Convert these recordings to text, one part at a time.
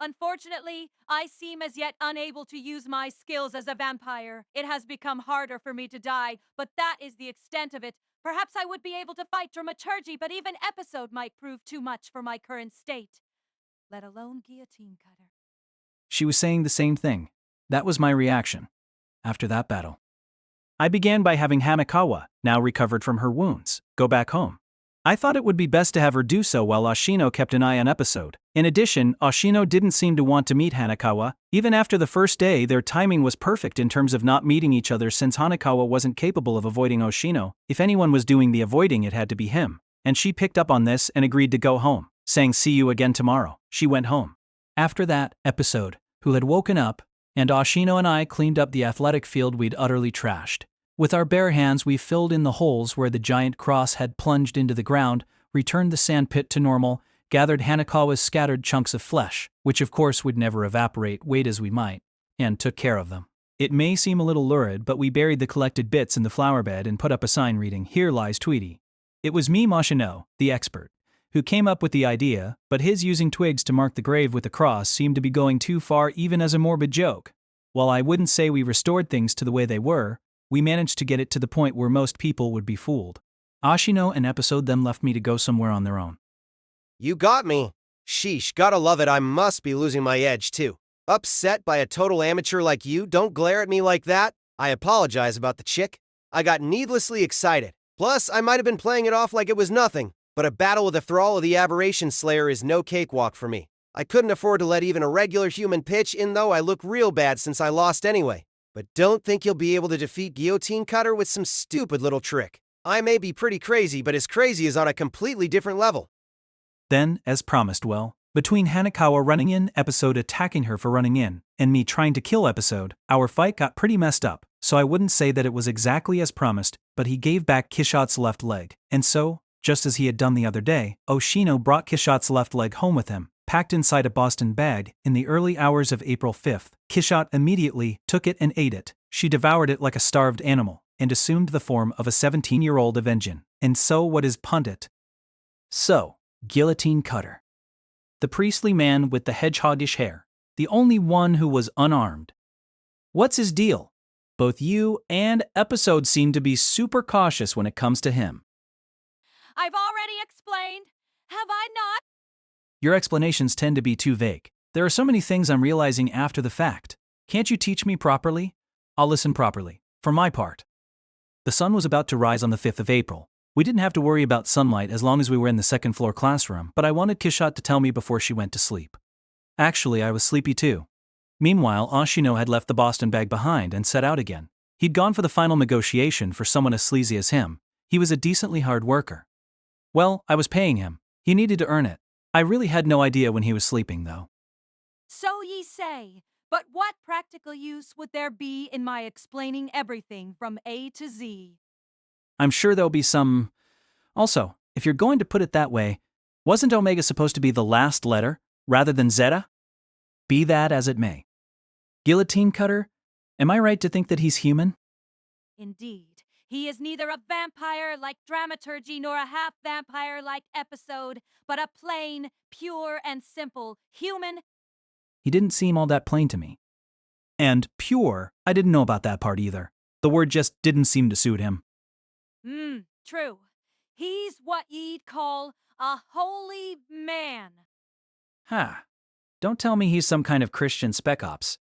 Unfortunately, I seem as yet unable to use my skills as a vampire. It has become harder for me to die, but that is the extent of it. Perhaps I would be able to fight dramaturgy, but even episode might prove too much for my current state, let alone guillotine cutter. She was saying the same thing. That was my reaction. After that battle, I began by having Hanakawa, now recovered from her wounds, go back home. I thought it would be best to have her do so while Ashino kept an eye on episode. In addition, Ashino didn't seem to want to meet Hanakawa. Even after the first day, their timing was perfect in terms of not meeting each other since Hanakawa wasn't capable of avoiding Ashino. If anyone was doing the avoiding, it had to be him. And she picked up on this and agreed to go home, saying see you again tomorrow. She went home. After that episode, who had woken up, and Ashino and I cleaned up the athletic field we'd utterly trashed. With our bare hands, we filled in the holes where the giant cross had plunged into the ground, returned the sand pit to normal, gathered Hanakawa's scattered chunks of flesh, which of course would never evaporate, wait as we might, and took care of them. It may seem a little lurid, but we buried the collected bits in the flower bed and put up a sign reading, "Here lies Tweety." It was me, Mashino, the expert, who came up with the idea, but his using twigs to mark the grave with a cross seemed to be going too far even as a morbid joke. While I wouldn't say we restored things to the way they were, we managed to get it to the point where most people would be fooled. Ashino and episode then left me to go somewhere on their own. You got me. Sheesh, gotta love it, I must be losing my edge too. Upset by a total amateur like you? Don't glare at me like that. I apologize about the chick. I got needlessly excited. Plus, I might have been playing it off like it was nothing, but a battle with a thrall of the Aberration Slayer is no cakewalk for me. I couldn't afford to let even a regular human pitch in though I look real bad since I lost anyway. But don't think you'll be able to defeat Guillotine Cutter with some stupid little trick. I may be pretty crazy, but his crazy is on a completely different level. Then, as promised, between Hanakawa running in, episode attacking her for running in, and me trying to kill episode, our fight got pretty messed up, so I wouldn't say that it was exactly as promised, but he gave back Kishot's left leg, and so, just as he had done the other day, Oshino brought Kishot's left leg home with him, packed inside a Boston bag. In the early hours of April 5th, Kishot immediately took it and ate it. She devoured it like a starved animal, and assumed the form of a 17-year-old Avenger. And so what is Pundit? So, Guillotine Cutter. The priestly man with the hedgehogish hair, the only one who was unarmed. What's his deal? Both you and episode seem to be super cautious when it comes to him. I've already explained. Have I not? Your explanations tend to be too vague. There are so many things I'm realizing after the fact. Can't you teach me properly? I'll listen properly. For my part. The sun was about to rise on the 5th of April. We didn't have to worry about sunlight as long as we were in the second-floor classroom, but I wanted Kishot to tell me before she went to sleep. Actually, I was sleepy too. Meanwhile, Ashino had left the Boston bag behind and set out again. He'd gone for the final negotiation for someone as sleazy as him. He was a decently hard worker. Well, I was paying him. He needed to earn it. I really had no idea when he was sleeping, though. So ye say, but what practical use would there be in my explaining everything from A to Z? I'm sure there'll be some... Also, if you're going to put it that way, wasn't Omega supposed to be the last letter, rather than Zeta? Be that as it may. Guillotine Cutter, am I right to think that he's human? Indeed. He is neither a vampire like dramaturgy nor a half-vampire like episode, but a plain, pure, and simple human. He didn't seem all that plain to me. And pure, I didn't know about that part either. The word just didn't seem to suit him. True. He's what ye'd call a holy man. Ha. Don't tell me he's some kind of Christian spec ops.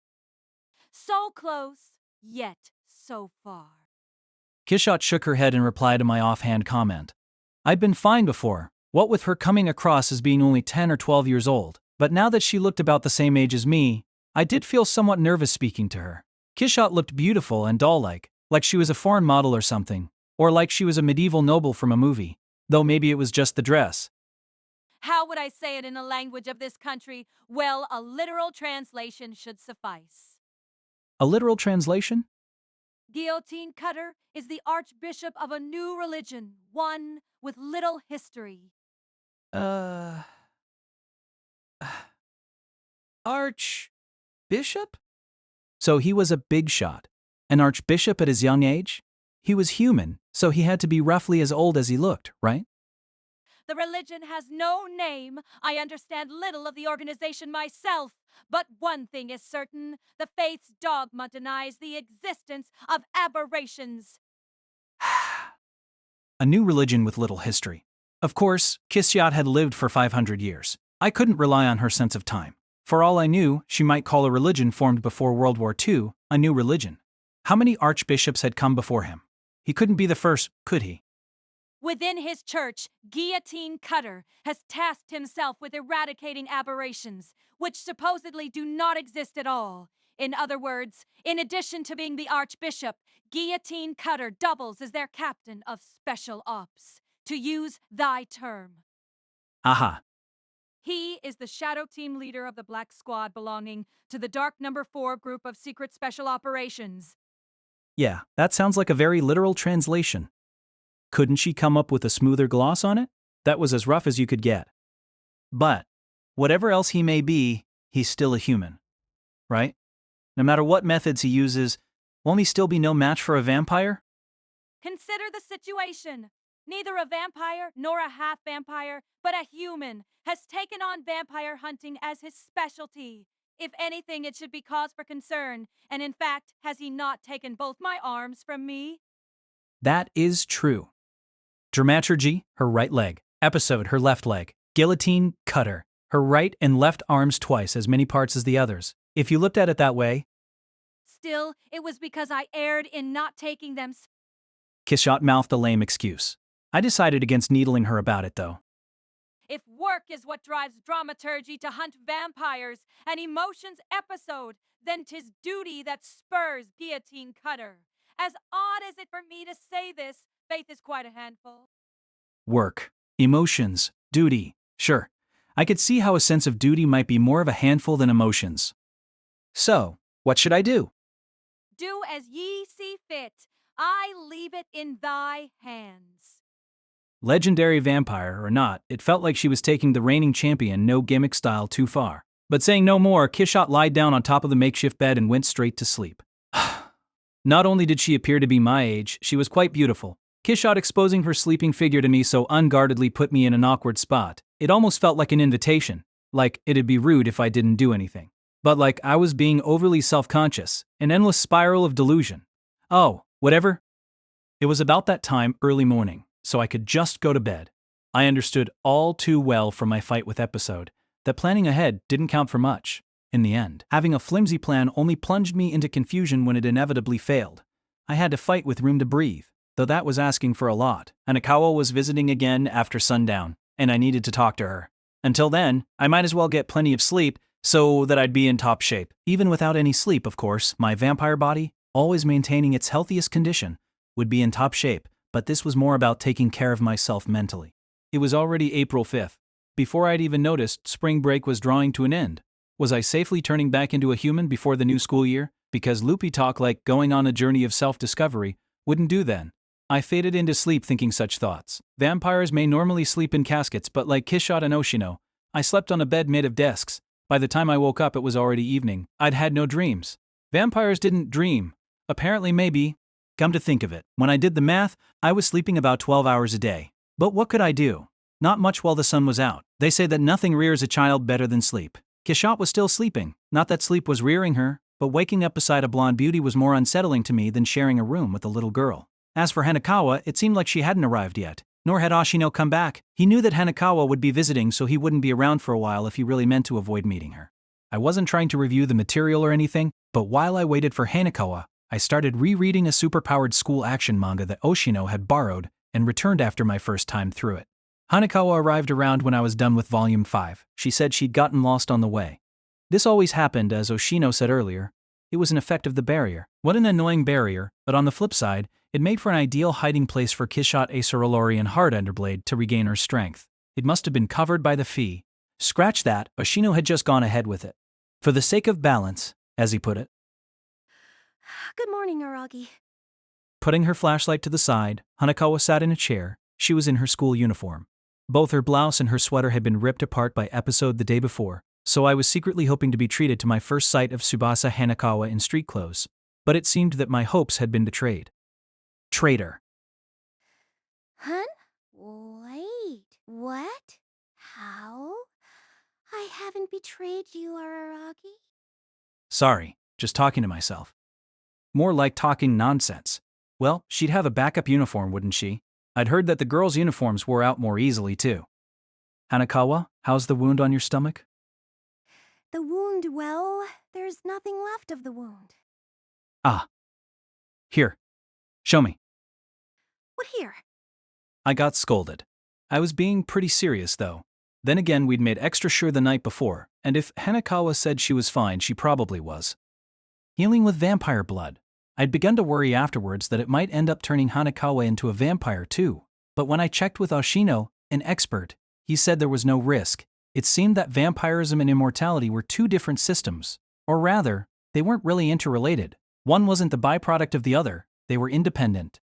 So close, yet so far. Kishot shook her head in reply to my offhand comment. I'd been fine before, what with her coming across as being only 10 or 12 years old, but now that she looked about the same age as me, I did feel somewhat nervous speaking to her. Kishot looked beautiful and doll-like she was a foreign model or something, or like she was a medieval noble from a movie, though maybe it was just the dress. How would I say it in the language of this country? Well, a literal translation should suffice. A literal translation? Guillotine Cutter is the archbishop of a new religion, one with little history. Archbishop? So he was a big shot. An archbishop at his young age? He was human, so he had to be roughly as old as he looked, right? The religion has no name. I understand little of the organization myself. But one thing is certain, the faith's dogma denies the existence of aberrations. A new religion with little history. Of course, Kisyat had lived for 500 years. I couldn't rely on her sense of time. For all I knew, she might call a religion formed before World War II a new religion. How many archbishops had come before him? He couldn't be the first, could he? Within his church, Guillotine Cutter has tasked himself with eradicating aberrations, which supposedly do not exist at all. In other words, in addition to being the Archbishop, Guillotine Cutter doubles as their captain of special ops. To use thy term. Aha. He is the shadow team leader of the Black Squad belonging to the Dark Number 4 group of secret special operations. Yeah, that sounds like a very literal translation. Couldn't she come up with a smoother gloss on it? That was as rough as you could get. But, whatever else he may be, he's still a human. Right? No matter what methods he uses, won't he still be no match for a vampire? Consider the situation. Neither a vampire nor a half-vampire, but a human, has taken on vampire hunting as his specialty. If anything, it should be cause for concern. And in fact, has he not taken both my arms from me? That is true. Dramaturgy, her right leg. Episode, her left leg. Guillotine, cutter. Her right and left arms twice as many parts as the others. If you looked at it that way. Still, it was because I erred in not taking them. Kishot mouthed a lame excuse. I decided against needling her about it, though. If work is what drives dramaturgy to hunt vampires, and emotions episode, then 'tis duty that spurs Guillotine Cutter. As odd as it for me to say this, faith is quite a handful. Work, emotions, duty. Sure, I could see how a sense of duty might be more of a handful than emotions. So, what should I do? Do as ye see fit. I leave it in thy hands. Legendary vampire or not, it felt like she was taking the reigning champion no gimmick style too far. But saying no more, Kishot lied down on top of the makeshift bed and went straight to sleep. Not only did she appear to be my age, she was quite beautiful. Kishot exposing her sleeping figure to me so unguardedly put me in an awkward spot. It almost felt like an invitation, like it'd be rude if I didn't do anything. But like I was being overly self-conscious, an endless spiral of delusion. Oh, whatever. It was about that time early morning, so I could just go to bed. I understood all too well from my fight with Episode that planning ahead didn't count for much. In the end, having a flimsy plan only plunged me into confusion when it inevitably failed. I had to fight with room to breathe, though that was asking for a lot. Hanekawa was visiting again after sundown, and I needed to talk to her. Until then, I might as well get plenty of sleep so that I'd be in top shape. Even without any sleep, of course, my vampire body, always maintaining its healthiest condition, would be in top shape, but this was more about taking care of myself mentally. It was already April 5th. Before I'd even noticed, spring break was drawing to an end. Was I safely turning back into a human before the new school year? Because loopy talk like going on a journey of self-discovery wouldn't do then. I faded into sleep thinking such thoughts. Vampires may normally sleep in caskets, but like Kishot and Oshino, I slept on a bed made of desks. By the time I woke up, it was already evening. I'd had no dreams. Vampires didn't dream. Apparently, maybe. Come to think of it, when I did the math, I was sleeping about 12 hours a day. But what could I do? Not much while the sun was out. They say that nothing rears a child better than sleep. Kishot was still sleeping. Not that sleep was rearing her, but waking up beside a blonde beauty was more unsettling to me than sharing a room with a little girl. As for Hanekawa, it seemed like she hadn't arrived yet, nor had Oshino come back. He knew that Hanekawa would be visiting, so he wouldn't be around for a while if he really meant to avoid meeting her. I wasn't trying to review the material or anything, but while I waited for Hanekawa, I started rereading a superpowered school action manga that Oshino had borrowed and returned after my first time through it. Hanekawa arrived around when I was done with Volume 5. She said she'd gotten lost on the way. This always happened, as Oshino said earlier. It was an effect of the barrier. What an annoying barrier, but on the flip side, it made for an ideal hiding place for Kishot Acerola-Orion Hard Underblade to regain her strength. It must have been covered by the fee. Scratch that, Oshino had just gone ahead with it. For the sake of balance, as he put it. Good morning, Araragi. Putting her flashlight to the side, Hanekawa sat in a chair. She was in her school uniform. Both her blouse and her sweater had been ripped apart by Episode the day before, so I was secretly hoping to be treated to my first sight of Tsubasa Hanekawa in street clothes. But it seemed that my hopes had been betrayed. Traitor. Hun? Wait, What? How? I haven't betrayed you, Araragi. Sorry, just talking to myself. More like talking nonsense. Well, she'd have a backup uniform, wouldn't she? I'd heard that the girls' uniforms wore out more easily, too. Hanakawa, how's the wound on your stomach? The wound, well, there's nothing left of the wound. Ah. Here. Show me. What here? I got scolded. I was being pretty serious, though. Then again, we'd made extra sure the night before, and if Hanakawa said she was fine, she probably was. Healing with vampire blood. I'd begun to worry afterwards that it might end up turning Hanakawa into a vampire too, but when I checked with Oshino, an expert, he said there was no risk. It seemed that vampirism and immortality were two different systems, or rather, they weren't really interrelated. One wasn't the byproduct of the other, they were independent.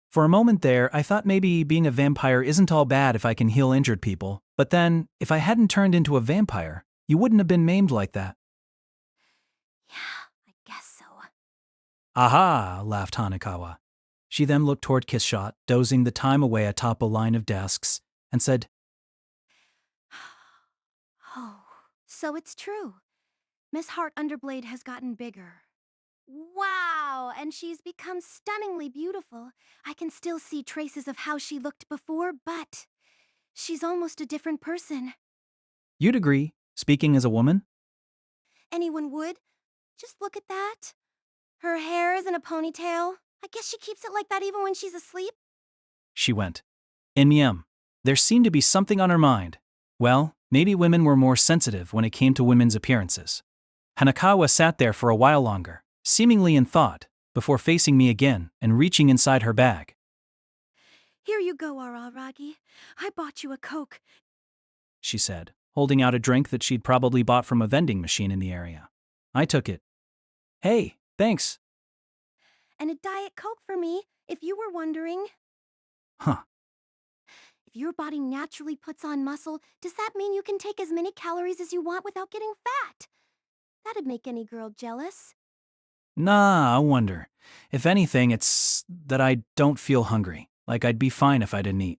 For a moment there, I thought maybe being a vampire isn't all bad if I can heal injured people, but then, if I hadn't turned into a vampire, you wouldn't have been maimed like that. Yeah, I guess so. Aha, laughed Hanakawa. She then looked toward Kissshot, dozing the time away atop a line of desks, and said, Oh, so it's true. Miss Heart Underblade has gotten bigger. Wow, and she's become stunningly beautiful. I can still see traces of how she looked before, but she's almost a different person. You'd agree, speaking as a woman? Anyone would. Just look at that. Her hair is in a ponytail. I guess she keeps it like that even when she's asleep. She went. Miem. There seemed to be something on her mind. Well, maybe women were more sensitive when it came to women's appearances. Hanakawa sat there for a while longer, seemingly in thought, before facing me again and reaching inside her bag. Here you go, Araragi. I bought you a Coke. She said, holding out a drink that she'd probably bought from a vending machine in the area. I took it. Hey, thanks. And a Diet Coke for me, if you were wondering. Huh. If your body naturally puts on muscle, does that mean you can take as many calories as you want without getting fat? That'd make any girl jealous. Nah, I wonder. If anything, it's that I don't feel hungry, like I'd be fine if I didn't eat.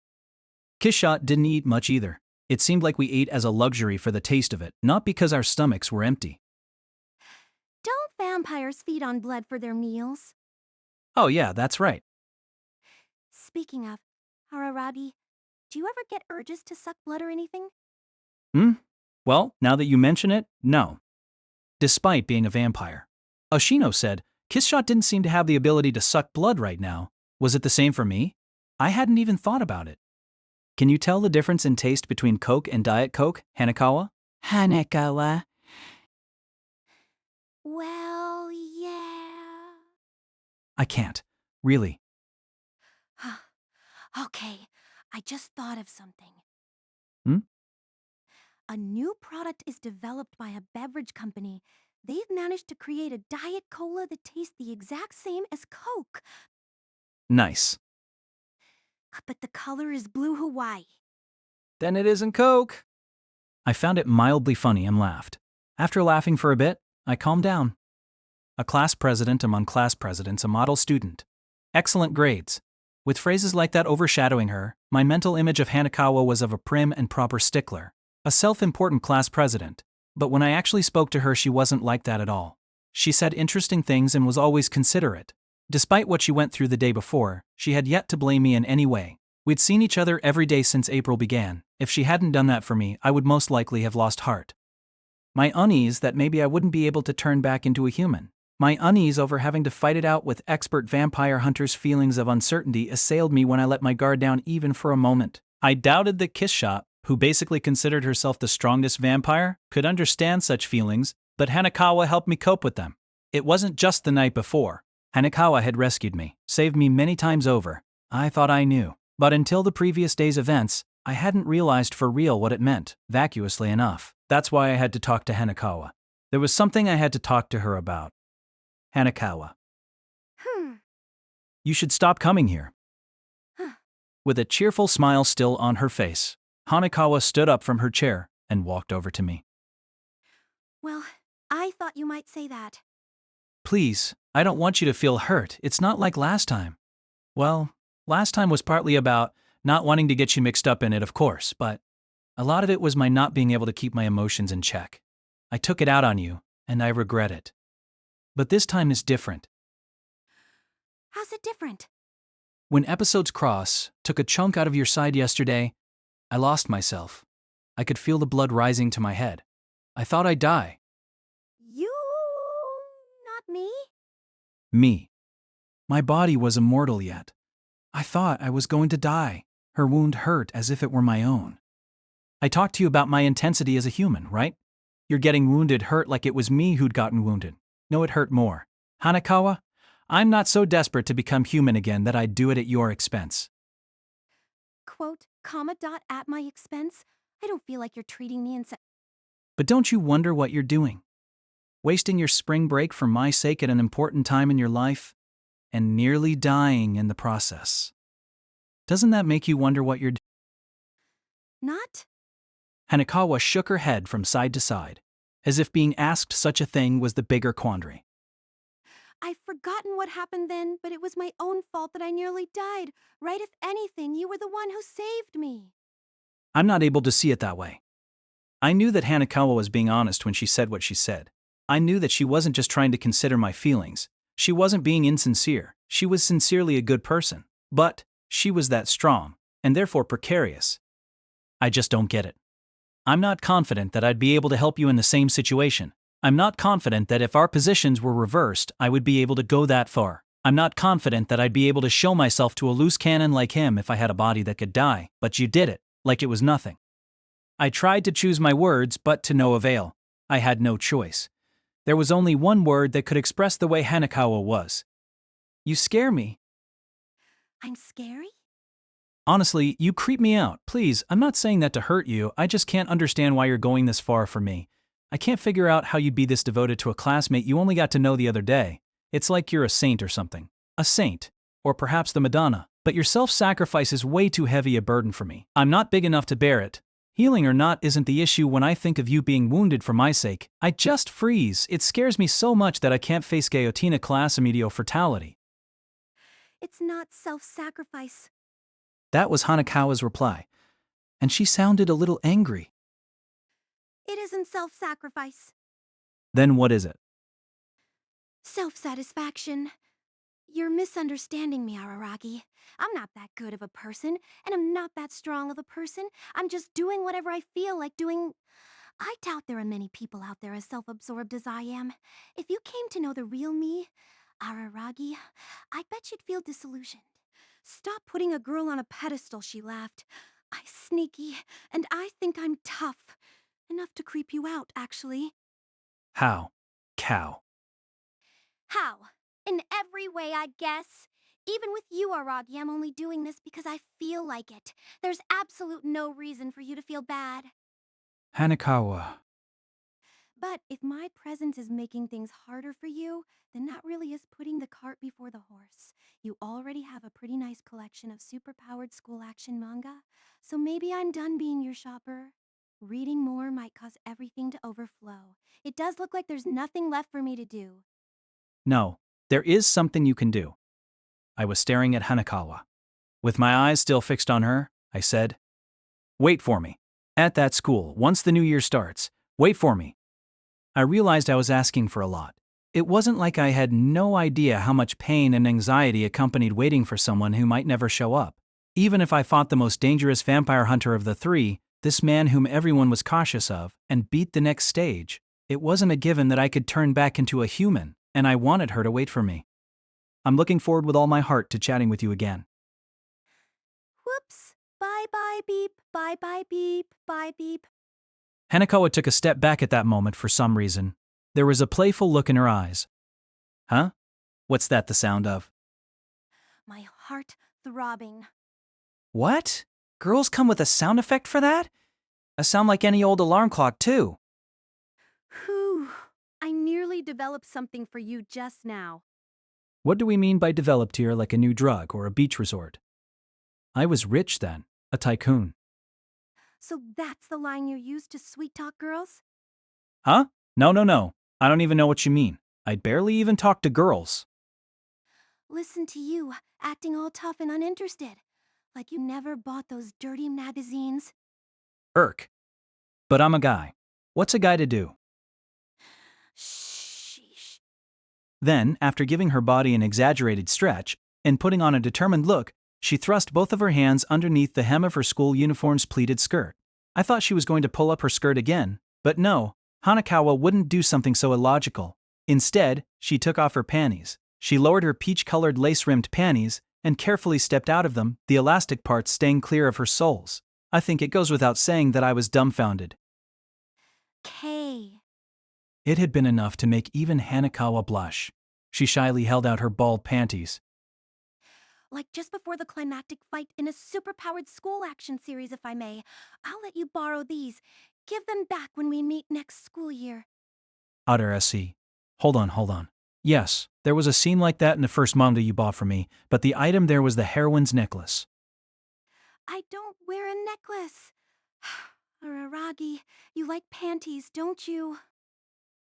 Kishot didn't eat much either. It seemed like we ate as a luxury for the taste of it, not because our stomachs were empty. Don't vampires feed on blood for their meals? Oh yeah, that's right. Speaking of, Araragi, do you ever get urges to suck blood or anything? Well, now that you mention it, no. Despite being a vampire. Oshino said, Kissshot didn't seem to have the ability to suck blood right now. Was it the same for me? I hadn't even thought about it. Can you tell the difference in taste between Coke and Diet Coke, Hanakawa? Hanakawa. Well, yeah. I can't. Really. Okay, I just thought of something. Hmm? A new product is developed by a beverage company. They've managed to create a Diet Cola that tastes the exact same as Coke, Nice. but the color is blue Hawaii. Then it isn't Coke. I found it mildly funny and laughed. After laughing for a bit, I calmed down. A class president among class presidents, a model student. Excellent grades. With phrases like that overshadowing her, my mental image of Hanakawa was of a prim and proper stickler, a self-important class president. But when I actually spoke to her, she wasn't like that at all. She said interesting things and was always considerate. Despite what she went through the day before, she had yet to blame me in any way. We'd seen each other every day since April began. If she hadn't done that for me, I would most likely have lost heart. My unease that maybe I wouldn't be able to turn back into a human. My unease over having to fight it out with expert vampire hunters' feelings of uncertainty assailed me when I let my guard down even for a moment. I doubted that Kissshot, who basically considered herself the strongest vampire, could understand such feelings, but Hanakawa helped me cope with them. It wasn't just the night before. Hanakawa had rescued me, saved me many times over. I thought I knew. But until the previous day's events, I hadn't realized for real what it meant, vacuously enough. That's why I had to talk to Hanakawa. There was something I had to talk to her about. Hanakawa. You should stop coming here. With a cheerful smile still on her face, Hanakawa stood up from her chair and walked over to me. Well, I thought you might say that. Please, I don't want you to feel hurt. It's not like last time. Well, last time was partly about Not wanting to get you mixed up in it, of course, but a lot of it was my not being able to keep my emotions in check. I took it out on you, and I regret it. But this time is different. How's it different? When episodes cross took a chunk out of your side yesterday, I lost myself. I could feel the blood rising to my head. I thought I'd die. You... not me? Me. My body was immortal yet. I thought I was going to die. Her wound hurt as if it were my own. I talked to you about my intensity as a human, right? Your getting wounded hurt like it was me who'd gotten wounded. No, it hurt more. Hanekawa, I'm not so desperate to become human again that I'd do it at your expense. Quote, comma dot at my expense? I don't feel like you're treating me But don't you wonder what you're doing? Wasting your spring break for my sake at an important time in your life? And nearly dying in the process. Doesn't that make you wonder what you're doing? Not? Hanekawa shook her head from side to side, as if being asked such a thing was the bigger quandary. I've forgotten what happened then, but it was my own fault that I nearly died. Right? If anything, you were the one who saved me. I'm not able to see it that way. I knew that Hanekawa was being honest when she said what she said. I knew that she wasn't just trying to consider my feelings. She wasn't being insincere. She was sincerely a good person. But she was that strong, and therefore precarious. I just don't get it. I'm not confident that I'd be able to help you in the same situation. I'm not confident that if our positions were reversed, I would be able to go that far. I'm not confident that I'd be able to show myself to a loose cannon like him if I had a body that could die, but you did it, like it was nothing. I tried to choose my words, but to no avail. I had no choice. There was only one word that could express the way Hanekawa was. You scare me. I'm scary? Honestly, you creep me out. Please, I'm not saying that to hurt you, I just can't understand why you're going this far for me. I can't figure out how you'd be this devoted to a classmate you only got to know the other day. It's like you're a saint or something. A saint. Or perhaps the Madonna. But your self-sacrifice is way too heavy a burden for me. I'm not big enough to bear it. Healing or not isn't the issue when I think of you being wounded for my sake. I just freeze. It scares me so much that I can't face Guillotina class immediate fatality. It's not self-sacrifice. That was Hanekawa's reply. And she sounded a little angry. It isn't self-sacrifice. Then what is it? Self-satisfaction. You're misunderstanding me, Araragi. I'm not that good of a person, and I'm not that strong of a person. I'm just doing whatever I feel like doing. I doubt there are many people out there as self-absorbed as I am. If you came to know the real me, Araragi, I bet you'd feel disillusioned. Stop putting a girl on a pedestal, she laughed. I'm sneaky, and I think I'm tough. Enough to creep you out, actually. How? Cow. How? In every way, I guess. Even with you, Araragi, I'm only doing this because I feel like it. There's absolute no reason for you to feel bad. Hanekawa. But if my presence is making things harder for you, then that really is putting the cart before the horse. You already have a pretty nice collection of superpowered school action manga, so maybe I'm done being your shopper. Reading more might cause everything to overflow. It does look like there's nothing left for me to do. No, there is something you can do. I was staring at Hanekawa. With my eyes still fixed on her, I said, "Wait for me. At that school, once the new year starts, wait for me." I realized I was asking for a lot. It wasn't like I had no idea how much pain and anxiety accompanied waiting for someone who might never show up. Even if I fought the most dangerous vampire hunter of the three, this man whom everyone was cautious of, and beat the next stage, it wasn't a given that I could turn back into a human, and I wanted her to wait for me. I'm looking forward with all my heart to chatting with you again. Whoops. Bye-bye beep, bye-bye beep, bye beep. Hanekawa took a step back at that moment for some reason. There was a playful look in her eyes. Huh? What's that the sound of? My heart throbbing. What? Girls come with a sound effect for that? A sound like any old alarm clock, too. Whew. I nearly developed something for you just now. What do we mean by developed here, like a new drug or a beach resort? I was rich then, a tycoon. So that's the line you use to sweet-talk girls? Huh? No. I don't even know what you mean. I barely even talk to girls. Listen to you, acting all tough and uninterested. Like you never bought those dirty magazines? Irk. But I'm a guy. What's a guy to do? Sheesh. Then, after giving her body an exaggerated stretch and putting on a determined look, she thrust both of her hands underneath the hem of her school uniform's pleated skirt. I thought she was going to pull up her skirt again, but no, Hanakawa wouldn't do something so illogical. Instead, she took off her panties. She lowered her peach-colored lace-rimmed panties and carefully stepped out of them, the elastic parts staying clear of her soles. I think it goes without saying that I was dumbfounded. Kay. It had been enough to make even Hanakawa blush. She shyly held out her bald panties. Like just before the climactic fight in a superpowered school action series, if I may. I'll let you borrow these. Give them back when we meet next school year. Araragi. Hold on. Yes, there was a scene like that in the first manga you bought for me, but the item there was the heroine's necklace. I don't wear a necklace. Araragi, you like panties, don't you?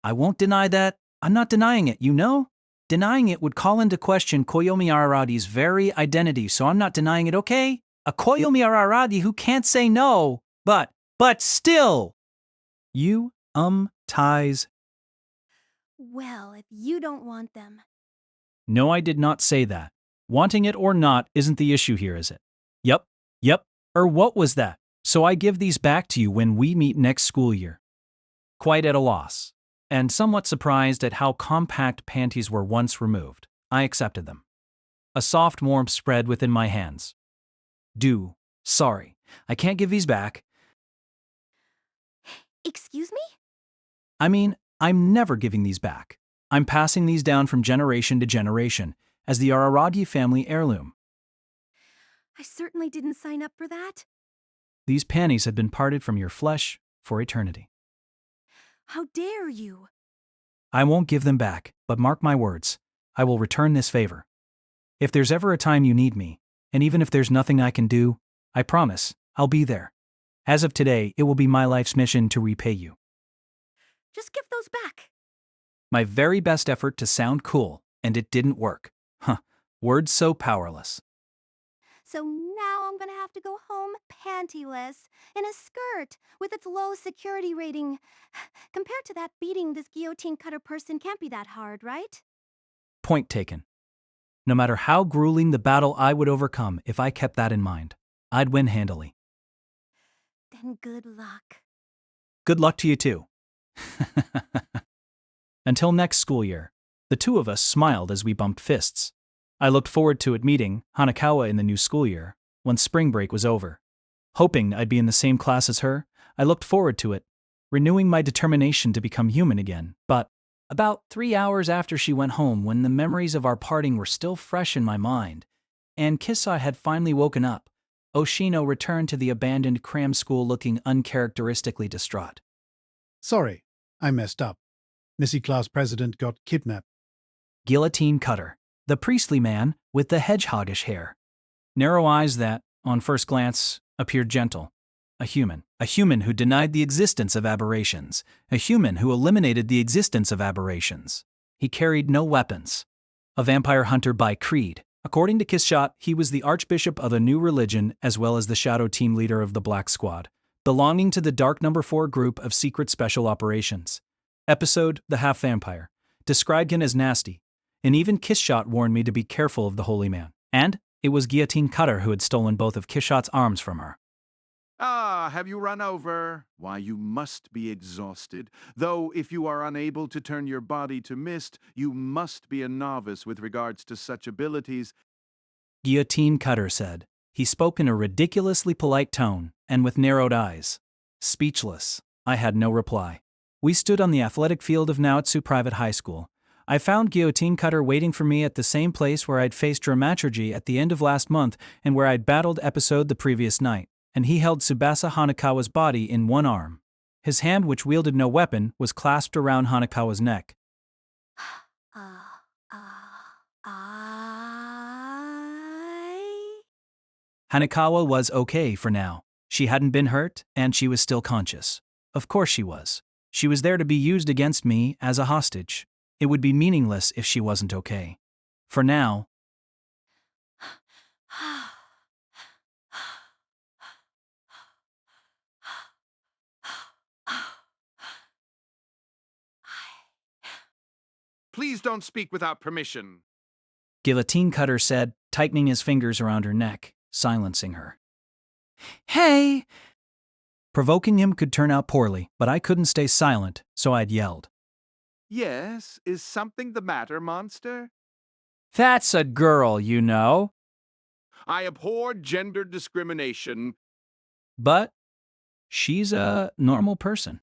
I won't deny that. I'm not denying it, you know? Denying it would call into question Koyomi Araragi's very identity, so I'm not denying it, okay? A Koyomi Araragi who can't say no, but still! You, ties. Well, if you don't want them. No, I did not say that. Wanting it or not isn't the issue here, is it? Yep. Or what was that? So I give these back to you when we meet next school year. Quite at a loss, and somewhat surprised at how compact panties were once removed, I accepted them. A soft warmth spread within my hands. Sorry, I can't give these back. Excuse me? I mean, I'm never giving these back. I'm passing these down from generation to generation as the Araragi family heirloom. I certainly didn't sign up for that. These panties have been parted from your flesh for eternity. How dare you? I won't give them back, but mark my words, I will return this favor. If there's ever a time you need me, and even if there's nothing I can do, I promise, I'll be there. As of today, it will be my life's mission to repay you. Just give those back. My very best effort to sound cool, and it didn't work. Words so powerless. So now I'm gonna have to go home pantyless, in a skirt, with its low security rating. Compared to that, beating this guillotine cutter person can't be that hard, right? Point taken. No matter how grueling the battle I would overcome if I kept that in mind, I'd win handily. Then good luck. Good luck to you too. Until next school year, the two of us smiled as we bumped fists. I looked forward to it meeting Hanakawa in the new school year, when spring break was over. Hoping I'd be in the same class as her, I looked forward to it, renewing my determination to become human again. But about 3 hours after she went home, when the memories of our parting were still fresh in my mind, and Kissa had finally woken up, Oshino returned to the abandoned cram school looking uncharacteristically distraught. Sorry, I messed up. Missy class president got kidnapped. Guillotine Cutter, the priestly man with the hedgehogish hair. Narrow eyes that, on first glance, appeared gentle. A human who denied the existence of aberrations, a human who eliminated the existence of aberrations. He carried no weapons. A vampire hunter by creed. According to Kissshot, he was the archbishop of a new religion as well as the shadow team leader of the Black Squad, belonging to the Dark No. 4 group of secret special operations. Episode, The Half Vampire, described him as nasty, and even Kissshot warned me to be careful of the holy man. And it was Guillotine Cutter who had stolen both of Kissshot's arms from her. Ah, have you run over? Why, you must be exhausted. Though, if you are unable to turn your body to mist, you must be a novice with regards to such abilities. Guillotine Cutter said. He spoke in a ridiculously polite tone, and with narrowed eyes. Speechless, I had no reply. We stood on the athletic field of Naotsu Private High School. I found Guillotine Cutter waiting for me at the same place where I'd faced Dramaturgy at the end of last month and where I'd battled Episode the previous night, and he held Tsubasa Hanakawa's body in one arm. His hand, which wielded no weapon, was clasped around Hanakawa's neck. Hanakawa was okay for now. She hadn't been hurt, and she was still conscious. Of course she was. She was there to be used against me as a hostage. It would be meaningless if she wasn't okay. For now, Please don't speak without permission. Guillotine Cutter said, tightening his fingers around her neck, silencing her. Hey! Provoking him could turn out poorly, but I couldn't stay silent, so I'd yelled. Yes, is something the matter, monster? That's a girl, you know. I abhor gender discrimination. But she's a normal person.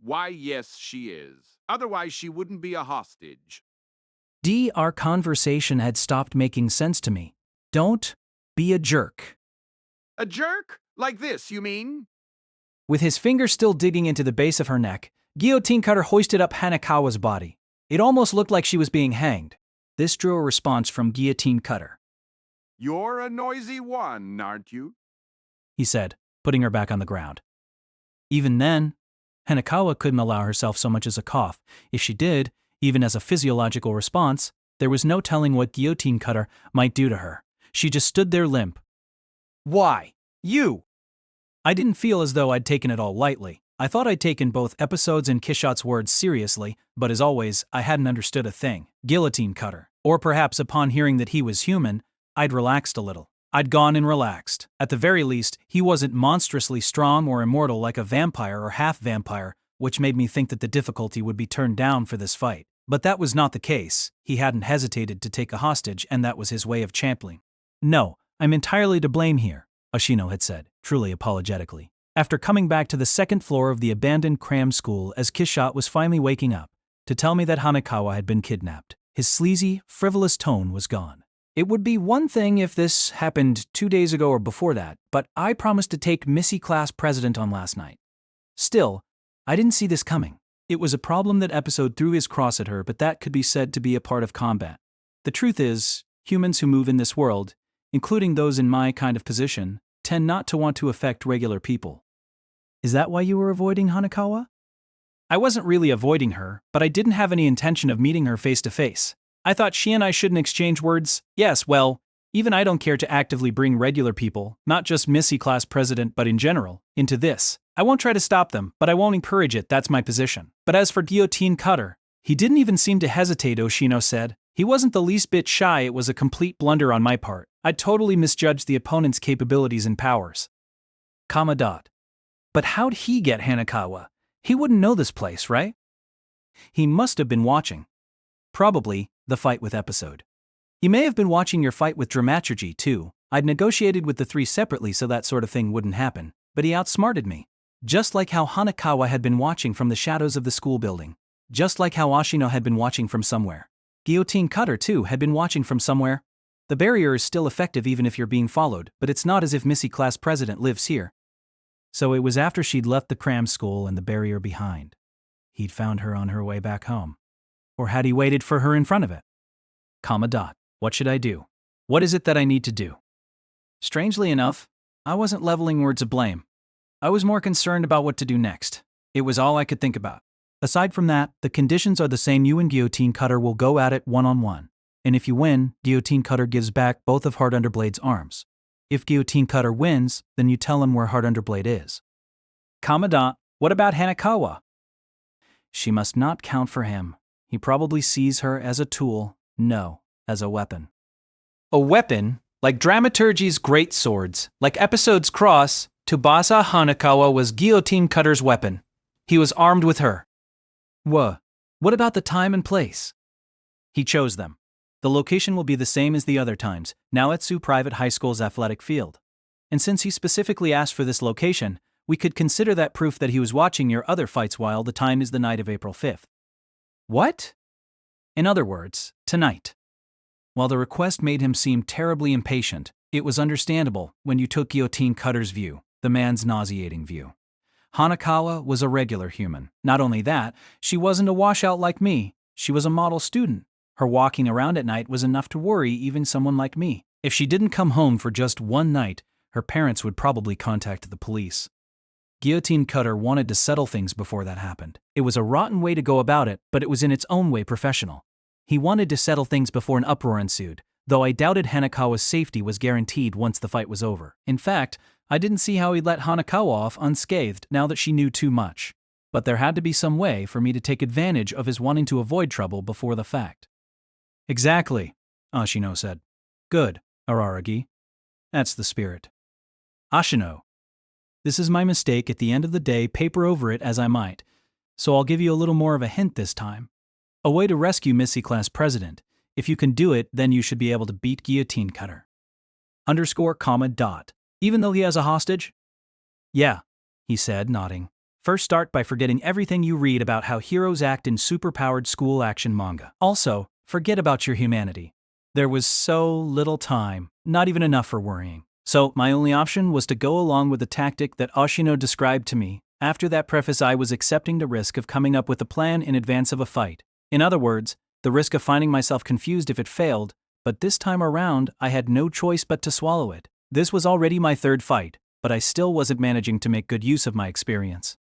Why, yes, she is. Otherwise, she wouldn't be a hostage. Our conversation had stopped making sense to me. Don't be a jerk. A jerk? Like this, you mean? With his finger still digging into the base of her neck, Guillotine Cutter hoisted up Hanakawa's body. It almost looked like she was being hanged. This drew a response from Guillotine Cutter. You're a noisy one, aren't you? He said, putting her back on the ground. Even then, Hanakawa couldn't allow herself so much as a cough. If she did, even as a physiological response, there was no telling what Guillotine Cutter might do to her. She just stood there limp. Why? You! I didn't feel as though I'd taken it all lightly. I thought I'd taken both episodes and Kishot's words seriously, but as always, I hadn't understood a thing. Guillotine Cutter. Or perhaps upon hearing that he was human, I'd relaxed a little. I'd gone and relaxed. At the very least, he wasn't monstrously strong or immortal like a vampire or half-vampire, which made me think that the difficulty would be turned down for this fight. But that was not the case. He hadn't hesitated to take a hostage, and that was his way of championing. No, I'm entirely to blame here, Ashino had said, truly apologetically. After coming back to the second floor of the abandoned cram school as Kishot was finally waking up, to tell me that Hanakawa had been kidnapped, his sleazy, frivolous tone was gone. It would be one thing if this happened 2 days ago or before that, but I promised to take Missy Class President on last night. Still, I didn't see this coming. It was a problem that episode threw his cross at her, but that could be said to be a part of combat. The truth is, humans who move in this world, including those in my kind of position, tend not to want to affect regular people. Is that why you were avoiding Hanakawa? I wasn't really avoiding her, but I didn't have any intention of meeting her face to face. I thought she and I shouldn't exchange words. Yes, well, even I don't care to actively bring regular people, not just Missy Class President but in general, into this. I won't try to stop them, but I won't encourage it, that's my position. But as for Guillotine Cutter, he didn't even seem to hesitate, Oshino said. He wasn't the least bit shy, it was a complete blunder on my part. I totally misjudged the opponent's capabilities and powers. But how'd he get Hanakawa? He wouldn't know this place, right? He must have been watching. Probably the fight with episode. He may have been watching your fight with dramaturgy, too. I'd negotiated with the three separately so that sort of thing wouldn't happen, but he outsmarted me. Just like how Hanakawa had been watching from the shadows of the school building. Just like how Ashino had been watching from somewhere. Guillotine Cutter, too, had been watching from somewhere. The barrier is still effective even if you're being followed, but it's not as if Missy Class President lives here. So it was after she'd left the cram school and the barrier behind. He'd found her on her way back home. Or had he waited for her in front of it? What should I do? What is it that I need to do? Strangely enough, I wasn't leveling words of blame. I was more concerned about what to do next. It was all I could think about. Aside from that, the conditions are the same. You and Guillotine Cutter will go at it one-on-one. And if you win, Guillotine Cutter gives back both of Hard Underblade's arms. If Guillotine Cutter wins, then you tell him where Hard Underblade is. Commandant, what about Hanakawa? She must not count for him. He probably sees her as a tool, no, as a weapon. A weapon? Like dramaturgy's great swords, like episode's cross, Tsubasa Hanakawa was Guillotine Cutter's weapon. He was armed with her. What about the time and place? He chose them. The location will be the same as the other times, Naoetsu Private High School's athletic field. And since he specifically asked for this location, we could consider that proof that he was watching your other fights while the time is the night of April 5th. What? In other words, tonight. While the request made him seem terribly impatient, it was understandable when you took Guillotine Cutter's view, the man's nauseating view. Hanakawa was a regular human. Not only that, she wasn't a washout like me. She was a model student. Her walking around at night was enough to worry even someone like me. If she didn't come home for just one night, her parents would probably contact the police. Guillotine Cutter wanted to settle things before that happened. It was a rotten way to go about it, but it was in its own way professional. He wanted to settle things before an uproar ensued, though I doubted Hanakawa's safety was guaranteed once the fight was over. In fact, I didn't see how he'd let Hanakawa off unscathed now that she knew too much. but there had to be some way for me to take advantage of his wanting to avoid trouble before the fact. Exactly, Ashino said. Good, Araragi. That's the spirit. Ashino. This is my mistake at the end of the day, paper over it as I might, so I'll give you a little more of a hint this time. A way to rescue Missy Class President. If you can do it, then you should be able to beat Guillotine Cutter. _, even though he has a hostage? Yeah, he said, nodding. First start by forgetting everything you read about how heroes act in superpowered school action manga. Also, forget about your humanity. There was so little time, not even enough for worrying. So my only option was to go along with the tactic that Ashino described to me. After that preface, I was accepting the risk of coming up with a plan in advance of a fight. In other words, the risk of finding myself confused if it failed, but this time around I had no choice but to swallow it. This was already my third fight, but I still wasn't managing to make good use of my experience.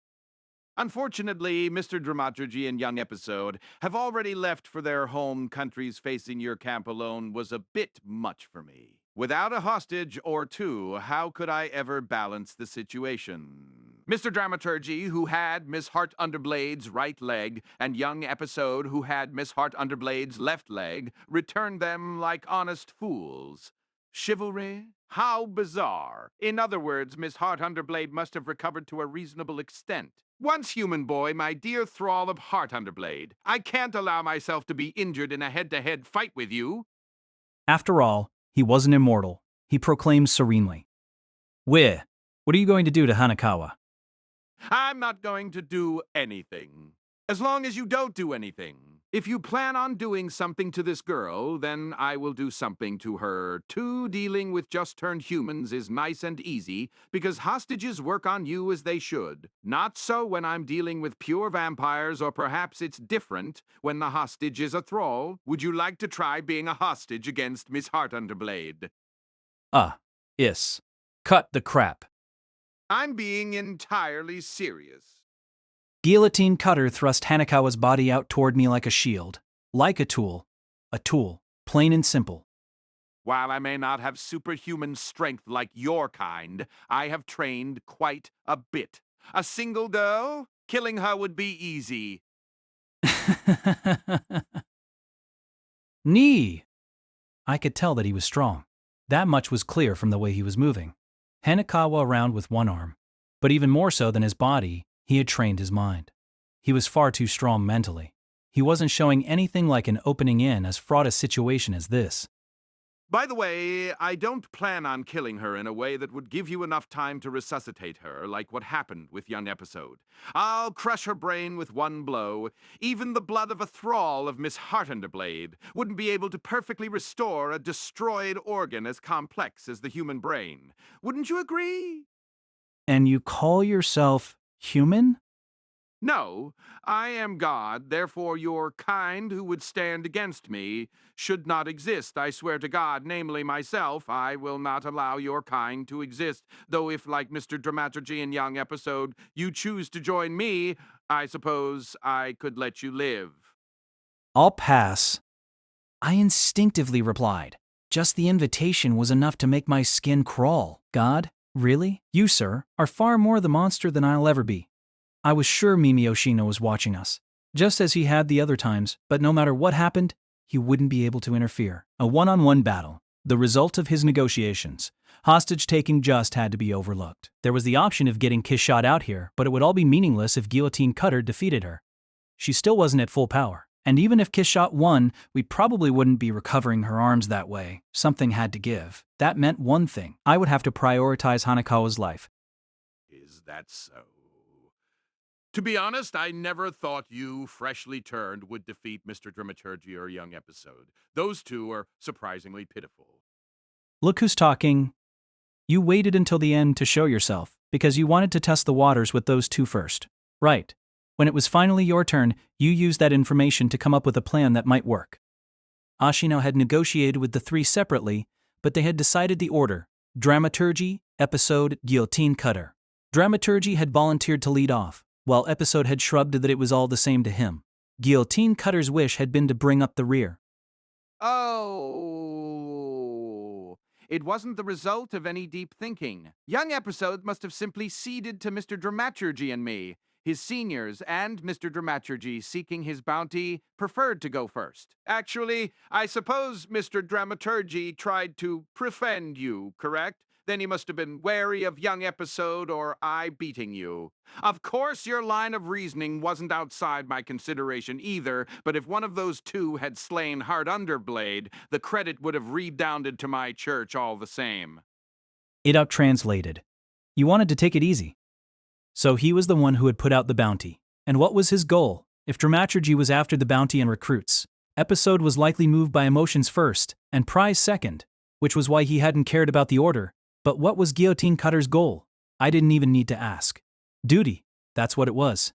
Unfortunately, Mr. Dramaturgy and Young Episode have already left for their home countries. Facing your camp alone was a bit much for me. Without a hostage or two, how could I ever balance the situation? Mr. Dramaturgy, who had Miss Heart Underblade's right leg, and Young Episode, who had Miss Heart Underblade's left leg, returned them like honest fools. Chivalry? How bizarre. In other words, Miss Heart Underblade must have recovered to a reasonable extent. Once human boy, my dear thrall of Heart Underblade, I can't allow myself to be injured in a head-to-head fight with you. After all, he wasn't immortal, he proclaimed serenely. What are you going to do to Hanakawa? I'm not going to do anything. As long as you don't do anything. If you plan on doing something to this girl, then I will do something to her. Too, dealing with just-turned humans is nice and easy, because hostages work on you as they should. Not so when I'm dealing with pure vampires, or perhaps it's different when the hostage is a thrall. Would you like to try being a hostage against Miss Heart Underblade? Yes. Cut the crap. I'm being entirely serious. Guillotine Cutter thrust Hanakawa's body out toward me like a shield. Like a tool. A tool. Plain and simple. While I may not have superhuman strength like your kind, I have trained quite a bit. A single girl? Killing her would be easy. Knee! I could tell that he was strong. That much was clear from the way he was moving. Hanakawa around with one arm. But even more so than his body, he had trained his mind. He was far too strong mentally. He wasn't showing anything like an opening in as fraught a situation as this. By the way, I don't plan on killing her in a way that would give you enough time to resuscitate her, like what happened with Young Episode. I'll crush her brain with one blow. Even the blood of a thrall of Miss Heart Underblade wouldn't be able to perfectly restore a destroyed organ as complex as the human brain. Wouldn't you agree? And you call yourself human? No, I am God, therefore your kind who would stand against me should not exist. I swear to God, namely myself, I will not allow your kind to exist. Though if, like Mr. Dramaturgy in Young Episode, you choose to join me, I suppose I could let you live. I'll pass. I instinctively replied. Just the invitation was enough to make my skin crawl. God? Really? You, sir, are far more the monster than I'll ever be. I was sure Mimi Yoshino was watching us, just as he had the other times, but no matter what happened, he wouldn't be able to interfere. A one-on-one battle, the result of his negotiations. Hostage-taking just had to be overlooked. There was the option of getting Kishot out here, but it would all be meaningless if Guillotine Cutter defeated her. She still wasn't at full power, and even if Kishot won, we probably wouldn't be recovering her arms that way. Something had to give. That meant one thing. I would have to prioritize Hanakawa's life. Is that so? To be honest, I never thought you, freshly turned, would defeat Mr. Dramaturgy or Young Episode. Those two are surprisingly pitiful. Look who's talking. You waited until the end to show yourself, because you wanted to test the waters with those two first. Right. When it was finally your turn, you used that information to come up with a plan that might work. Ashino had negotiated with the three separately, but they had decided the order: Dramaturgy, Episode, Guillotine Cutter. Dramaturgy had volunteered to lead off, while Episode had shrugged that it was all the same to him. Guillotine Cutter's wish had been to bring up the rear. Oh, it wasn't the result of any deep thinking. Young Episode must have simply ceded to Mr. Dramaturgy and me. His seniors and Mr. Dramaturgy, seeking his bounty, preferred to go first. Actually, I suppose Mr. Dramaturgy tried to prefend you, correct? Then he must have been wary of young episode or I beating you. Of course, your line of reasoning wasn't outside my consideration either, but if one of those two had slain Heart Underblade, the credit would have redounded to my church all the same. It up translated. You wanted to take it easy. So he was the one who had put out the bounty. And what was his goal? If Dramaturgy was after the bounty and recruits, Episode was likely moved by emotions first, and prize second, which was why he hadn't cared about the order. But what was Guillotine Cutter's goal? I didn't even need to ask. Duty, that's what it was.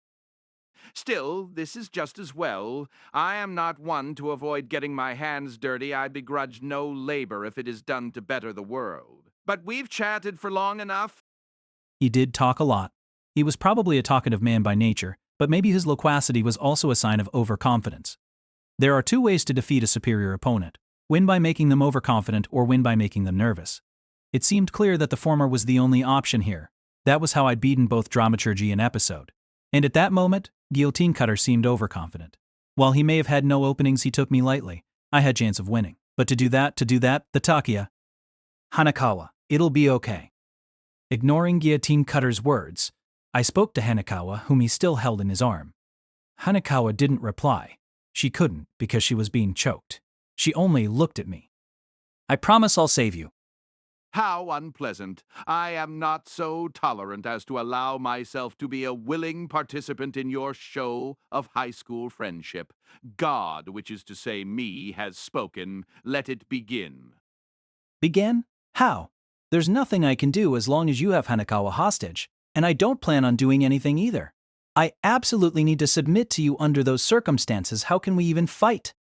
Still, this is just as well. I am not one to avoid getting my hands dirty. I begrudge no labor if it is done to better the world. But we've chatted for long enough. He did talk a lot. He was probably a talkative man by nature, but maybe his loquacity was also a sign of overconfidence. There are two ways to defeat a superior opponent: win by making them overconfident or win by making them nervous. It seemed clear that the former was the only option here. That was how I'd beaten both Dramaturgy and Episode. And at that moment, Guillotine Cutter seemed overconfident. While he may have had no openings, he took me lightly. I had chance of winning. But to do that, the Takia. Hanakawa, it'll be okay. Ignoring Guillotine Cutter's words, I spoke to Hanakawa, whom he still held in his arm. Hanakawa didn't reply. She couldn't, because she was being choked. She only looked at me. I promise I'll save you. How unpleasant. I am not so tolerant as to allow myself to be a willing participant in your show of high school friendship. God, which is to say me, has spoken. Let it begin. Begin? How? There's nothing I can do as long as you have Hanakawa hostage, and I don't plan on doing anything either. I absolutely need to submit to you under those circumstances. How can we even fight?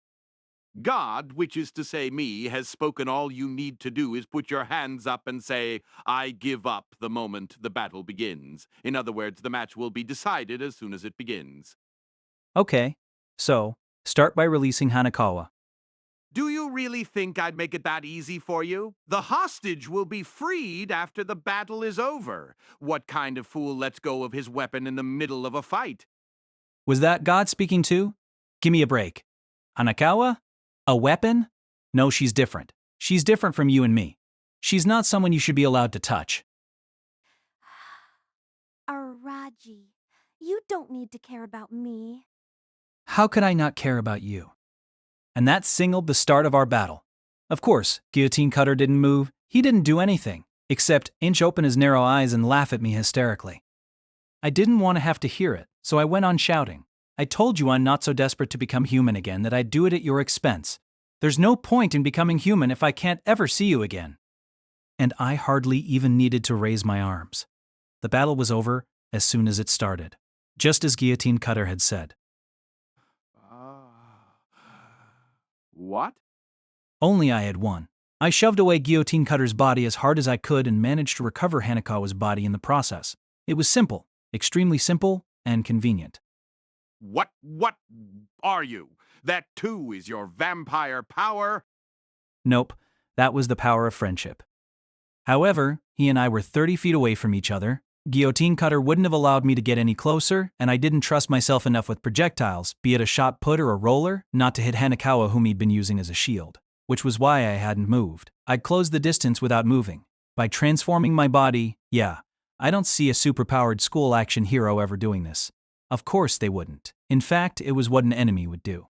God, which is to say me, has spoken. All you need to do is put your hands up and say, I give up the moment the battle begins. In other words, the match will be decided as soon as it begins. Okay, so, start by releasing Hanakawa. Do you really think I'd make it that easy for you? The hostage will be freed after the battle is over. What kind of fool lets go of his weapon in the middle of a fight? Was that God speaking too? Give me a break. Hanakawa? A weapon? No, she's different. She's different from you and me. She's not someone you should be allowed to touch. Araragi, you don't need to care about me. How could I not care about you? And that signaled the start of our battle. Of course, Guillotine Cutter didn't move. He didn't do anything, except inch open his narrow eyes and laugh at me hysterically. I didn't want to have to hear it, so I went on shouting. I told you I'm not so desperate to become human again that I'd do it at your expense. There's no point in becoming human if I can't ever see you again. And I hardly even needed to raise my arms. The battle was over as soon as it started, just as Guillotine Cutter had said. What? Only I had won. I shoved away Guillotine Cutter's body as hard as I could and managed to recover Hanakawa's body in the process. It was simple, extremely simple, and convenient. What are you? That too is your vampire power? Nope, that was the power of friendship. However, he and I were 30 feet away from each other. Guillotine Cutter wouldn't have allowed me to get any closer, and I didn't trust myself enough with projectiles, be it a shot put or a roller, not to hit Hanakawa, whom he'd been using as a shield. Which was why I hadn't moved. I'd closed the distance without moving. By transforming my body, yeah, I don't see a superpowered school action hero ever doing this. Of course they wouldn't. In fact, it was what an enemy would do.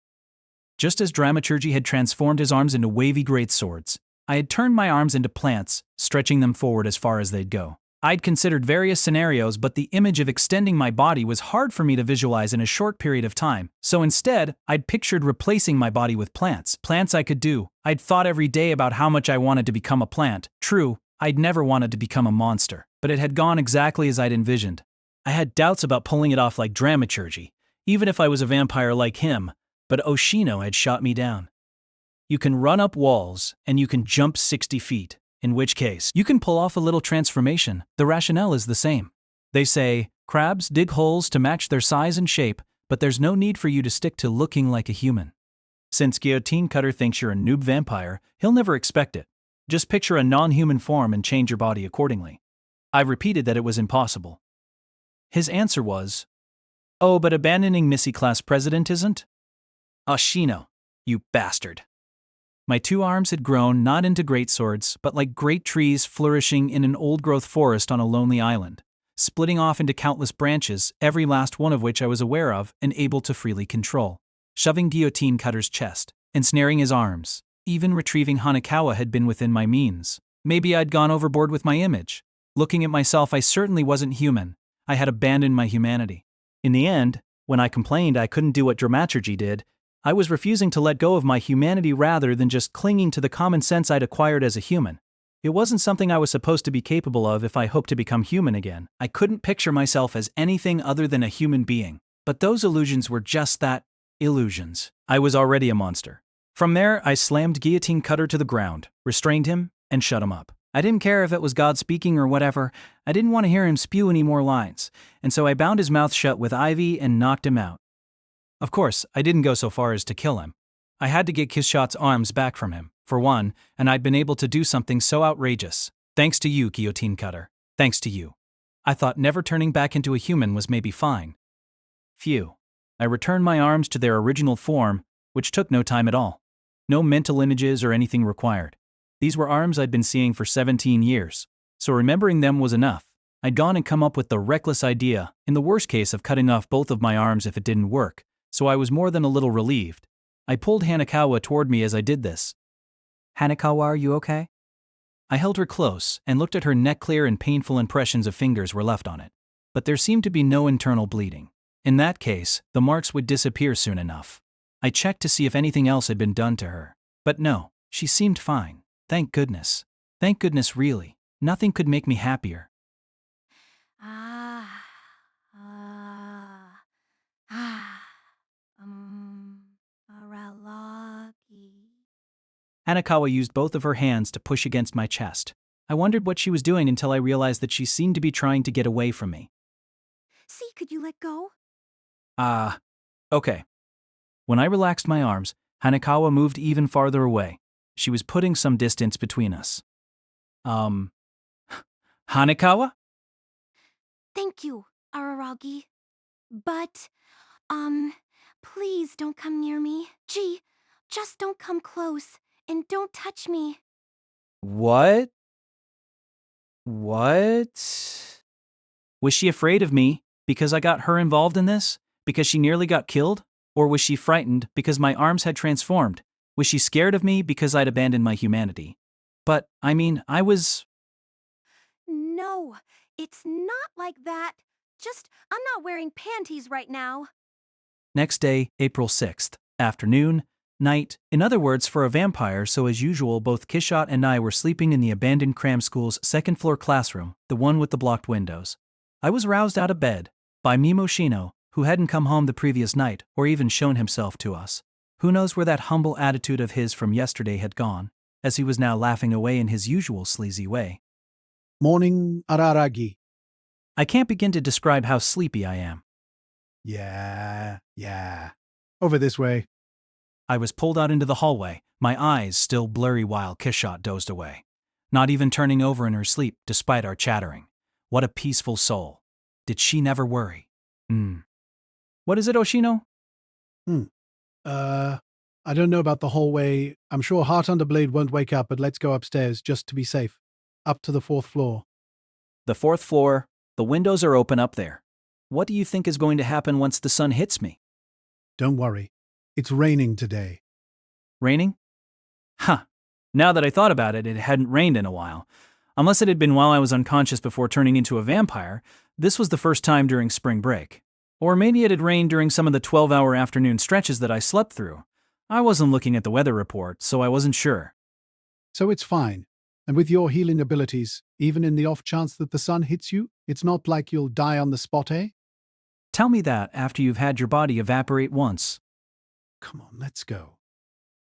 Just as Dramaturgy had transformed his arms into wavy greatswords, I had turned my arms into plants, stretching them forward as far as they'd go. I'd considered various scenarios, but the image of extending my body was hard for me to visualize in a short period of time, so instead, I'd pictured replacing my body with plants. Plants I could do. I'd thought every day about how much I wanted to become a plant. True, I'd never wanted to become a monster, but it had gone exactly as I'd envisioned. I had doubts about pulling it off like Dramaturgy, even if I was a vampire like him, but Oshino had shot me down. You can run up walls, and you can jump 60 feet. In which case, you can pull off a little transformation. The rationale is the same. They say, crabs dig holes to match their size and shape, but there's no need for you to stick to looking like a human. Since Guillotine Cutter thinks you're a noob vampire, he'll never expect it. Just picture a non-human form and change your body accordingly. I repeated that it was impossible. His answer was, Oh, but abandoning Missy Class President isn't? Oshino, you bastard. My 2 arms had grown not into great swords, but like great trees flourishing in an old-growth forest on a lonely island, splitting off into countless branches, every last one of which I was aware of and able to freely control. Shoving Guillotine Cutter's chest, ensnaring his arms. Even retrieving Hanekawa had been within my means. Maybe I'd gone overboard with my image. Looking at myself, I certainly wasn't human. I had abandoned my humanity. In the end, when I complained I couldn't do what dramaturgy did, I was refusing to let go of my humanity rather than just clinging to the common sense I'd acquired as a human. It wasn't something I was supposed to be capable of if I hoped to become human again. I couldn't picture myself as anything other than a human being. But those illusions were just that, illusions. I was already a monster. From there, I slammed Guillotine Cutter to the ground, restrained him, and shut him up. I didn't care if it was God speaking or whatever. I didn't want to hear him spew any more lines, and so I bound his mouth shut with ivy and knocked him out. Of course, I didn't go so far as to kill him. I had to get Kishot's arms back from him, for one, and I'd been able to do something so outrageous. Thanks to you, Guillotine Cutter. Thanks to you. I thought never turning back into a human was maybe fine. Phew. I returned my arms to their original form, which took no time at all. No mental images or anything required. These were arms I'd been seeing for 17 years, so remembering them was enough. I'd gone and come up with the reckless idea, in the worst case, of cutting off both of my arms if it didn't work, so I was more than a little relieved. I pulled Hanekawa toward me as I did this. Hanekawa, are you okay? I held her close and looked at her neck. Clear and painful impressions of fingers were left on it, but there seemed to be no internal bleeding. In that case, the marks would disappear soon enough. I checked to see if anything else had been done to her, but no, she seemed fine. Thank goodness. Thank goodness, really. Nothing could make me happier. Araragi. Hanekawa used both of her hands to push against my chest. I wondered what she was doing until I realized that she seemed to be trying to get away from me. See, could you let go? Okay. When I relaxed my arms, Hanekawa moved even farther away. She was putting some distance between us. Hanekawa? Thank you, Araragi. But, please don't come near me. Gee, just don't come close, and don't touch me. What? Was she afraid of me because I got her involved in this? Because she nearly got killed? Or was she frightened because my arms had transformed? Was she scared of me because I'd abandoned my humanity? But, I mean, I was... No, it's not like that. Just, I'm not wearing panties right now. Next day, April 6th, afternoon, night, in other words, for a vampire, so as usual, both Kishot and I were sleeping in the abandoned cram school's second-floor classroom, the one with the blocked windows. I was roused out of bed by Mimoshino, who hadn't come home the previous night or even shown himself to us. Who knows where that humble attitude of his from yesterday had gone, as he was now laughing away in his usual sleazy way. Morning, Araragi. I can't begin to describe how sleepy I am. Yeah. Over this way. I was pulled out into the hallway, my eyes still blurry while Kishot dozed away, not even turning over in her sleep despite our chattering. What a peaceful soul. Did she never worry? What is it, Oshino? I don't know about the hallway. I'm sure Heart Underblade won't wake up, but let's go upstairs just to be safe. Up to the 4th floor. The 4th floor. The windows are open up there. What do you think is going to happen once the sun hits me? Don't worry. It's raining today. Raining? Huh. Now that I thought about it, it hadn't rained in a while. Unless it had been while I was unconscious before turning into a vampire, this was the first time during spring break. Or maybe it had rained during some of the 12-hour afternoon stretches that I slept through. I wasn't looking at the weather report, so I wasn't sure. So it's fine. And with your healing abilities, even in the off chance that the sun hits you, it's not like you'll die on the spot, eh? Tell me that after you've had your body evaporate once. Come on, let's go.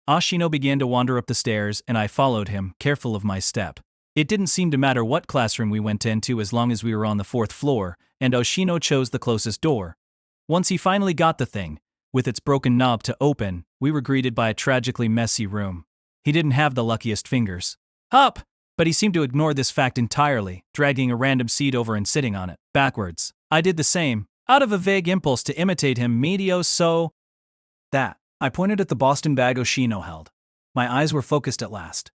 Oshino began to wander up the stairs, and I followed him, careful of my step. It didn't seem to matter what classroom we went into as long as we were on the 4th floor, and Oshino chose the closest door. Once he finally got the thing, with its broken knob to open, we were greeted by a tragically messy room. He didn't have the luckiest fingers. Up! But he seemed to ignore this fact entirely, dragging a random seat over and sitting on it, backwards. I did the same. Out of a vague impulse to imitate him, medio so... That. I pointed at the Boston bag Oshino held. My eyes were focused at last.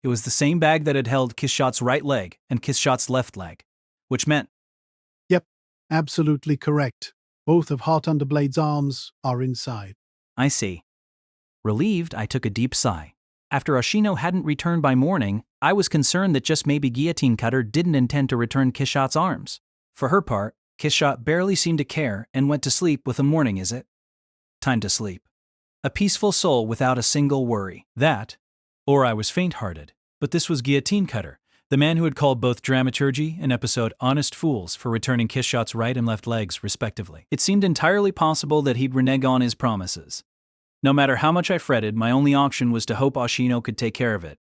It was the same bag that had held Kishot's right leg and Kishot's left leg, which meant... Yep, absolutely correct. Both of Heart Underblade's arms are inside. I see. Relieved, I took a deep sigh. After Oshino hadn't returned by morning, I was concerned that just maybe Guillotine Cutter didn't intend to return Kishot's arms. For her part, Kishot barely seemed to care and went to sleep with the morning, is it? Time to sleep. A peaceful soul without a single worry. That, or I was faint-hearted. But this was Guillotine Cutter, the man who had called both Dramaturgy and episode honest fools for returning Kishot's right and left legs, respectively. It seemed entirely possible that he'd renege on his promises. No matter how much I fretted, my only option was to hope Oshino could take care of it.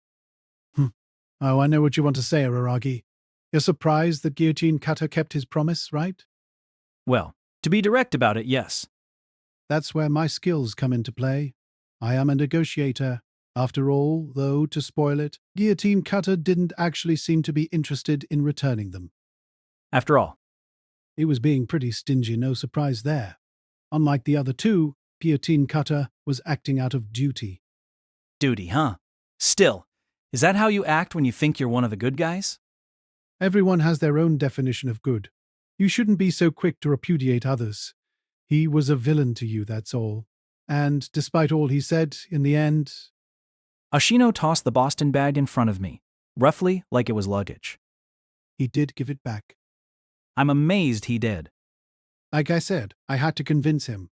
Oh, I know what you want to say, Araragi. You're surprised that Guillotine Cutter kept his promise, right? Well, to be direct about it, yes. That's where my skills come into play. I am a negotiator. After all, though, to spoil it, Guillotine Cutter didn't actually seem to be interested in returning them. After all, He was being pretty stingy, no surprise there. Unlike the other two, Guillotine Cutter was acting out of duty. duty, huh? Still, is that how you act when you think you're one of the good guys? Everyone has their own definition of good. You shouldn't be so quick to repudiate others. He was a villain to you, that's all. And despite all he said, in the end, Oshino tossed the Boston bag in front of me, roughly like it was luggage. he did give it back. I'm amazed he did. Like I said, I had to convince him.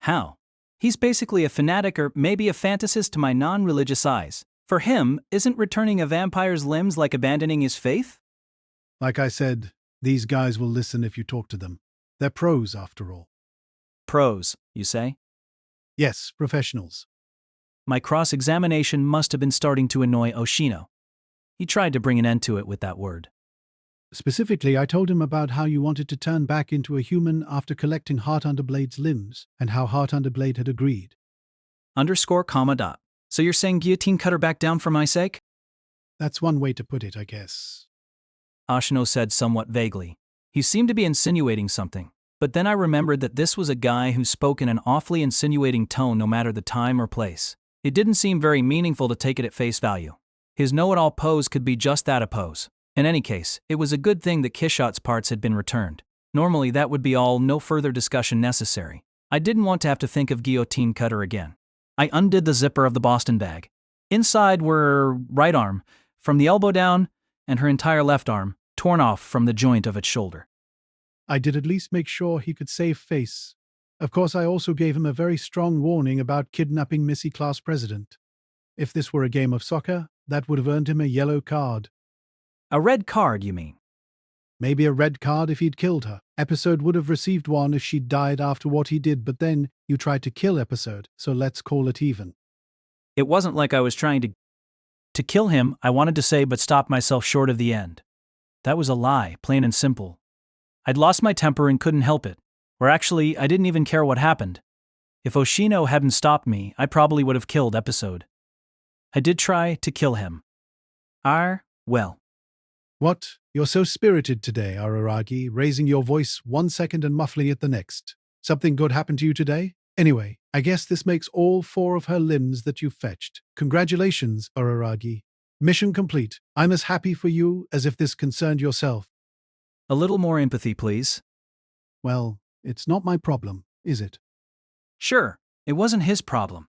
How? He's basically a fanatic or maybe a fantasist to my non-religious eyes. For him, isn't returning a vampire's limbs like abandoning his faith? Like I said, these guys will listen if you talk to them. They're pros, after all. Pros, you say? Yes, professionals. My cross-examination must have been starting to annoy Oshino. He tried to bring an end to it with that word. Specifically, I told him about how you wanted to turn back into a human after collecting Heart Underblade's limbs, and how Heart Underblade had agreed. Underscore comma dot. So you're saying Guillotine Cutter back down for my sake? That's one way to put it, I guess. Oshino said somewhat vaguely. He seemed to be insinuating something. But then I remembered that this was a guy who spoke in an awfully insinuating tone no matter the time or place. It didn't seem very meaningful to take it at face value. His know-it-all pose could be just that, a pose. In any case, it was a good thing that Kishot's parts had been returned. Normally that would be all, no further discussion necessary. I didn't want to have to think of Guillotine Cutter again. I undid the zipper of the Boston bag. Inside were right arm, from the elbow down, and her entire left arm, torn off from the joint of its shoulder. I did at least make sure he could save face. Of course, I also gave him a very strong warning about kidnapping Missy Class President. If this were a game of soccer, that would have earned him a yellow card. A red card, you mean? Maybe a red card if he'd killed her. Episode would have received one if she'd died after what he did, but then you tried to kill Episode, so let's call it even. It wasn't like I was trying to kill him, I wanted to say, but stopped myself short of the end. That was a lie, plain and simple. I'd lost my temper and couldn't help it. Or actually, I didn't even care what happened. If Oshino hadn't stopped me, I probably would have killed Episode. I did try to kill him. Well. What? You're so spirited today, Araragi, raising your voice 1 second and muffling it the next. Something good happened to you today? Anyway, I guess this makes all 4 of her limbs that you fetched. Congratulations, Araragi. Mission complete. I'm as happy for you as if this concerned yourself. A little more empathy, please. Well, it's not my problem, is it? Sure, it wasn't his problem.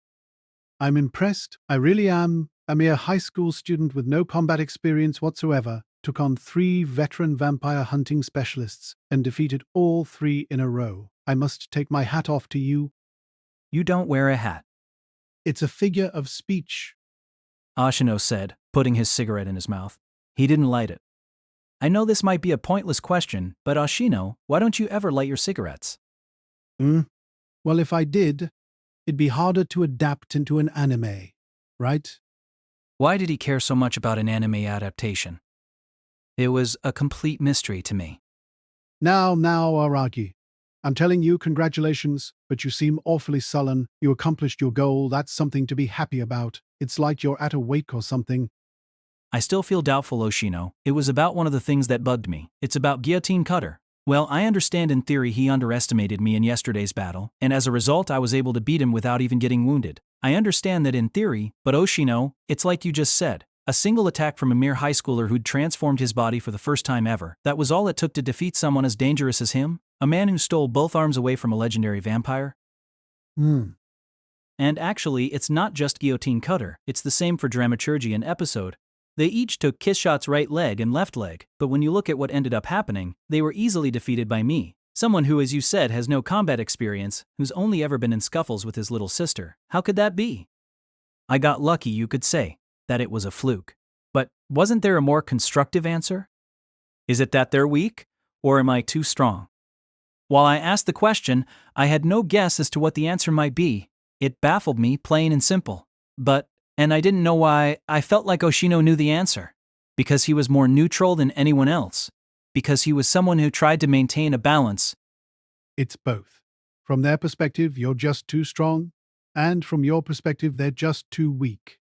I'm impressed. I really am. A mere high school student with no combat experience whatsoever took on 3 veteran vampire hunting specialists and defeated all 3 in a row. I must take my hat off to you. You don't wear a hat, It's a figure of speech. Oshino said, putting his cigarette in his mouth. He didn't light it. I know this might be a pointless question, but Oshino, why don't you ever light your cigarettes? Well, if I did, it'd be harder to adapt into an anime, right? Why did he care so much about an anime adaptation? It was a complete mystery to me. Now, Aragi. I'm telling you congratulations, but you seem awfully sullen. You accomplished your goal. That's something to be happy about. It's like you're at a wake or something. I still feel doubtful, Oshino. It was about one of the things that bugged me. It's about Guillotine Cutter. Well, I understand in theory he underestimated me in yesterday's battle, and as a result I was able to beat him without even getting wounded. I understand that in theory, but Oshino, it's like you just said. A single attack from a mere high schooler who'd transformed his body for the first time ever, that was all it took to defeat someone as dangerous as him? A man who stole both arms away from a legendary vampire? And actually, it's not just Guillotine Cutter, it's the same for Dramaturgy and Episode. They each took Kishot's right leg and left leg, but when you look at what ended up happening, they were easily defeated by me. Someone who, as you said, has no combat experience, who's only ever been in scuffles with his little sister. How could that be? I got lucky, you could say, that it was a fluke. But wasn't there a more constructive answer? Is it that they're weak, or am I too strong? While I asked the question, I had no guess as to what the answer might be. It baffled me, plain and simple. And I didn't know why. I felt like Oshino knew the answer. Because he was more neutral than anyone else. Because he was someone who tried to maintain a balance. It's both. From their perspective, you're just too strong, and from your perspective, they're just too weak.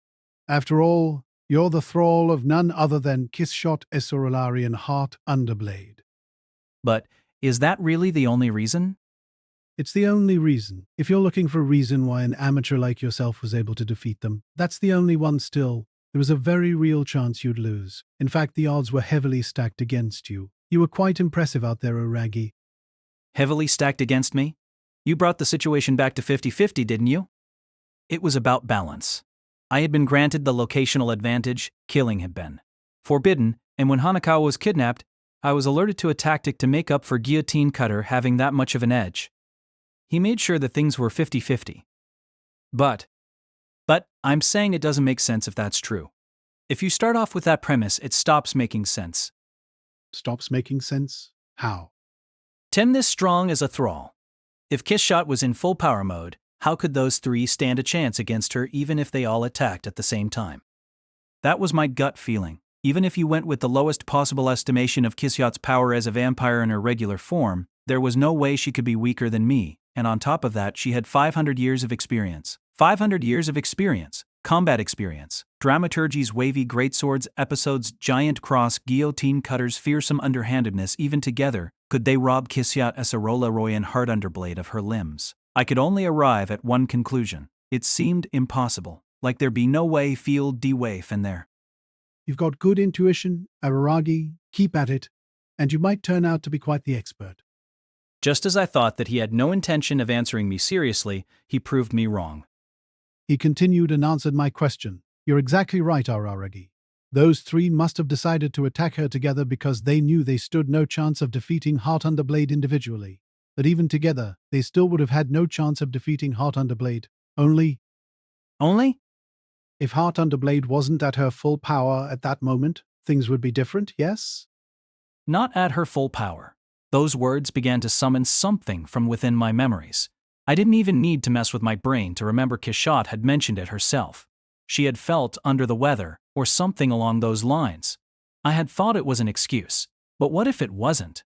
After all, you're the thrall of none other than Kishot Acerola-Orion Heart Underblade. But is that really the only reason? It's the only reason. If you're looking for a reason why an amateur like yourself was able to defeat them, that's the only one still. There was a very real chance you'd lose. In fact, the odds were heavily stacked against you. You were quite impressive out there, Araragi. Heavily stacked against me? You brought the situation back to 50-50, didn't you? It was about balance. I had been granted the locational advantage, killing had been forbidden, and when Hanakawa was kidnapped, I was alerted to a tactic to make up for Guillotine Cutter having that much of an edge. He made sure that things were 50-50. But I'm saying it doesn't make sense if that's true. If you start off with that premise, it stops making sense. Stops making sense? How? Tim this strong as a thrall. If Kishot was in full power mode, how could those three stand a chance against her even if they all attacked at the same time? That was my gut feeling. Even if you went with the lowest possible estimation of Kishot's power as a vampire in her regular form, there was no way she could be weaker than me, and on top of that she had 500 years of experience. 500 years of experience. Combat experience. Dramaturgy's wavy greatswords, Episode's giant cross, Guillotine Cutter's fearsome underhandedness, even together, could they rob Kishot Acerola-Orion Heart Underblade of her limbs? I could only arrive at one conclusion. It seemed impossible, like there'd be no way field de-waif in there. You've got good intuition, Araragi, keep at it, and you might turn out to be quite the expert. Just as I thought that he had no intention of answering me seriously, he proved me wrong. He continued and answered my question. You're exactly right, Araragi. Those three must have decided to attack her together because they knew they stood no chance of defeating Heart Underblade individually. That even together, they still would have had no chance of defeating Heart Underblade. Only? If Heart Underblade wasn't at her full power at that moment, things would be different, yes? Not at her full power. Those words began to summon something from within my memories. I didn't even need to mess with my brain to remember Kishot had mentioned it herself. She had felt under the weather, or something along those lines. I had thought it was an excuse, but what if it wasn't?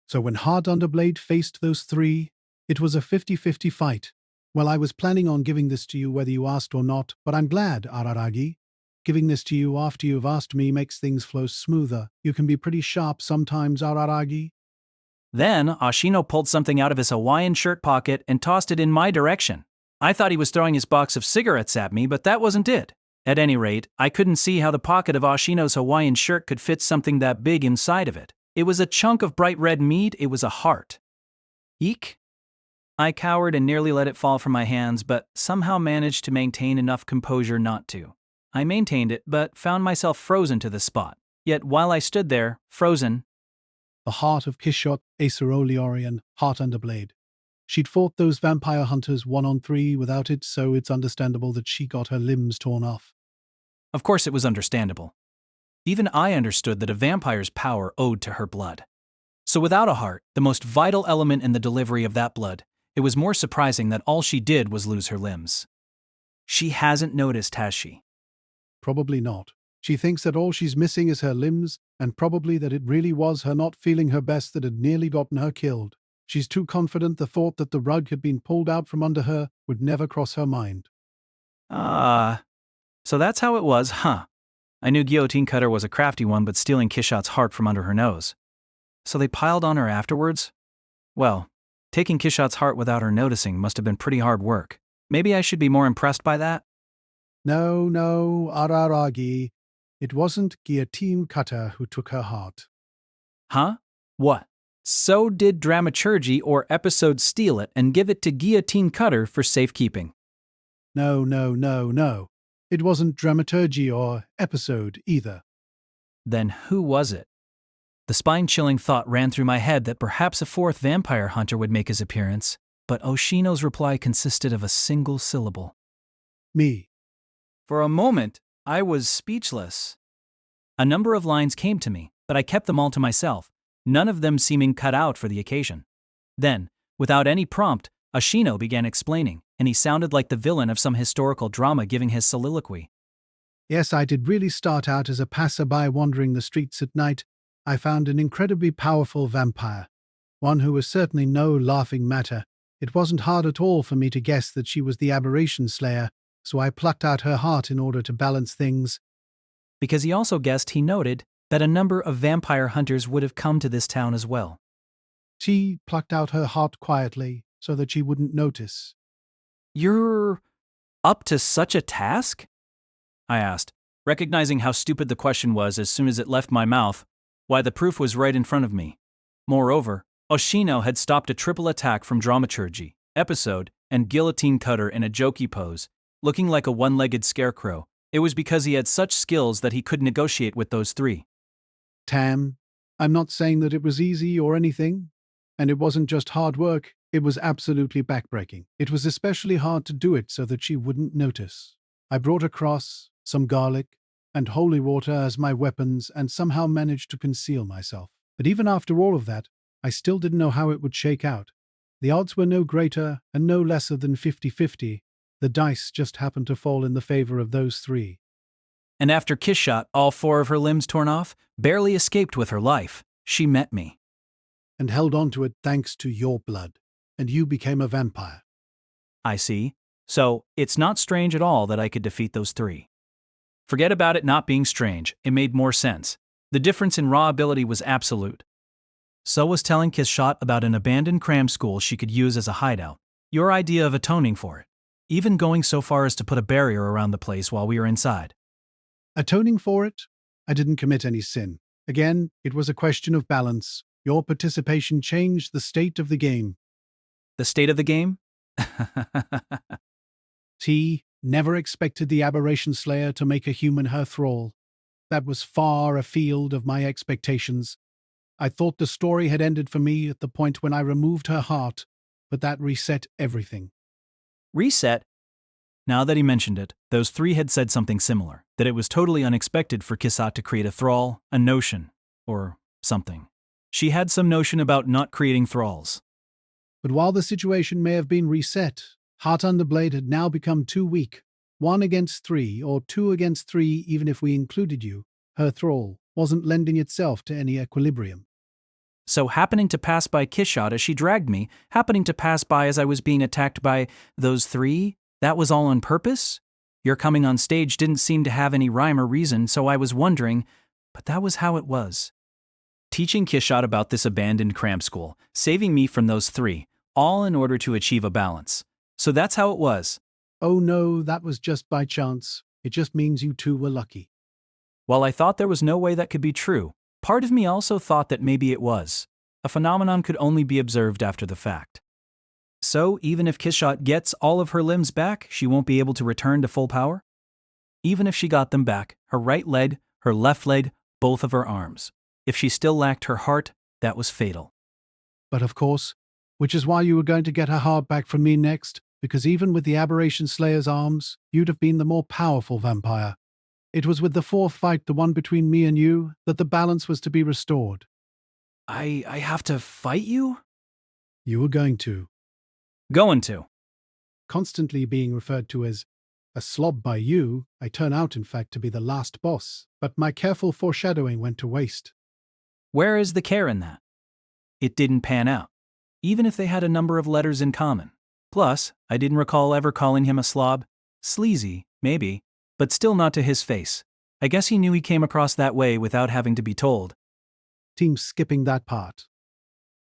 So when Heart Underblade faced those three, it was a 50-50 fight. Well, I was planning on giving this to you whether you asked or not, but I'm glad, Araragi. Giving this to you after you've asked me makes things flow smoother. You can be pretty sharp sometimes, Araragi. Then, Oshino pulled something out of his Hawaiian shirt pocket and tossed it in my direction. I thought he was throwing his box of cigarettes at me, but that wasn't it. At any rate, I couldn't see how the pocket of Oshino's Hawaiian shirt could fit something that big inside of it. It was a chunk of bright red meat, it was a heart. Eek? I cowered and nearly let it fall from my hands, but somehow managed to maintain enough composure not to. I maintained it, but found myself frozen to the spot. Yet while I stood there, frozen, The heart of Kishot Acerola-Orion Heart Underblade. She'd fought those vampire hunters 1-on-3 without it, so it's understandable that she got her limbs torn off. Of course it was understandable. Even I understood that a vampire's power owed to her blood. So without a heart, the most vital element in the delivery of that blood, it was more surprising that all she did was lose her limbs. She hasn't noticed, has she? Probably not. She thinks that all she's missing is her limbs, and probably that it really was her not feeling her best that had nearly gotten her killed. She's too confident the thought that the rug had been pulled out from under her would never cross her mind. So that's how it was, huh? I knew Guillotine Cutter was a crafty one, but stealing Kishot's heart from under her nose. So they piled on her afterwards? Well, taking Kishot's heart without her noticing must have been pretty hard work. Maybe I should be more impressed by that? No, no, Araragi. It wasn't Guillotine Cutter who took her heart. Huh? What? So did Dramaturgy or Episode steal it and give it to Guillotine Cutter for safekeeping? No, no, no, no. It wasn't Dramaturgy or Episode either. Then who was it? The spine-chilling thought ran through my head that perhaps a fourth vampire hunter would make his appearance, but Oshino's reply consisted of a single syllable. Me. For a moment, I was speechless. A number of lines came to me, but I kept them all to myself, none of them seeming cut out for the occasion. Then, without any prompt, Oshino began explaining, and he sounded like the villain of some historical drama giving his soliloquy. Yes, I did really start out as a passerby wandering the streets at night. I found an incredibly powerful vampire, one who was certainly no laughing matter. It wasn't hard at all for me to guess that she was the aberration slayer, so I plucked out her heart in order to balance things. Because he also guessed he noted that a number of vampire hunters would have come to this town as well. She plucked out her heart quietly so that she wouldn't notice. You're up to such a task? I asked, recognizing how stupid the question was as soon as it left my mouth. Why, the proof was right in front of me. Moreover, Oshino had stopped a triple attack from Dramaturgy, Episode, and Guillotine Cutter in a jokey pose, looking like a one-legged scarecrow. It was because he had such skills that he could negotiate with those three. Tam, I'm not saying that it was easy or anything, and it wasn't just hard work, it was absolutely backbreaking. It was especially hard to do it so that she wouldn't notice. I brought a cross, some garlic, and holy water as my weapons and somehow managed to conceal myself. But even after all of that, I still didn't know how it would shake out. The odds were no greater and no lesser than 50-50. The dice just happened to fall in the favor of those three. And after Kishot, all four of her limbs torn off, barely escaped with her life, she met me. And held on to it thanks to your blood, and you became a vampire. I see. So, it's not strange at all that I could defeat those three. Forget about it not being strange, it made more sense. The difference in raw ability was absolute. So was telling Kishot about an abandoned cram school she could use as a hideout. Your idea of atoning for it. Even going so far as to put a barrier around the place while we were inside. Atoning for it? I didn't commit any sin. Again, it was a question of balance. Your participation changed the state of the game. The state of the game? T never expected the aberration slayer to make a human her thrall. That was far afield of my expectations. I thought the story had ended for me at the point when I removed her heart, but that reset everything. Reset? Now that he mentioned it, those three had said something similar, that it was totally unexpected for Kishot to create a thrall, a notion, or something. She had some notion about not creating thralls. But while the situation may have been reset, Heart Underblade had now become too weak. 1 against 3, or 2 against 3 even if we included you, her thrall, wasn't lending itself to any equilibrium. So happening to pass by Kishot as she dragged me, happening to pass by as I was being attacked by those three, that was all on purpose? Your coming on stage didn't seem to have any rhyme or reason, so I was wondering, but that was how it was. Teaching Kishot about this abandoned cram school, saving me from those three, all in order to achieve a balance. So that's how it was. Oh no, that was just by chance. It just means you two were lucky. While I thought there was no way that could be true, part of me also thought that maybe it was. A phenomenon could only be observed after the fact. So even if Kishot gets all of her limbs back, she won't be able to return to full power? Even if she got them back, her right leg, her left leg, both of her arms. If she still lacked her heart, that was fatal. But of course, which is why you were going to get her heart back from me next, because even with the Aberration Slayer's arms, you'd have been the more powerful vampire. It was with the fourth fight, the one between me and you, that the balance was to be restored. I have to fight you? You were going to. Going to. Constantly being referred to as a slob by you, I turn out in fact to be the last boss, but my careful foreshadowing went to waste. Where is the care in that? It didn't pan out, even if they had a number of letters in common. Plus, I didn't recall ever calling him a slob. Sleazy, maybe, but still not to his face. I guess he knew he came across that way without having to be told. Team skipping that part.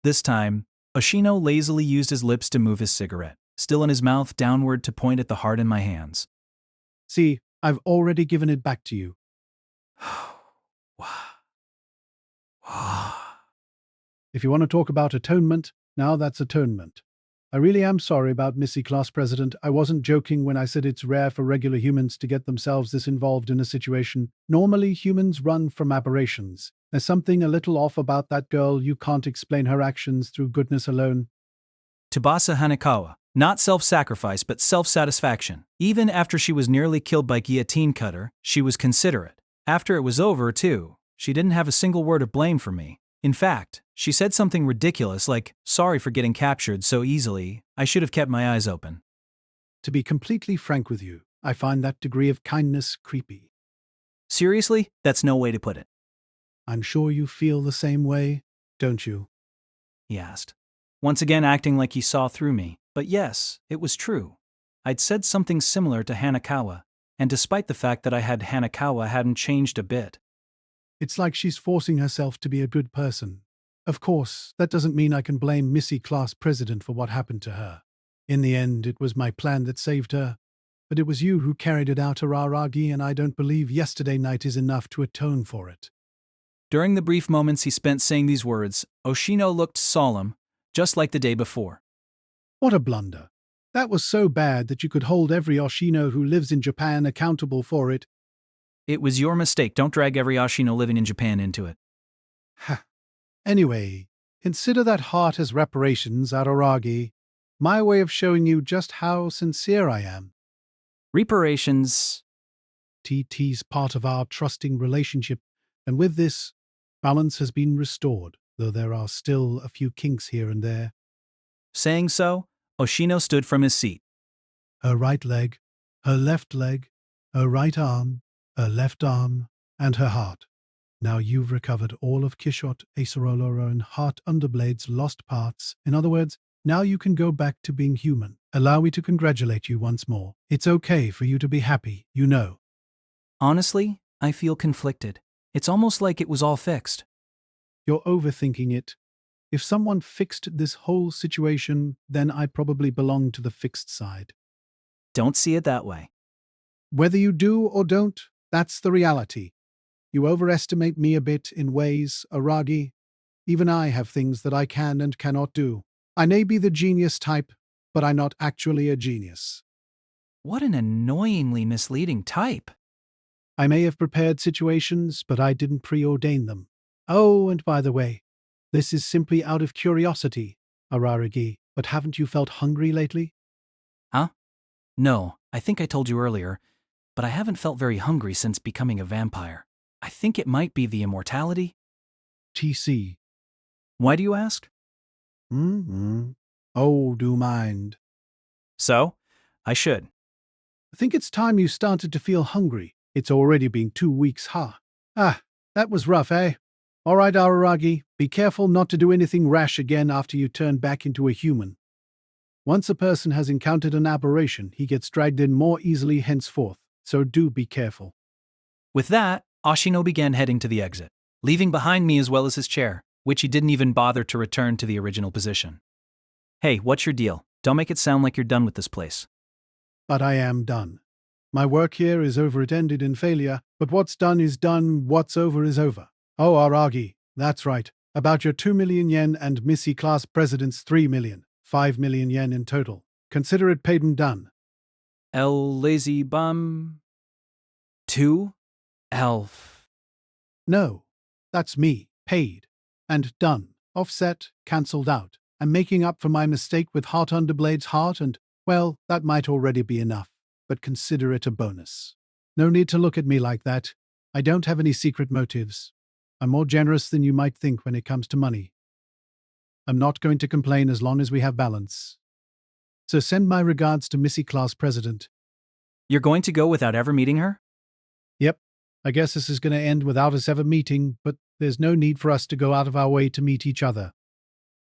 This time, Oshino lazily used his lips to move his cigarette, still in his mouth downward to point at the heart in my hands. See, I've already given it back to you. If you want to talk about atonement, now that's atonement. I really am sorry about Missy, Class President. I wasn't joking when I said it's rare for regular humans to get themselves this involved in a situation. Normally, humans run from aberrations. There's something a little off about that girl. You can't explain her actions through goodness alone. Tsubasa Hanekawa. Not self-sacrifice, but self-satisfaction. Even after she was nearly killed by guillotine cutter, she was considerate. After it was over, too, she didn't have a single word of blame for me. In fact, she said something ridiculous like, "Sorry for getting captured so easily, I should have kept my eyes open." To be completely frank with you, I find that degree of kindness creepy. Seriously? That's no way to put it, I'm sure you feel the same way, don't you? he asked, once again acting like he saw through me. But yes, it was true. I'd said something similar to Hanekawa, and despite the fact that I had Hanekawa hadn't changed a bit. It's like she's forcing herself to be a good person. Of course, that doesn't mean I can blame Missy, Class President, for what happened to her. In the end, it was my plan that saved her. But it was you who carried it out, Araragi, and I don't believe yesterday night is enough to atone for it. During the brief moments he spent saying these words, Oshino looked solemn, just like the day before. What a blunder. That was so bad that you could hold every Oshino who lives in Japan accountable for it. It was your mistake. Don't drag every Oshino living in Japan into it. Ha. Anyway, consider that heart as reparations, Araragi. My way of showing you just how sincere I am. Reparations. TT's part of our trusting relationship, and with this, balance has been restored, though there are still a few kinks here and there. Saying so, Oshino stood from his seat. Her right leg, her left leg, her right arm, her left arm, and her heart. Now you've recovered all of Kishot, Acerola-Orion, Heart Underblade's lost parts. In other words, now you can go back to being human. Allow me to congratulate you once more. It's okay for you to be happy, you know. Honestly, I feel conflicted. It's almost like it was all fixed. You're overthinking it. If someone fixed this whole situation, then I probably belong to the fixed side. Don't see it that way. Whether you do or don't, that's the reality. You overestimate me a bit in ways, Araragi. Even I have things that I can and cannot do. I may be the genius type, but I'm not actually a genius. What an annoyingly misleading type. I may have prepared situations, but I didn't preordain them. Oh, and by the way, this is simply out of curiosity, Araragi, but haven't you felt hungry lately? Huh? No, I think I told you earlier, but I haven't felt very hungry since becoming a vampire. I think it might be the immortality. TC. Why do you ask? Oh, do mind. So, I should. I think it's time you started to feel hungry. It's already been 2 weeks, huh? Ah, that was rough, eh? All right, Araragi, be careful not to do anything rash again after you turn back into a human. Once a person has encountered an aberration, he gets dragged in more easily henceforth, so do be careful. With that, Oshino began heading to the exit, leaving behind me as well as his chair, which he didn't even bother to return to the original position. Hey, what's your deal? Don't make it sound like you're done with this place. But I am done. My work here is over. It ended in failure, but what's done is done, what's over is over. Oh, Araragi, that's right. About your 2 million yen and Missy Class President's 3 million, 5 million yen in total. Consider it paid and done. El lazy bum. 2. Elf. No, that's me, paid. And done. Offset, cancelled out. I'm making up for my mistake with Heart Underblade's heart and, well, that might already be enough, but consider it a bonus. No need to look at me like that. I don't have any secret motives. I'm more generous than you might think when it comes to money. I'm not going to complain as long as we have balance. So send my regards to Missy Class President. You're going to go without ever meeting her? Yep, I guess this is going to end without us ever meeting, but there's no need for us to go out of our way to meet each other.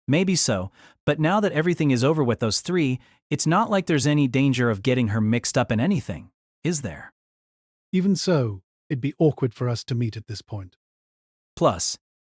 Maybe so, but now that everything is over with those 3, it's not like there's any danger of getting her mixed up in anything, is there? Even so, it'd be awkward for us to meet at this point. Plus,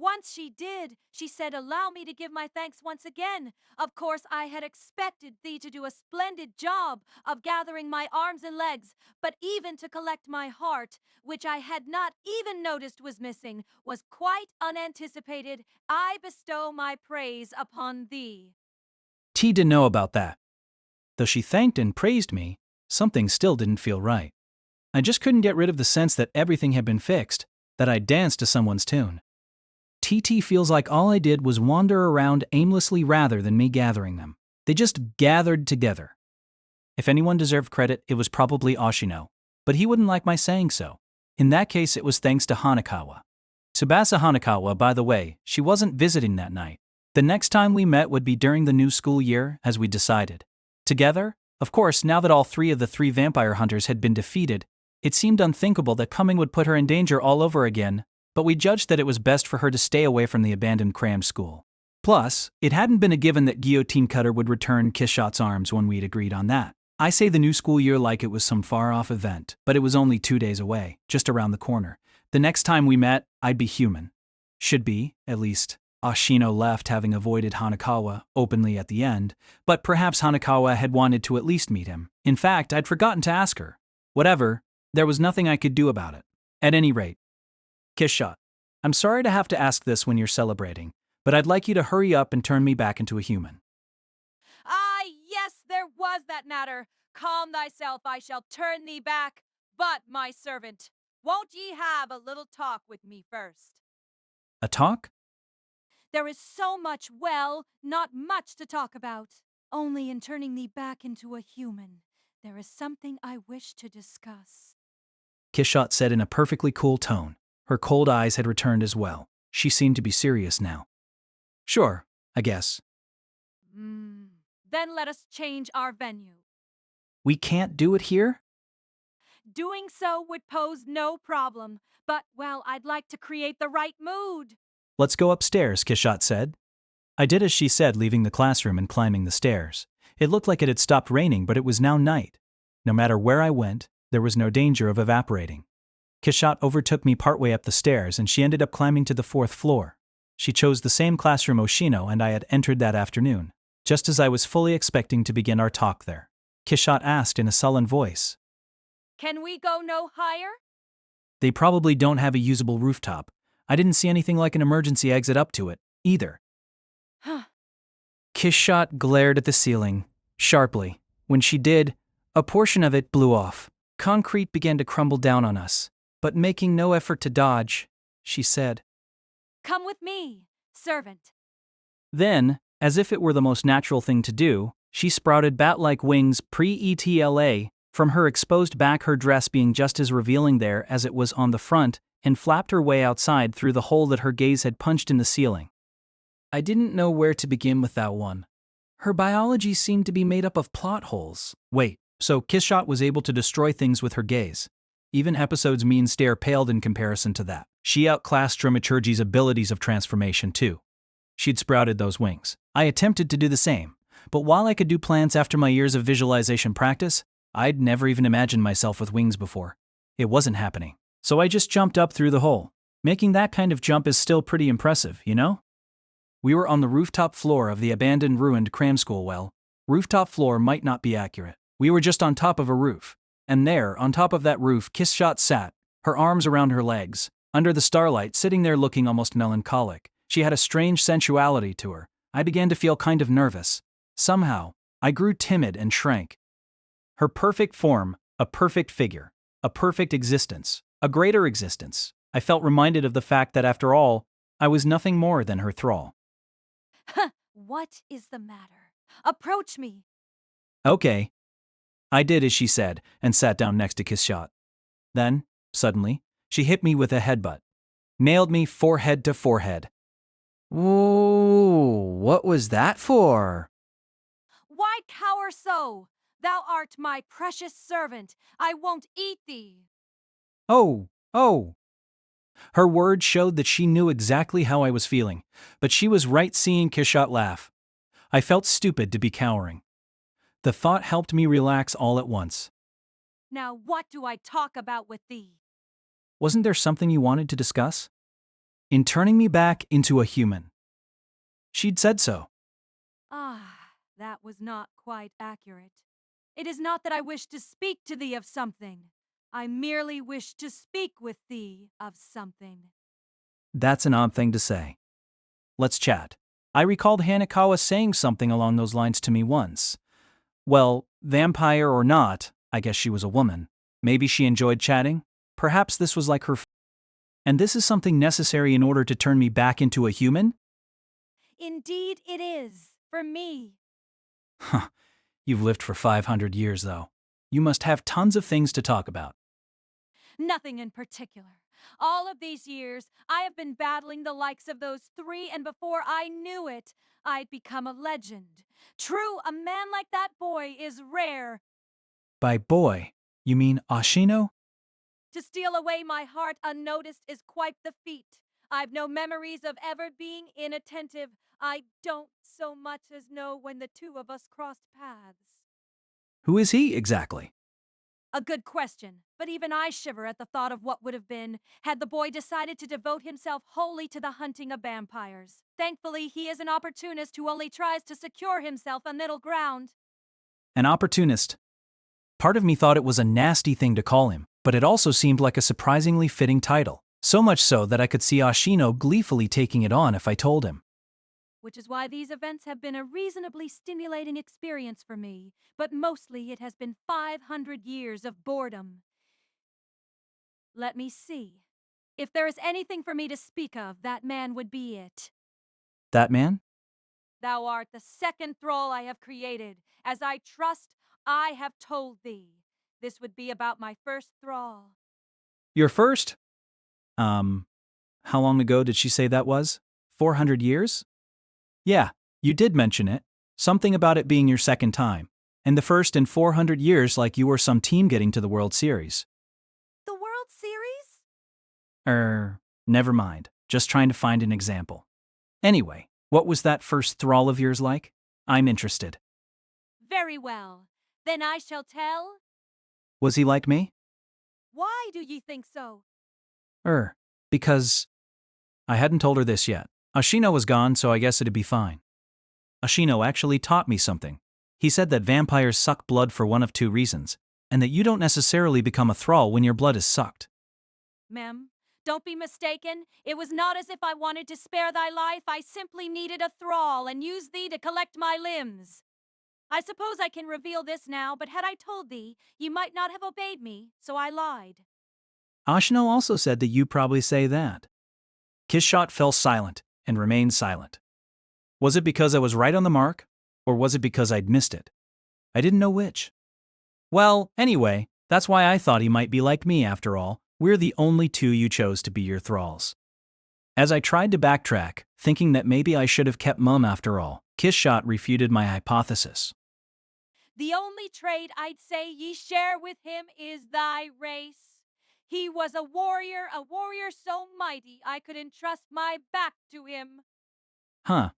Once she did, she said, "Allow me to give my thanks once again. Of course, I had expected thee to do a splendid job of gathering my arms and legs, but even to collect my heart, which I had not even noticed was missing, was quite unanticipated. I bestow my praise upon thee." T didn't know about that. Though she thanked and praised me, something still didn't feel right. I just couldn't get rid of the sense that everything had been fixed, that I danced to someone's tune. TT feels like all I did was wander around aimlessly rather than me gathering them. They just gathered together. If anyone deserved credit, it was probably Ashino, but he wouldn't like my saying so. In that case, it was thanks to Hanakawa. Tsubasa Hanakawa, by the way, she wasn't visiting that night. The next time we met would be during the new school year, as we decided. Together? Of course, now that all three of the three vampire hunters had been defeated, it seemed unthinkable that coming would put her in danger all over again, but we judged that it was best for her to stay away from the abandoned cram school. Plus, it hadn't been a given that Guillotine Cutter would return Kishot's arms when we'd agreed on that. I say the new school year like it was some far-off event, but it was only 2 days away, just around the corner. The next time we met, I'd be human. Should be, at least. Ashino left having avoided Hanakawa openly at the end, but perhaps Hanakawa had wanted to at least meet him. In fact, I'd forgotten to ask her. Whatever, there was nothing I could do about it. At any rate. Kishot, I'm sorry to have to ask this when you're celebrating, but I'd like you to hurry up and turn me back into a human. Ah, yes, there was that matter. Calm thyself, I shall turn thee back. But, my servant, won't ye have a little talk with me first? A talk? There is so much, well, not much to talk about. Only in turning thee back into a human, there is something I wish to discuss. Kishot said in a perfectly cool tone. Her cold eyes had returned as well. She seemed to be serious now. Sure, I guess. Then let us change our venue. We can't do it here? Doing so would pose no problem, but, well, I'd like to create the right mood. Let's go upstairs, Kishot said. I did as she said, leaving the classroom and climbing the stairs. It looked like it had stopped raining, but it was now night. No matter where I went, there was no danger of evaporating. Kishot overtook me partway up the stairs, and she ended up climbing to the 4th floor. She chose the same classroom Oshino and I had entered that afternoon, just as I was fully expecting to begin our talk there. Kishot asked in a sullen voice. Can we go no higher? They probably don't have a usable rooftop. I didn't see anything like an emergency exit up to it, either. Huh. Kishot glared at the ceiling, sharply. When she did, a portion of it blew off. Concrete began to crumble down on us. But making no effort to dodge, she said, Come with me, servant. Then, as if it were the most natural thing to do, she sprouted bat-like wings pre-ETLA. From her exposed back, her dress being just as revealing there as it was on the front, and flapped her way outside through the hole that her gaze had punched in the ceiling. I didn't know where to begin with that one. Her biology seemed to be made up of plot holes. Wait, so Kishot was able to destroy things with her gaze. Even Episode's mean stare paled in comparison to that. She outclassed Dramaturgy's abilities of transformation, too. She'd sprouted those wings. I attempted to do the same, but while I could do plants after my years of visualization practice, I'd never even imagined myself with wings before. It wasn't happening. So I just jumped up through the hole. Making that kind of jump is still pretty impressive, you know? We were on the rooftop floor of the abandoned ruined cram school. Well, rooftop floor might not be accurate. We were just on top of a roof. And there, on top of that roof, Kishot sat, her arms around her legs, under the starlight, sitting there looking almost melancholic. She had a strange sensuality to her. I began to feel kind of nervous. Somehow, I grew timid and shrank. Her perfect form, a perfect figure, a perfect existence, a greater existence. I felt reminded of the fact that after all, I was nothing more than her thrall. What is the matter? Approach me. Okay. I did as she said, and sat down next to Kishot. Then, suddenly, she hit me with a headbutt. Nailed me forehead to forehead. Whoa, what was that for? Why cower so? Thou art my precious servant. I won't eat thee. Oh. Her words showed that she knew exactly how I was feeling, but she was right seeing Kishot laugh. I felt stupid to be cowering. The thought helped me relax all at once. Now what do I talk about with thee? Wasn't there something you wanted to discuss? in turning me back into a human. She'd said so. Ah, that was not quite accurate. It is not that I wish to speak to thee of something. I merely wish to speak with thee of something. That's an odd thing to say. Let's chat. I recalled Hanekawa saying something along those lines to me once. Well, vampire or not, I guess she was a woman. Maybe she enjoyed chatting? Perhaps this was like her and this is something necessary in order to turn me back into a human? Indeed it is, for me. Huh. You've lived for 500 years, though. You must have tons of things to talk about. Nothing in particular. All of these years, I have been battling the likes of those three, and before I knew it, I'd become a legend. True, a man like that boy is rare. By boy, you mean Ashino? To steal away my heart unnoticed is quite the feat. I've no memories of ever being inattentive. I don't so much as know when the two of us crossed paths. Who is he exactly? A good question, but even I shiver at the thought of what would have been had the boy decided to devote himself wholly to the hunting of vampires. Thankfully, he is an opportunist who only tries to secure himself a middle ground. An opportunist. Part of me thought it was a nasty thing to call him, but it also seemed like a surprisingly fitting title. So much so that I could see Ashino gleefully taking it on if I told him. Which is why these events have been a reasonably stimulating experience for me, but mostly it has been 500 years of boredom. Let me see. If there is anything for me to speak of, that man would be it. That man? Thou art the second thrall I have created. As I trust, I have told thee. This would be about my first thrall. Your first? How long ago did she say that was? 400 years? Yeah, you did mention it. Something about it being your second time. And the first in 400 years like you were some team getting to the World Series. The World Series? Never mind. Just trying to find an example. Anyway, what was that first thrall of yours like? I'm interested. Very well. Then I shall tell. Was he like me? Why do ye think so? Because I hadn't told her this yet. Ashino was gone, so I guess it'd be fine. Ashino actually taught me something. He said that vampires suck blood for one of two reasons, and that you don't necessarily become a thrall when your blood is sucked. Mem, don't be mistaken. It was not as if I wanted to spare thy life. I simply needed a thrall and used thee to collect my limbs. I suppose I can reveal this now, but had I told thee, ye might not have obeyed me, so I lied. Ashino also said that you probably say that. Kishshot fell silent and remained silent. Was it because I was right on the mark, or was it because I'd missed it? I didn't know which. Well, anyway, that's why I thought he might be like me after all. We're the only two you chose to be your thralls. As I tried to backtrack, thinking that maybe I should have kept mum after all, Kishshot refuted my hypothesis. The only trait I'd say ye share with him is thy race. He was a warrior so mighty I could entrust my back to him. Huh.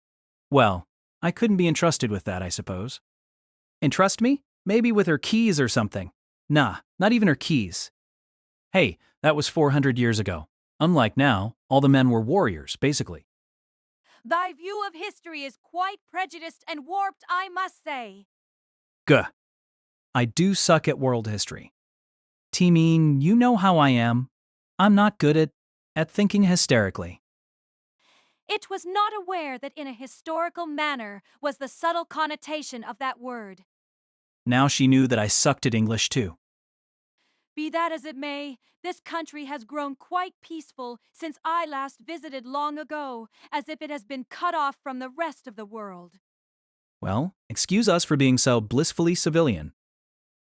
Well, I couldn't be entrusted with that, I suppose. Entrust me? Maybe with her keys or something. Nah, not even her keys. Hey, that was 400 years ago. Unlike now, all the men were warriors, basically. Thy view of history is quite prejudiced and warped, I must say. Guh. I do suck at world history. T-mean, you know how I am. I'm not good at thinking hysterically. It was not aware that in a historical manner was the subtle connotation of that word. Now she knew that I sucked at English too. Be that as it may, this country has grown quite peaceful since I last visited long ago, as if it has been cut off from the rest of the world. Well, excuse us for being so blissfully civilian.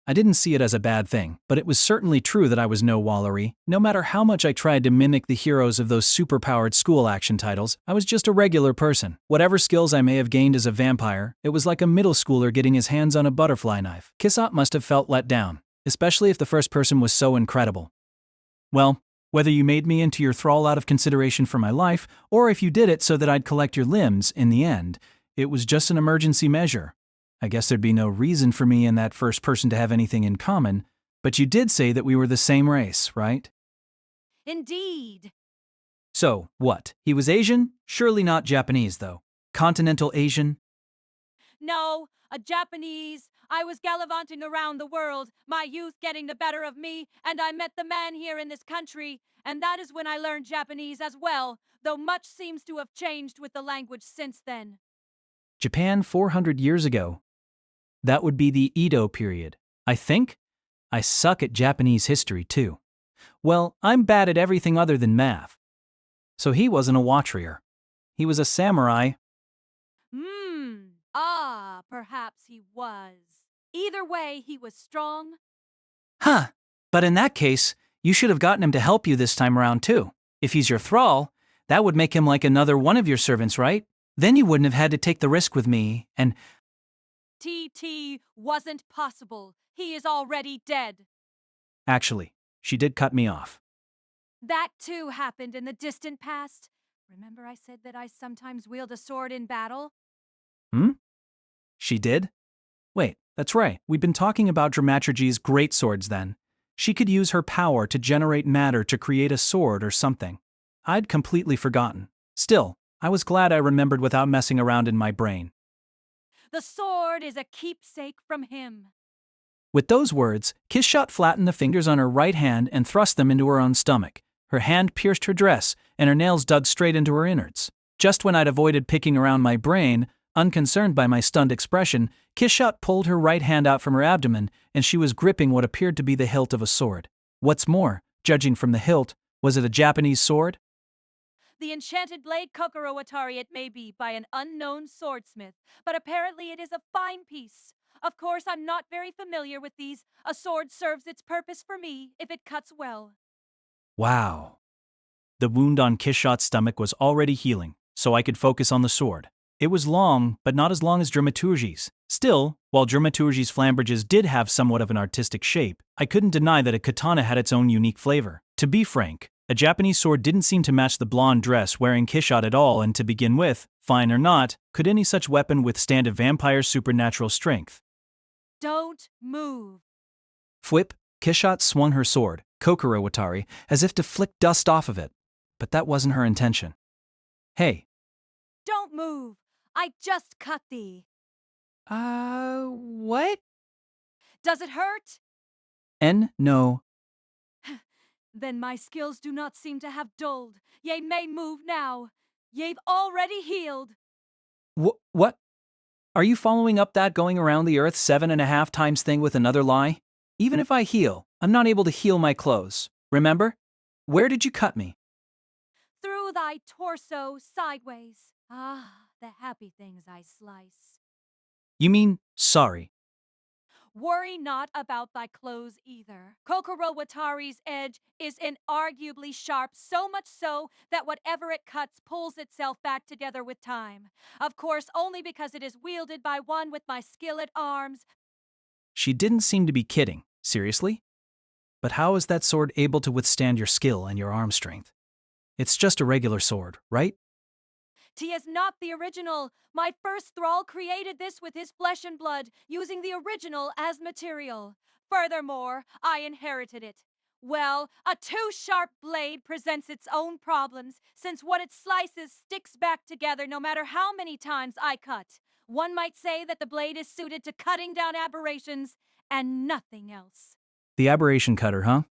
I didn't see it as a bad thing, but it was certainly true that I was no Wallery. No matter how much I tried to mimic the heroes of those superpowered school action titles, I was just a regular person. Whatever skills I may have gained as a vampire, it was like a middle schooler getting his hands on a butterfly knife. Kishshot must have felt let down, especially if the first person was so incredible. Well, whether you made me into your thrall out of consideration for my life, or if you did it so that I'd collect your limbs, in the end, it was just an emergency measure. I guess there'd be no reason for me and that first person to have anything in common, but you did say that we were the same race, right? Indeed. So, what? He was Asian? Surely not Japanese, though. Continental Asian? No, a Japanese. I was gallivanting around the world, my youth getting the better of me, and I met the man here in this country, and that is when I learned Japanese as well, though much seems to have changed with the language since then. Japan 400 years ago. That would be the Edo period. I think? I suck at Japanese history, too. Well, I'm bad at everything other than math. So he wasn't a warrior. He was a samurai. Perhaps he was. Either way, he was strong. Huh. But in that case, you should have gotten him to help you this time around, too. If he's your thrall, that would make him like another one of your servants, right? Then you wouldn't have had to take the risk with me, and TT wasn't possible. He is already dead. actually, she did cut me off. That too happened in the distant past. Remember I said that I sometimes wield a sword in battle? Hmm? She did? Wait, that's right. We've been talking about Dramaturgy's great swords then. She could use her power to generate matter to create a sword or something. I'd completely forgotten. Still, I was glad I remembered without messing around in my brain. The sword is a keepsake from him. With those words, Kishot flattened the fingers on her right hand and thrust them into her own stomach. Her hand pierced her dress, and her nails dug straight into her innards. Just when I'd avoided picking around my brain, unconcerned by my stunned expression, Kishot pulled her right hand out from her abdomen, and she was gripping what appeared to be the hilt of a sword. What's more, judging from the hilt, was it a Japanese sword? The enchanted blade Kokoro-Atari it may be by an unknown swordsmith, but apparently it is a fine piece. Of course, I'm not very familiar with these. A sword serves its purpose for me if it cuts well. Wow. The wound on Kishot's stomach was already healing, so I could focus on the sword. It was long, but not as long as Dramaturgy's. Still, while Dramaturgy's flamberges did have somewhat of an artistic shape, I couldn't deny that a katana had its own unique flavor. To be frank, a Japanese sword didn't seem to match the blonde dress wearing Kishot at all, and to begin with, fine or not, could any such weapon withstand a vampire's supernatural strength? Don't move. Fwhip, Kishot swung her sword, Kokoro-Atari, as if to flick dust off of it. But that wasn't her intention. Hey. Don't move. I just cut thee. What? Does it hurt? No. Then my skills do not seem to have dulled. Ye may move now. Ye've already healed. What? Are you following up that going around the earth 7.5 times thing with another lie? Even if I heal, I'm not able to heal my clothes. Remember? Where did you cut me? Through thy torso sideways. Ah, the happy things I slice. You mean, sorry. Worry not about thy clothes either. Kokoro-Watari's edge is inarguably sharp, so much so that whatever it cuts pulls itself back together with time. Of course, only because it is wielded by one with my skill at arms. She didn't seem to be kidding. Seriously? But how is that sword able to withstand your skill and your arm strength? It's just a regular sword, right? 'Tis not the original. My first thrall created this with his flesh and blood, using the original as material. Furthermore, I inherited it. Well, a too-sharp blade presents its own problems, since what it slices sticks back together no matter how many times I cut. One might say that the blade is suited to cutting down aberrations and nothing else. The aberration cutter, huh?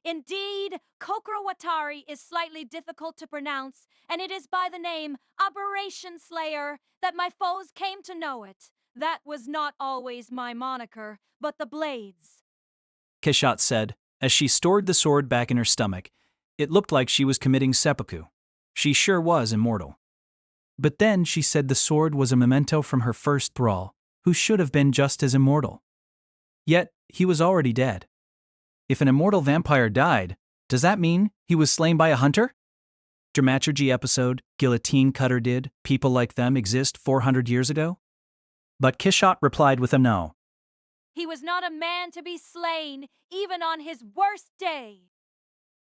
Indeed, Kokoro-Watari is slightly difficult to pronounce, and it is by the name Aberration Slayer that my foes came to know it. That was not always my moniker, but the blade's. Kishot said, as she stored the sword back in her stomach. It looked like she was committing seppuku. She sure was immortal. But then she said the sword was a memento from her first thrall, who should have been just as immortal. Yet, he was already dead. If an immortal vampire died, does that mean he was slain by a hunter? Dramaturgy episode, Guillotine Cutter did people like them exist 400 years ago? But Kishot replied with a no. He was not a man to be slain, even on his worst day.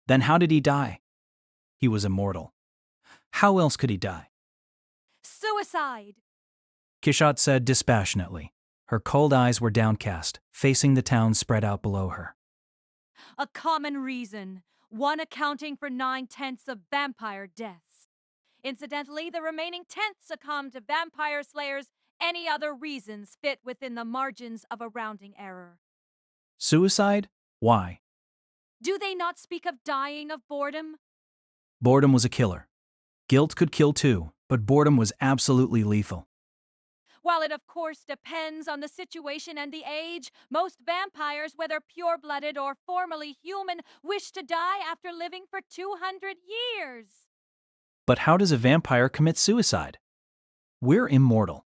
Then how did he die? He was immortal. How else could he die? Suicide! Kishot said dispassionately. Her cold eyes were downcast, facing the town spread out below her. A common reason. one accounting for 9/10 of vampire deaths. Incidentally, the remaining tenth succumb to vampire slayers' any other reasons fit within the margins of a rounding error. Suicide? Why? Do they not speak of dying of boredom? Boredom was a killer. Guilt could kill too, but boredom was absolutely lethal. While it of course depends on the situation and the age, most vampires, whether pure-blooded or formerly human, wish to die after living for 200 years. But how does a vampire commit suicide? We're immortal.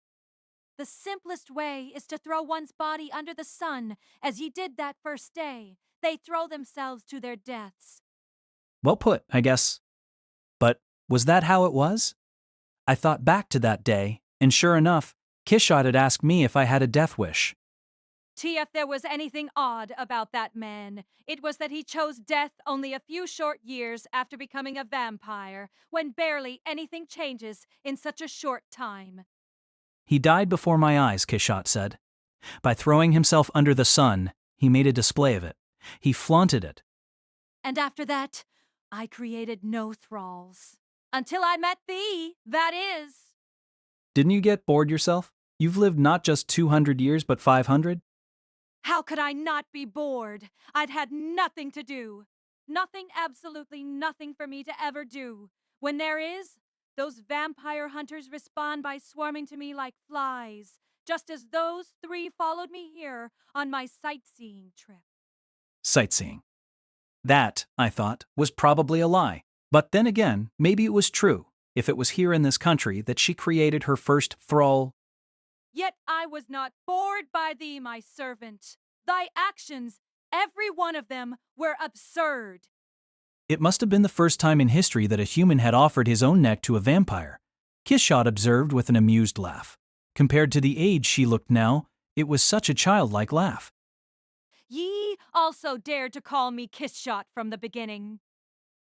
The simplest way is to throw one's body under the sun, as ye did that first day. They throw themselves to their deaths. Well put, I guess. But was that how it was? I thought back to that day, and sure enough, Kishot had asked me if I had a death wish. If there was anything odd about that man, it was that he chose death only a few short years after becoming a vampire, when barely anything changes in such a short time. He died before my eyes, Kishot said. By throwing himself under the sun, he made a display of it. He flaunted it. And after that, I created no thralls. Until I met thee, that is. Didn't you get bored yourself? You've lived not just 200 years, but 500? How could I not be bored? I'd had nothing to do. Nothing, absolutely nothing for me to ever do. When there is, those vampire hunters respond by swarming to me like flies, just as those three followed me here on my sightseeing trip. Sightseeing. That, I thought, was probably a lie. But then again, maybe it was true, if it was here in this country that she created her first thrall. Yet I was not bored by thee, my servant. Thy actions, every one of them, were absurd. It must have been the first time in history that a human had offered his own neck to a vampire, Kishot observed with an amused laugh. Compared to the age she looked now, it was such a childlike laugh. Ye also dared to call me Kishot from the beginning.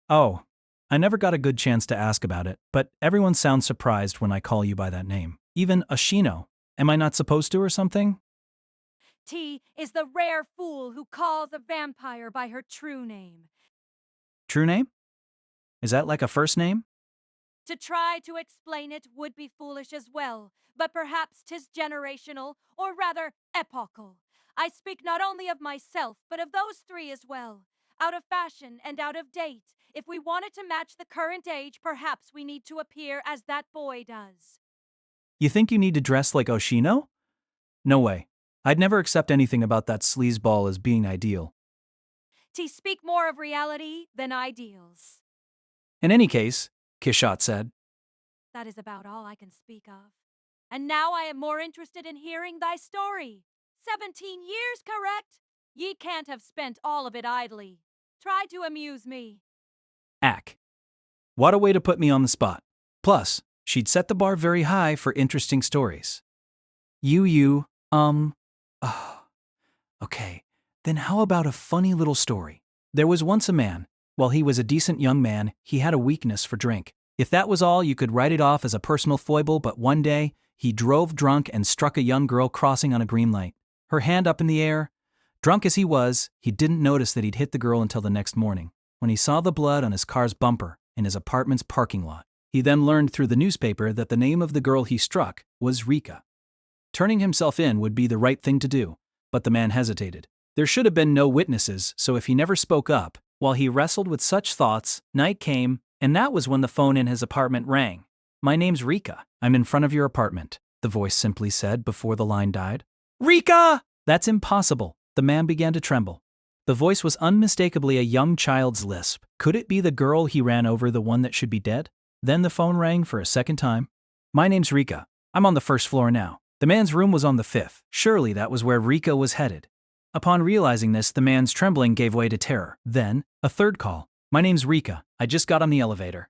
Oh, I never got a good chance to ask about it, but everyone sounds surprised when I call you by that name. Even Ashino. Am I not supposed to or something? T is the rare fool who calls a vampire by her true name. True name? Is that like a first name? To try to explain it would be foolish as well, but perhaps 'tis generational, or rather epochal. I speak not only of myself, but of those three as well. Out of fashion and out of date. If we wanted to match the current age, perhaps we need to appear as that boy does. You think you need to dress like Oshino? No way. I'd never accept anything about that sleazeball as being ideal. To speak more of reality than ideals. In any case, Kishot said, That is about all I can speak of. And now I am more interested in hearing thy story. 17 years, correct? Ye can't have spent all of it idly. Try to amuse me. Ack. What a way to put me on the spot. Plus, she'd set the bar very high for interesting stories. Okay, then how about a funny little story? There was once a man. While he was a decent young man, he had a weakness for drink. If that was all, you could write it off as a personal foible, but one day, he drove drunk and struck a young girl crossing on a green light. Her hand up in the air. Drunk as he was, he didn't notice that he'd hit the girl until the next morning, when he saw the blood on his car's bumper in his apartment's parking lot. He then learned through the newspaper that the name of the girl he struck was Rika. Turning himself in would be the right thing to do, but the man hesitated. There should have been no witnesses, so if he never spoke up, while he wrestled with such thoughts, night came, and that was when the phone in his apartment rang. "My name's Rika. I'm in front of your apartment," the voice simply said before the line died. "Rika!" "That's impossible." The man began to tremble. The voice was unmistakably a young child's lisp. Could it be the girl he ran over, the one that should be dead? Then the phone rang for a second time. "My name's Rika. I'm on the first floor now." The man's room was on the fifth. Surely that was where Rika was headed. Upon realizing this, the man's trembling gave way to terror. Then, a third call. "My name's Rika. I just got on the elevator."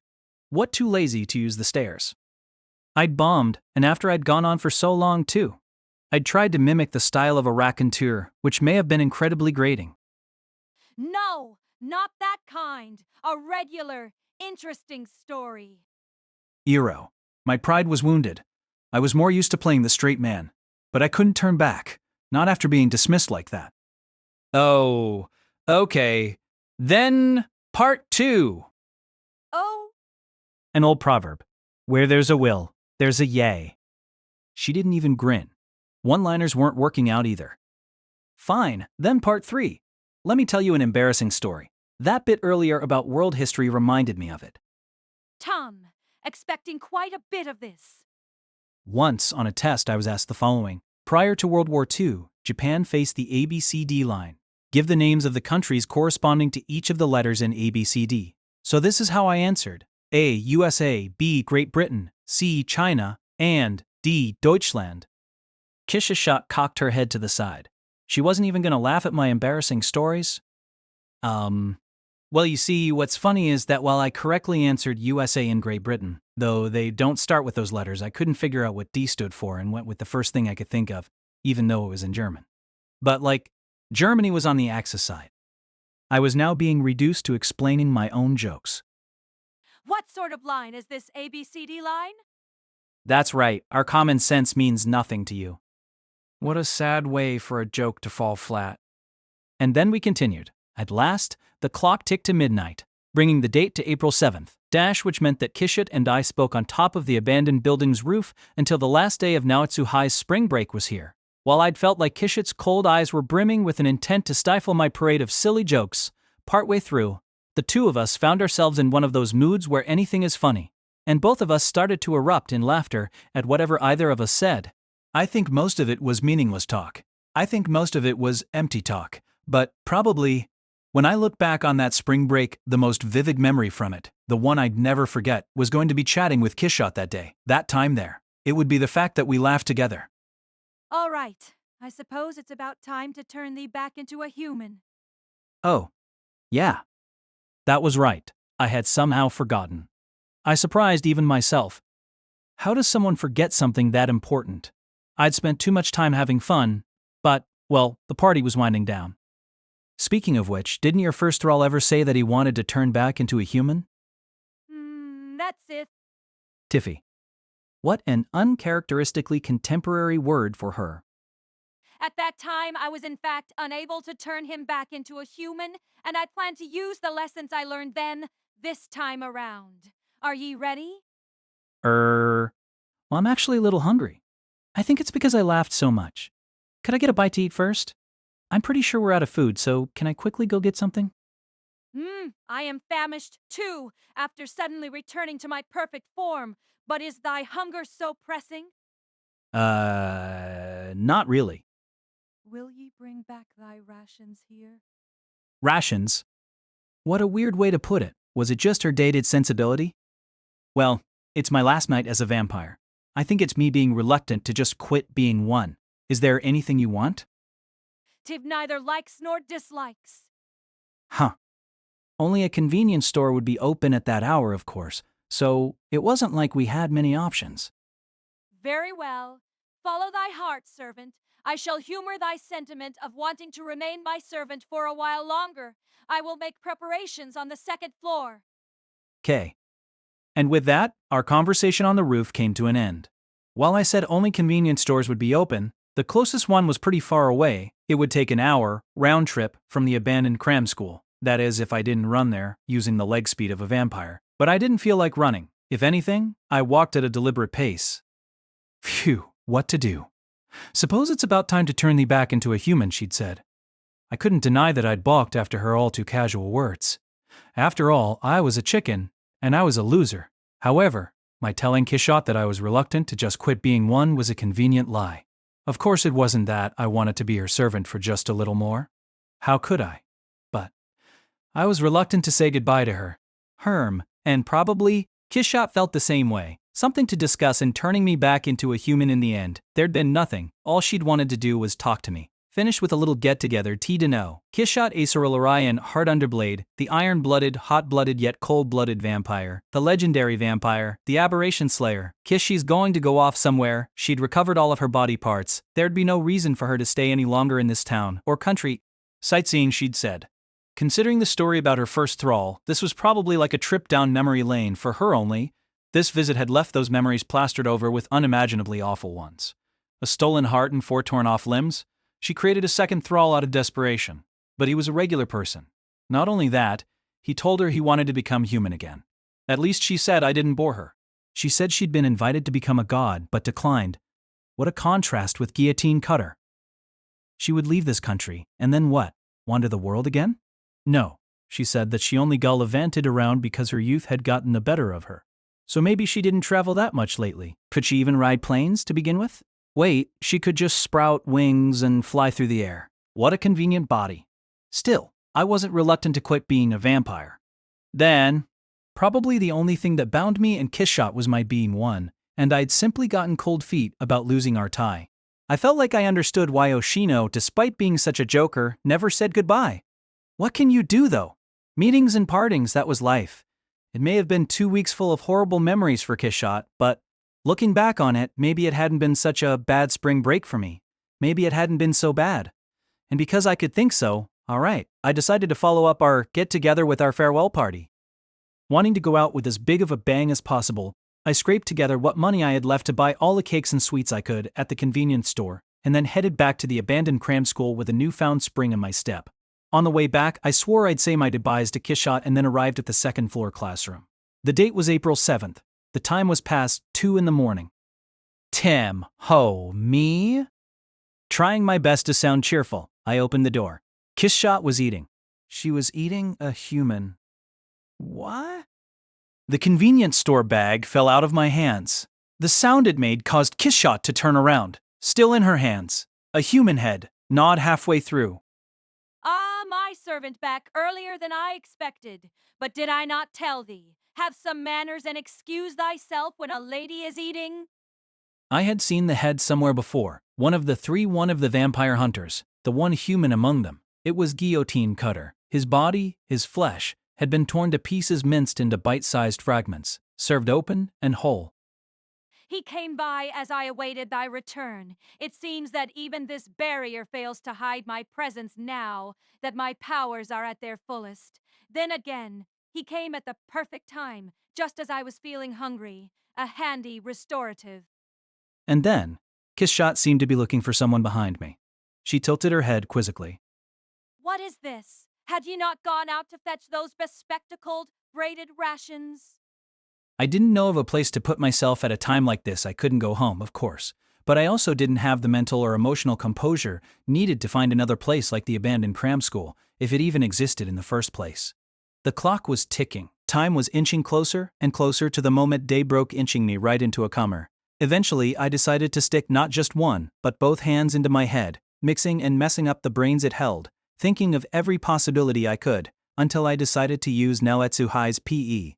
What, too lazy to use the stairs? I'd bombed, and after I'd gone on for so long, too. I'd tried to mimic the style of a raconteur, which may have been incredibly grating. No, not that kind. A regular, interesting story. Eero. My pride was wounded. I was more used to playing the straight man. But I couldn't turn back. Not after being dismissed like that. "Oh, okay. Then Part 2. Oh, An old proverb. Where there's a will, there's a yay. She didn't even grin. One-liners weren't working out either. Fine, then part 3. Let me tell you an embarrassing story. That bit earlier about world history reminded me of it. Tom, expecting quite a bit of this. Once, on a test, I was asked the following. Prior to World War II, Japan faced the ABCD line. Give the names of the countries corresponding to each of the letters in ABCD. So this is how I answered. A. USA, B. Great Britain, C. China, and D. Deutschland. Kisha cocked her head to the side. She wasn't even going to laugh at my embarrassing stories. Well, you see, what's funny is that while I correctly answered USA and Great Britain, though they don't start with those letters, I couldn't figure out what D stood for and went with the first thing I could think of, even though it was in German. But, Germany was on the Axis side. I was now being reduced to explaining my own jokes. What sort of line is this ABCD line? That's right, our common sense means nothing to you. What a sad way for a joke to fall flat. And then we continued. At last, the clock ticked to midnight, bringing the date to April 7th, which meant that Kishit and I spoke on top of the abandoned building's roof until the last day of Naotsu High's spring break was here. While I'd felt like Kishit's cold eyes were brimming with an intent to stifle my parade of silly jokes, partway through, the two of us found ourselves in one of those moods where anything is funny, and both of us started to erupt in laughter at whatever either of us said. I think most of it was meaningless talk. I think most of it was empty talk, but probably, when I look back on that spring break, the most vivid memory from it, the one I'd never forget, was going to be chatting with Kishot that day, that time there. It would be the fact that we laughed together. All right, I suppose it's about time to turn thee back into a human. Oh, yeah. That was right. I had somehow forgotten. I surprised even myself. How does someone forget something that important? I'd spent too much time having fun, but, well, the party was winding down. Speaking of which, didn't your first thrall ever say that he wanted to turn back into a human? That's it. Tiffy. What an uncharacteristically contemporary word for her. At that time, I was in fact unable to turn him back into a human, and I plan to use the lessons I learned then, this time around. Are ye ready? Well, I'm actually a little hungry. I think it's because I laughed so much. Could I get a bite to eat first? I'm pretty sure we're out of food, so can I quickly go get something? I am famished too, after suddenly returning to my perfect form. But is thy hunger so pressing? Not really. Will ye bring back thy rations here? Rations? What a weird way to put it. Was it just her dated sensibility? Well, it's my last night as a vampire. I think it's me being reluctant to just quit being one. Is there anything you want? Tiv neither likes nor dislikes. Huh. Only a convenience store would be open at that hour, of course, so it wasn't like we had many options. Very well. Follow thy heart, servant. I shall humor thy sentiment of wanting to remain my servant for a while longer. I will make preparations on the second floor. 'Kay. And with that, our conversation on the roof came to an end. While I said only convenience stores would be open, the closest one was pretty far away. It would take an hour, round trip, from the abandoned cram school. That is, if I didn't run there, using the leg speed of a vampire. But I didn't feel like running. If anything, I walked at a deliberate pace. Phew, what to do? Suppose it's about time to turn thee back into a human, she'd said. I couldn't deny that I'd balked after her all-too-casual words. After all, I was a chicken, and I was a loser. However, my telling Kishot that I was reluctant to just quit being one was a convenient lie. Of course it wasn't that I wanted to be her servant for just a little more. How could I? But I was reluctant to say goodbye to her. And probably, Kishot felt the same way. Something to discuss in turning me back into a human in the end. There'd been nothing. All she'd wanted to do was talk to me. Finish with a little get-together, to know. Kishot Acerola-Orion, Heart Underblade, the iron-blooded, hot-blooded yet cold-blooded vampire, the legendary vampire, the aberration slayer. She's going to go off somewhere. She'd recovered all of her body parts. There'd be no reason for her to stay any longer in this town, or country. Sightseeing, she'd said. Considering the story about her first thrall, this was probably like a trip down memory lane for her only. This visit had left those memories plastered over with unimaginably awful ones. A stolen heart and 4 torn-off limbs? She created a second thrall out of desperation. But he was a regular person. Not only that, He told her he wanted to become human again. At least she said I didn't bore her. She said she'd been invited to become a god, but declined. What a contrast with Guillotine Cutter. She would leave this country, and then what? Wander the world again? No. She said that she only gallivanted around because her youth had gotten the better of her. So maybe she didn't travel that much lately. Could she even ride planes to begin with? Wait, she could just sprout wings and fly through the air. What a convenient body. Still, I wasn't reluctant to quit being a vampire. Then, probably the only thing that bound me and Kishshot was my being one, and I'd simply gotten cold feet about losing our tie. I felt like I understood why Oshino, despite being such a joker, never said goodbye. What can you do, though? Meetings and partings, that was life. It may have been 2 weeks full of horrible memories for Kishshot, but looking back on it, maybe it hadn't been such a bad spring break for me. Maybe it hadn't been so bad. And because I could think so, alright, I decided to follow up our get-together with our farewell party. Wanting to go out with as big of a bang as possible, I scraped together what money I had left to buy all the cakes and sweets I could at the convenience store, and then headed back to the abandoned cram school with a newfound spring in my step. On the way back, I swore I'd say my goodbyes to Kishshot and then arrived at the second-floor classroom. The date was April 7th. The time was past 2 in the morning. Tim, ho, me? Trying my best to sound cheerful, I opened the door. Kishshot was eating. She was eating a human. What? The convenience store bag fell out of my hands. The sound it made caused Kishshot to turn around, still in her hands. A human head, gnawed halfway through. Ah, my servant back earlier than I expected. But did I not tell thee? Have some manners and excuse thyself when a lady is eating? I had seen the head somewhere before, one of the vampire hunters, the one human among them. It was Guillotine Cutter. His body, his flesh, had been torn to pieces, minced into bite-sized fragments, served open and whole. He came by as I awaited thy return. It seems that even this barrier fails to hide my presence now that my powers are at their fullest. Then again, he came at the perfect time, just as I was feeling hungry, a handy restorative. And then, Kishshot seemed to be looking for someone behind me. She tilted her head quizzically. What is this? Had ye not gone out to fetch those bespectacled, braided rations? I didn't know of a place to put myself at a time like this. I couldn't go home, of course. But I also didn't have the mental or emotional composure needed to find another place like the abandoned cram school, if it even existed in the first place. The clock was ticking. Time was inching closer and closer to the moment day broke, inching me right into a comer. Eventually, I decided to stick not just one, but both hands into my head, mixing and messing up the brains it held, thinking of every possibility I could, until I decided to use Naletsuhai's P.E.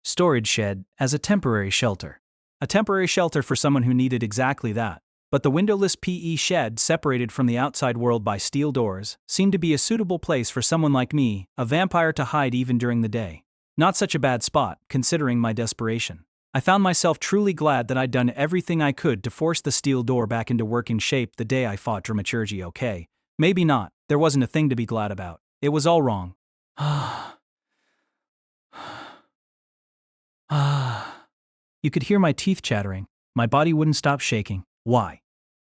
storage shed as a temporary shelter. A temporary shelter for someone who needed exactly that. But the windowless P.E. shed, separated from the outside world by steel doors, seemed to be a suitable place for someone like me, a vampire, to hide even during the day. Not such a bad spot, considering my desperation. I found myself truly glad that I'd done everything I could to force the steel door back into working shape the day I fought Dramaturgy. Okay, maybe not. There wasn't a thing to be glad about. It was all wrong. You could hear my teeth chattering. My body wouldn't stop shaking. Why?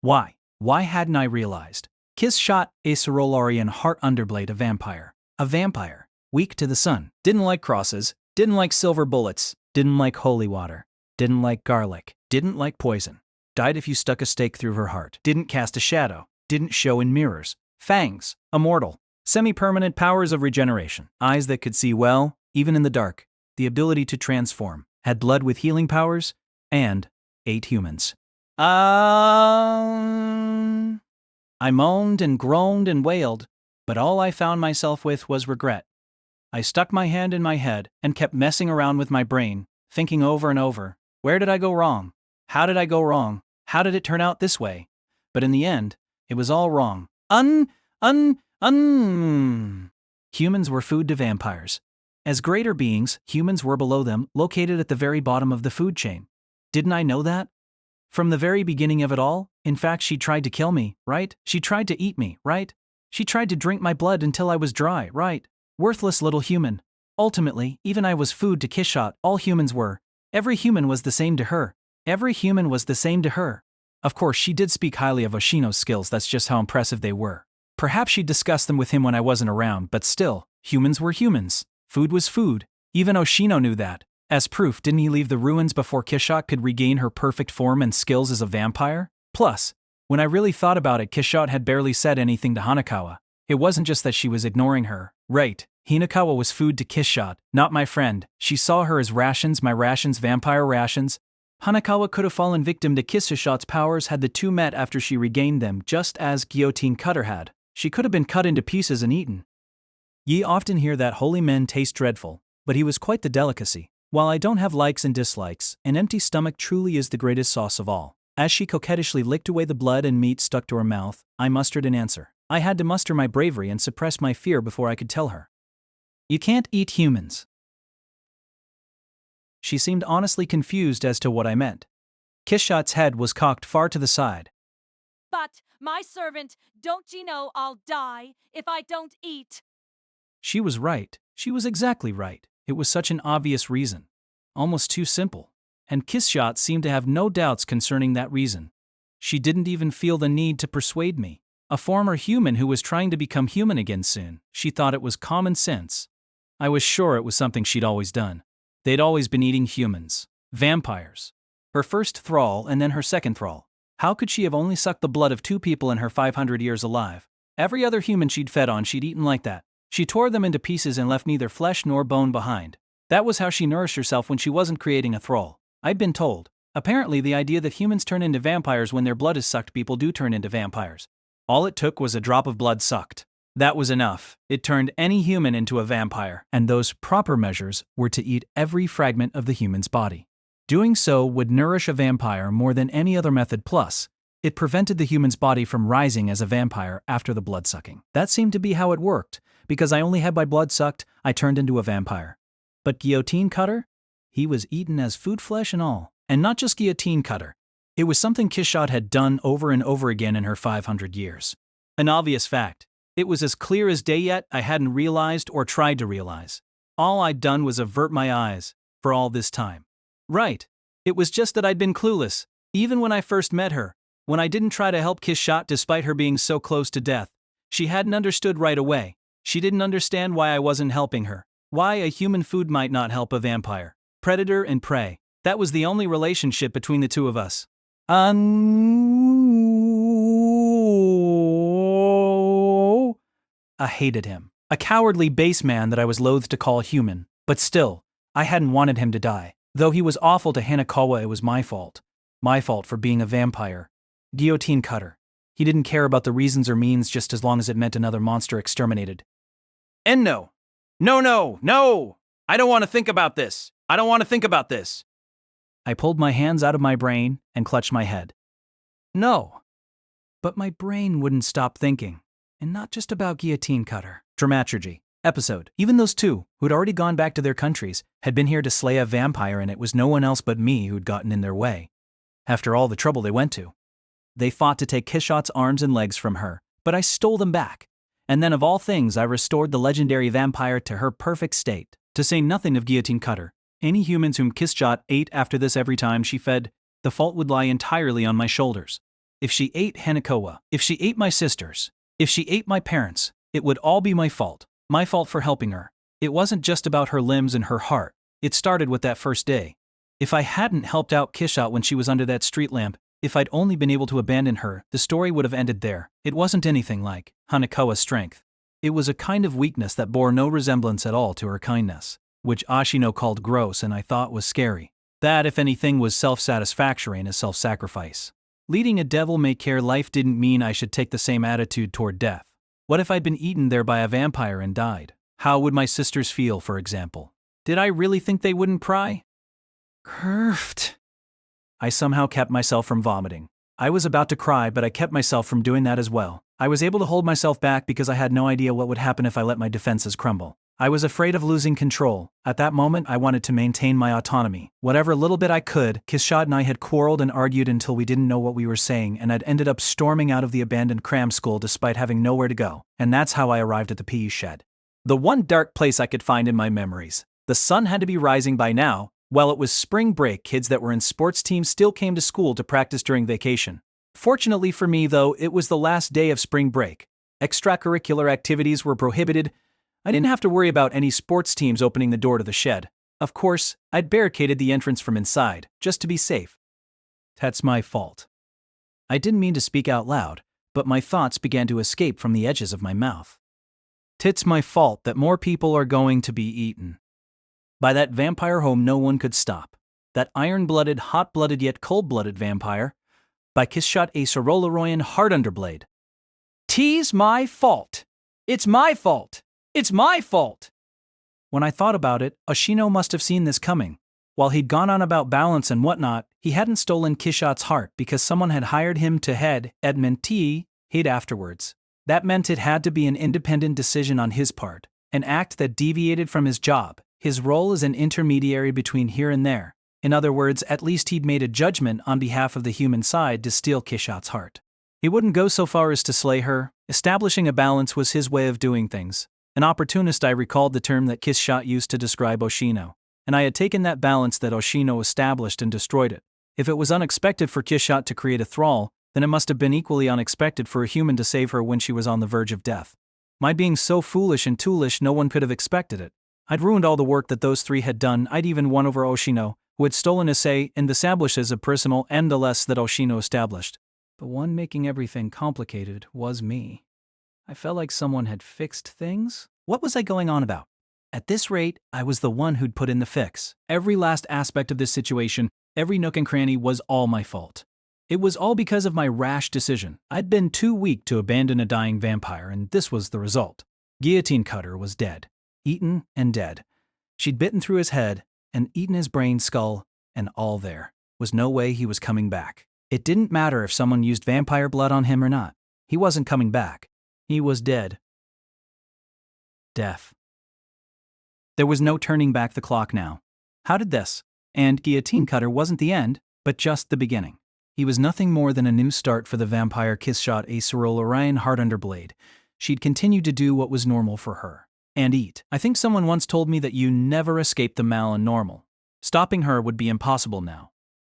Why hadn't I realized? Kishshot, Acerola-Orion, Heart Underblade, a vampire. A vampire. Weak to the sun. Didn't like crosses. Didn't like silver bullets. Didn't like holy water. Didn't like garlic. Didn't like poison. Died if you stuck a stake through her heart. Didn't cast a shadow. Didn't show in mirrors. Fangs. Immortal. Semi-permanent powers of regeneration. Eyes that could see well, even in the dark. The ability to transform. Had blood with healing powers. And 8 humans. I moaned and groaned and wailed, but all I found myself with was regret. I stuck my hand in my head and kept messing around with my brain, thinking over and over, where did I go wrong? How did I go wrong? How did it turn out this way? But in the end, it was all wrong. Humans were food to vampires. As greater beings, humans were below them, located at the very bottom of the food chain. Didn't I know that? From the very beginning of it all, in fact, she tried to kill me, right? She tried to eat me, right? She tried to drink my blood until I was dry, right? Worthless little human. Ultimately, even I was food to Kishshot. All humans were. Every human was the same to her. Every human was the same to her. Of course, she did speak highly of Oshino's skills. That's just how impressive they were. Perhaps she discussed them with him when I wasn't around, but still, humans were humans. Food was food. Even Oshino knew that. As proof, didn't he leave the ruins before Kishot could regain her perfect form and skills as a vampire? Plus, when I really thought about it, Kishot had barely said anything to Hanakawa. It wasn't just that she was ignoring her. Right, Hinakawa was food to Kishot, not my friend. She saw her as rations, my rations, vampire rations. Hanakawa could have fallen victim to Kishot's powers had the two met after she regained them, just as Guillotine Cutter had. She could have been cut into pieces and eaten. Ye often hear that holy men taste dreadful, but he was quite the delicacy. While I don't have likes and dislikes, an empty stomach truly is the greatest sauce of all. As she coquettishly licked away the blood and meat stuck to her mouth, I mustered an answer. I had to muster my bravery and suppress my fear before I could tell her. You can't eat humans. She seemed honestly confused as to what I meant. Kishot's head was cocked far to the side. But, my servant, don't you know I'll die if I don't eat? She was right. She was exactly right. It was such an obvious reason. Almost too simple. And Kishot seemed to have no doubts concerning that reason. She didn't even feel the need to persuade me. A former human who was trying to become human again soon. She thought it was common sense. I was sure it was something she'd always done. They'd always been eating humans. Vampires. Her first thrall and then her second thrall. How could she have only sucked the blood of two people in her 500 years alive? Every other human she'd fed on she'd eaten like that. She tore them into pieces and left neither flesh nor bone behind. That was how she nourished herself when she wasn't creating a thrall. I'd been told. Apparently the idea that humans turn into vampires when their blood is sucked, people do turn into vampires. All it took was a drop of blood sucked. That was enough. It turned any human into a vampire, and those proper measures were to eat every fragment of the human's body. Doing so would nourish a vampire more than any other method, plus, it prevented the human's body from rising as a vampire after the blood sucking. That seemed to be how it worked. Because I only had my blood sucked, I turned into a vampire. But Guillotine Cutter? He was eaten as food, flesh and all. And not just Guillotine Cutter. It was something Kishot had done over and over again in her 500 years. An obvious fact. It was as clear as day, yet I hadn't realized or tried to realize. All I'd done was avert my eyes for all this time. Right. It was just that I'd been clueless, even when I first met her, when I didn't try to help Kishot despite her being so close to death. She hadn't understood right away. She didn't understand why I wasn't helping her, why a human food might not help a vampire. Predator and prey. That was the only relationship between the two of us. I hated him. A cowardly base man that I was loath to call human. But still, I hadn't wanted him to die. Though he was awful to Hanakawa, it was my fault. My fault for being a vampire. Guillotine Cutter. He didn't care about the reasons or means just as long as it meant another monster exterminated. And no. No! I don't want to think about this. I don't want to think about this. I pulled my hands out of my brain and clutched my head. No. But my brain wouldn't stop thinking. And not just about Guillotine Cutter. Dramaturgy. Episode. Even those two, who'd already gone back to their countries, had been here to slay a vampire, and it was no one else but me who'd gotten in their way. After all the trouble they went to. They fought to take Kishot's arms and legs from her, but I stole them back. And then of all things I restored the legendary vampire to her perfect state. To say nothing of Guillotine Cutter. Any humans whom Kishot ate after this every time she fed, the fault would lie entirely on my shoulders. If she ate Hanakawa, if she ate my sisters, if she ate my parents, it would all be my fault. My fault for helping her. It wasn't just about her limbs and her heart. It started with that first day. If I hadn't helped out Kishot when she was under that street lamp, if I'd only been able to abandon her, the story would have ended there. It wasn't anything like Hanakawa's strength. It was a kind of weakness that bore no resemblance at all to her kindness, which Ashino called gross and I thought was scary. That, if anything, was self-satisfactory and a self-sacrifice. Leading a devil-may-care life didn't mean I should take the same attitude toward death. What if I'd been eaten there by a vampire and died? How would my sisters feel, for example? Did I really think they wouldn't pry? Curved. I somehow kept myself from vomiting. I was about to cry, but I kept myself from doing that as well. I was able to hold myself back because I had no idea what would happen if I let my defenses crumble. I was afraid of losing control. At that moment, I wanted to maintain my autonomy. Whatever little bit I could. Kishot and I had quarreled and argued until we didn't know what we were saying, and I'd ended up storming out of the abandoned cram school despite having nowhere to go. And that's how I arrived at the PE shed. The one dark place I could find in my memories. The sun had to be rising by now. While it was spring break, kids that were in sports teams still came to school to practice during vacation. Fortunately for me, though, it was the last day of spring break. Extracurricular activities were prohibited. I didn't have to worry about any sports teams opening the door to the shed. Of course, I'd barricaded the entrance from inside, just to be safe. That's my fault. I didn't mean to speak out loud, but my thoughts began to escape from the edges of my mouth. It's my fault that more people are going to be eaten. By that vampire home no one could stop. That iron-blooded, hot-blooded yet cold-blooded vampire. By Kishshot Acerola-Orion Heart Underblade. T's my fault. It's my fault. It's my fault. When I thought about it, Oshino must have seen this coming. While he'd gone on about balance and whatnot, he hadn't stolen Kishshot's heart because someone had hired him to head Edmund T. He'd afterwards. That meant it had to be an independent decision on his part, an act that deviated from his job, his role as an intermediary between here and there. In other words, at least he'd made a judgment on behalf of the human side to steal Kishshot's heart. He wouldn't go so far as to slay her. Establishing a balance was his way of doing things. An opportunist, I recalled the term that Kishshot used to describe Oshino, and I had taken that balance that Oshino established and destroyed it. If it was unexpected for Kishshot to create a thrall, then it must have been equally unexpected for a human to save her when she was on the verge of death. My being so foolish and toolish, no one could have expected it. I'd ruined all the work that those three had done. I'd even won over Oshino, who had stolen his say and establishes a personal endless that Oshino established. The one making everything complicated was me. I felt like someone had fixed things. What was I going on about? At this rate, I was the one who'd put in the fix. Every last aspect of this situation, every nook and cranny was all my fault. It was all because of my rash decision. I'd been too weak to abandon a dying vampire, and this was the result. Guillotine Cutter was dead. Eaten and dead. She'd bitten through his head and eaten his brain, skull, and all there. Was no way he was coming back. It didn't matter if someone used vampire blood on him or not. He wasn't coming back. He was dead. Death. There was no turning back the clock now. How did this? And Guillotine Cutter wasn't the end, but just the beginning. He was nothing more than a new start for the vampire Kishshot Acerola-Orion Heart Underblade. She'd continue to do what was normal for her. And eat. I think someone once told me that you never escape the mal and normal. Stopping her would be impossible now.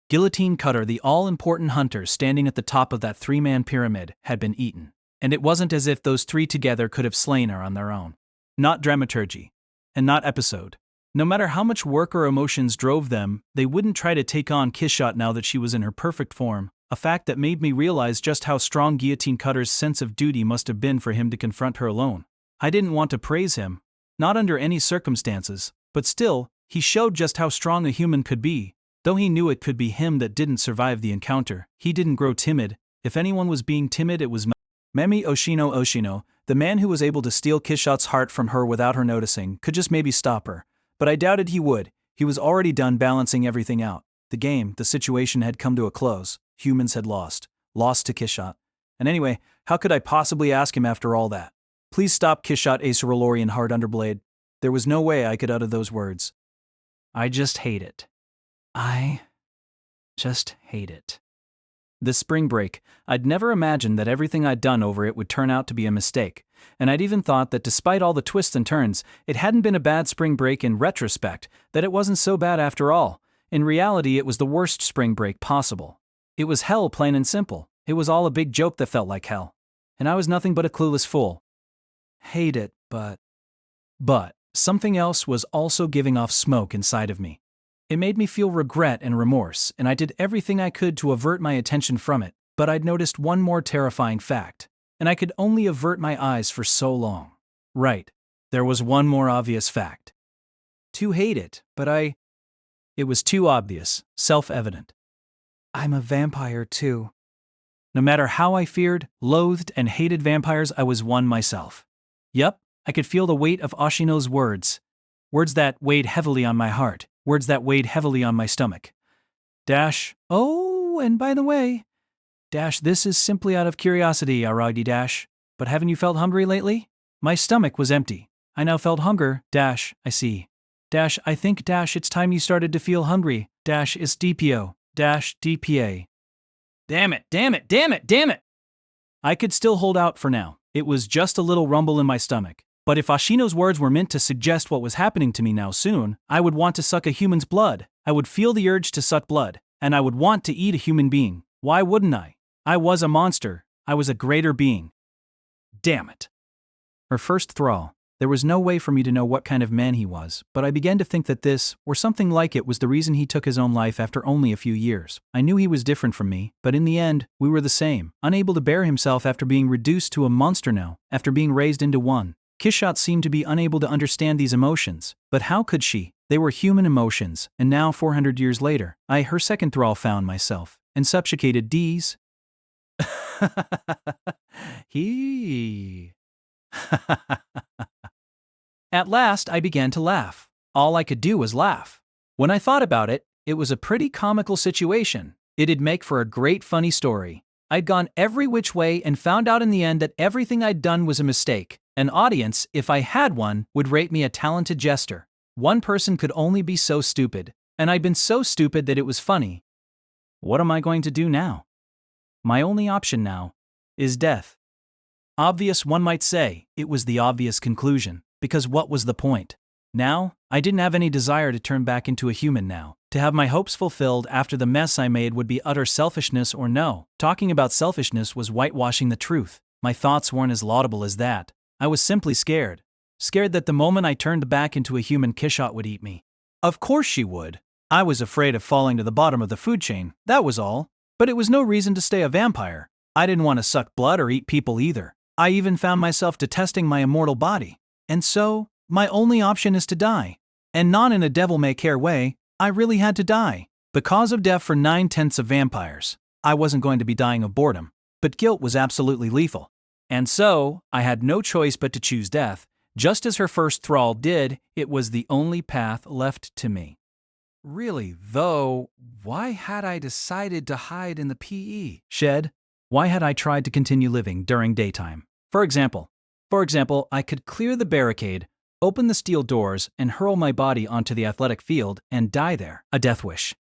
Guillotine Cutter, the all-important hunter standing at the top of that three-man pyramid, had been eaten. And it wasn't as if those three together could have slain her on their own. Not dramaturgy. And not episode. No matter how much work or emotions drove them, they wouldn't try to take on Kishshot now that she was in her perfect form, a fact that made me realize just how strong Guillotine Cutter's sense of duty must have been for him to confront her alone. I didn't want to praise him, not under any circumstances, but still, he showed just how strong a human could be. Though he knew it could be him that didn't survive the encounter, he didn't grow timid. If anyone was being timid, it was Memi Oshino, the man who was able to steal Kishshot's heart from her without her noticing, could just maybe stop her. But I doubted he would. He was already done balancing everything out. The situation had come to a close. Humans had lost to Kishshot. And anyway, how could I possibly ask him after all that? Please stop Kishshot Acerola-Orion Heart Underblade. There was no way I could utter those words. I just hate it. I just hate it. This spring break, I'd never imagined that everything I'd done over it would turn out to be a mistake, and I'd even thought that despite all the twists and turns, it hadn't been a bad spring break in retrospect, that it wasn't so bad after all. In reality, it was the worst spring break possible. It was hell, plain and simple. It was all a big joke that felt like hell. And I was nothing but a clueless fool. Hate it, but something else was also giving off smoke inside of me. It made me feel regret and remorse, and I did everything I could to avert my attention from it, but I'd noticed one more terrifying fact, and I could only avert my eyes for so long. Right, there was one more obvious fact. To hate it, but it was too obvious, self-evident. I'm a vampire too. No matter how I feared, loathed, and hated vampires, I was one myself. Yep, I could feel the weight of Oshino's words. Words that weighed heavily on my heart. Words that weighed heavily on my stomach. Oh, and by the way, this is simply out of curiosity, Araragi, but haven't you felt hungry lately? My stomach was empty. I now felt hunger, I see. I think, it's time you started to feel hungry, it's DPO, DPA. Damn it. I could still hold out for now. It was just a little rumble in my stomach. But if Oshino's words were meant to suggest what was happening to me now soon, I would want to suck a human's blood. I would feel the urge to suck blood, and I would want to eat a human being. Why wouldn't I? I was a monster. I was a greater being. Damn it. Her first thrall. There was no way for me to know what kind of man he was, but I began to think that this, or something like it, was the reason he took his own life after only a few years. I knew he was different from me, but in the end, we were the same, unable to bear himself after being reduced to a monster now, after being raised into one. Kishot seemed to be unable to understand these emotions, but how could she? They were human emotions, and now 400 years later, her second thrall, found myself, and subjugated D's. He. At last, I began to laugh. All I could do was laugh. When I thought about it, it was a pretty comical situation. It'd make for a great funny story. I'd gone every which way and found out in the end that everything I'd done was a mistake. An audience, if I had one, would rate me a talented jester. One person could only be so stupid, and I'd been so stupid that it was funny. What am I going to do now? My only option now is death. Obvious, one might say. It was the obvious conclusion. Because what was the point? Now, I didn't have any desire to turn back into a human now. To have my hopes fulfilled after the mess I made would be utter selfishness or no. Talking about selfishness was whitewashing the truth. My thoughts weren't as laudable as that. I was simply scared. Scared that the moment I turned back into a human, Kishot would eat me. Of course she would. I was afraid of falling to the bottom of the food chain, that was all. But it was no reason to stay a vampire. I didn't want to suck blood or eat people either. I even found myself detesting my immortal body. And so, my only option is to die. And not in a devil-may-care way, I really had to die. The cause of death for 9/10 of vampires. I wasn't going to be dying of boredom, but guilt was absolutely lethal. And so, I had no choice but to choose death. Just as her first thrall did, it was the only path left to me. Really, though, why had I decided to hide in the PE shed? Why had I tried to continue living during daytime? For example, I could clear the barricade, open the steel doors, and hurl my body onto the athletic field and die there. A death wish.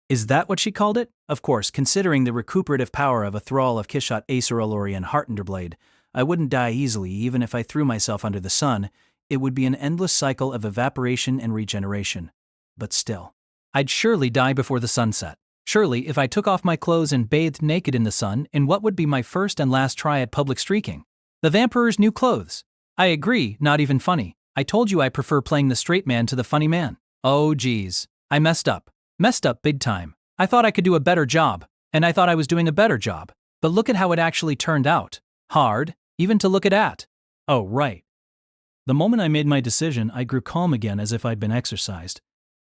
Is that what she called it? Of course, considering the recuperative power of a thrall of Kishot Acerola-Orion Heartenderblade, I wouldn't die easily even if I threw myself under the sun. It would be an endless cycle of evaporation and regeneration. But still, I'd surely die before the sunset. Surely, if I took off my clothes and bathed naked in the sun in what would be my first and last try at public streaking. The Vampirer's new clothes. I agree, not even funny. I told you I prefer playing the straight man to the funny man. Oh geez. I messed up. Messed up big time. I thought I could do a better job, and I thought I was doing a better job. But look at how it actually turned out. Hard, even to look at. Oh, right. The moment I made my decision, I grew calm again as if I'd been exercised.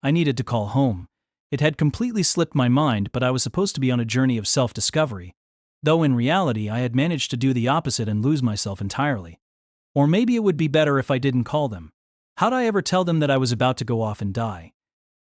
I needed to call home. It had completely slipped my mind, but I was supposed to be on a journey of self-discovery. Though in reality I had managed to do the opposite and lose myself entirely. Or maybe it would be better if I didn't call them. How'd I ever tell them that I was about to go off and die?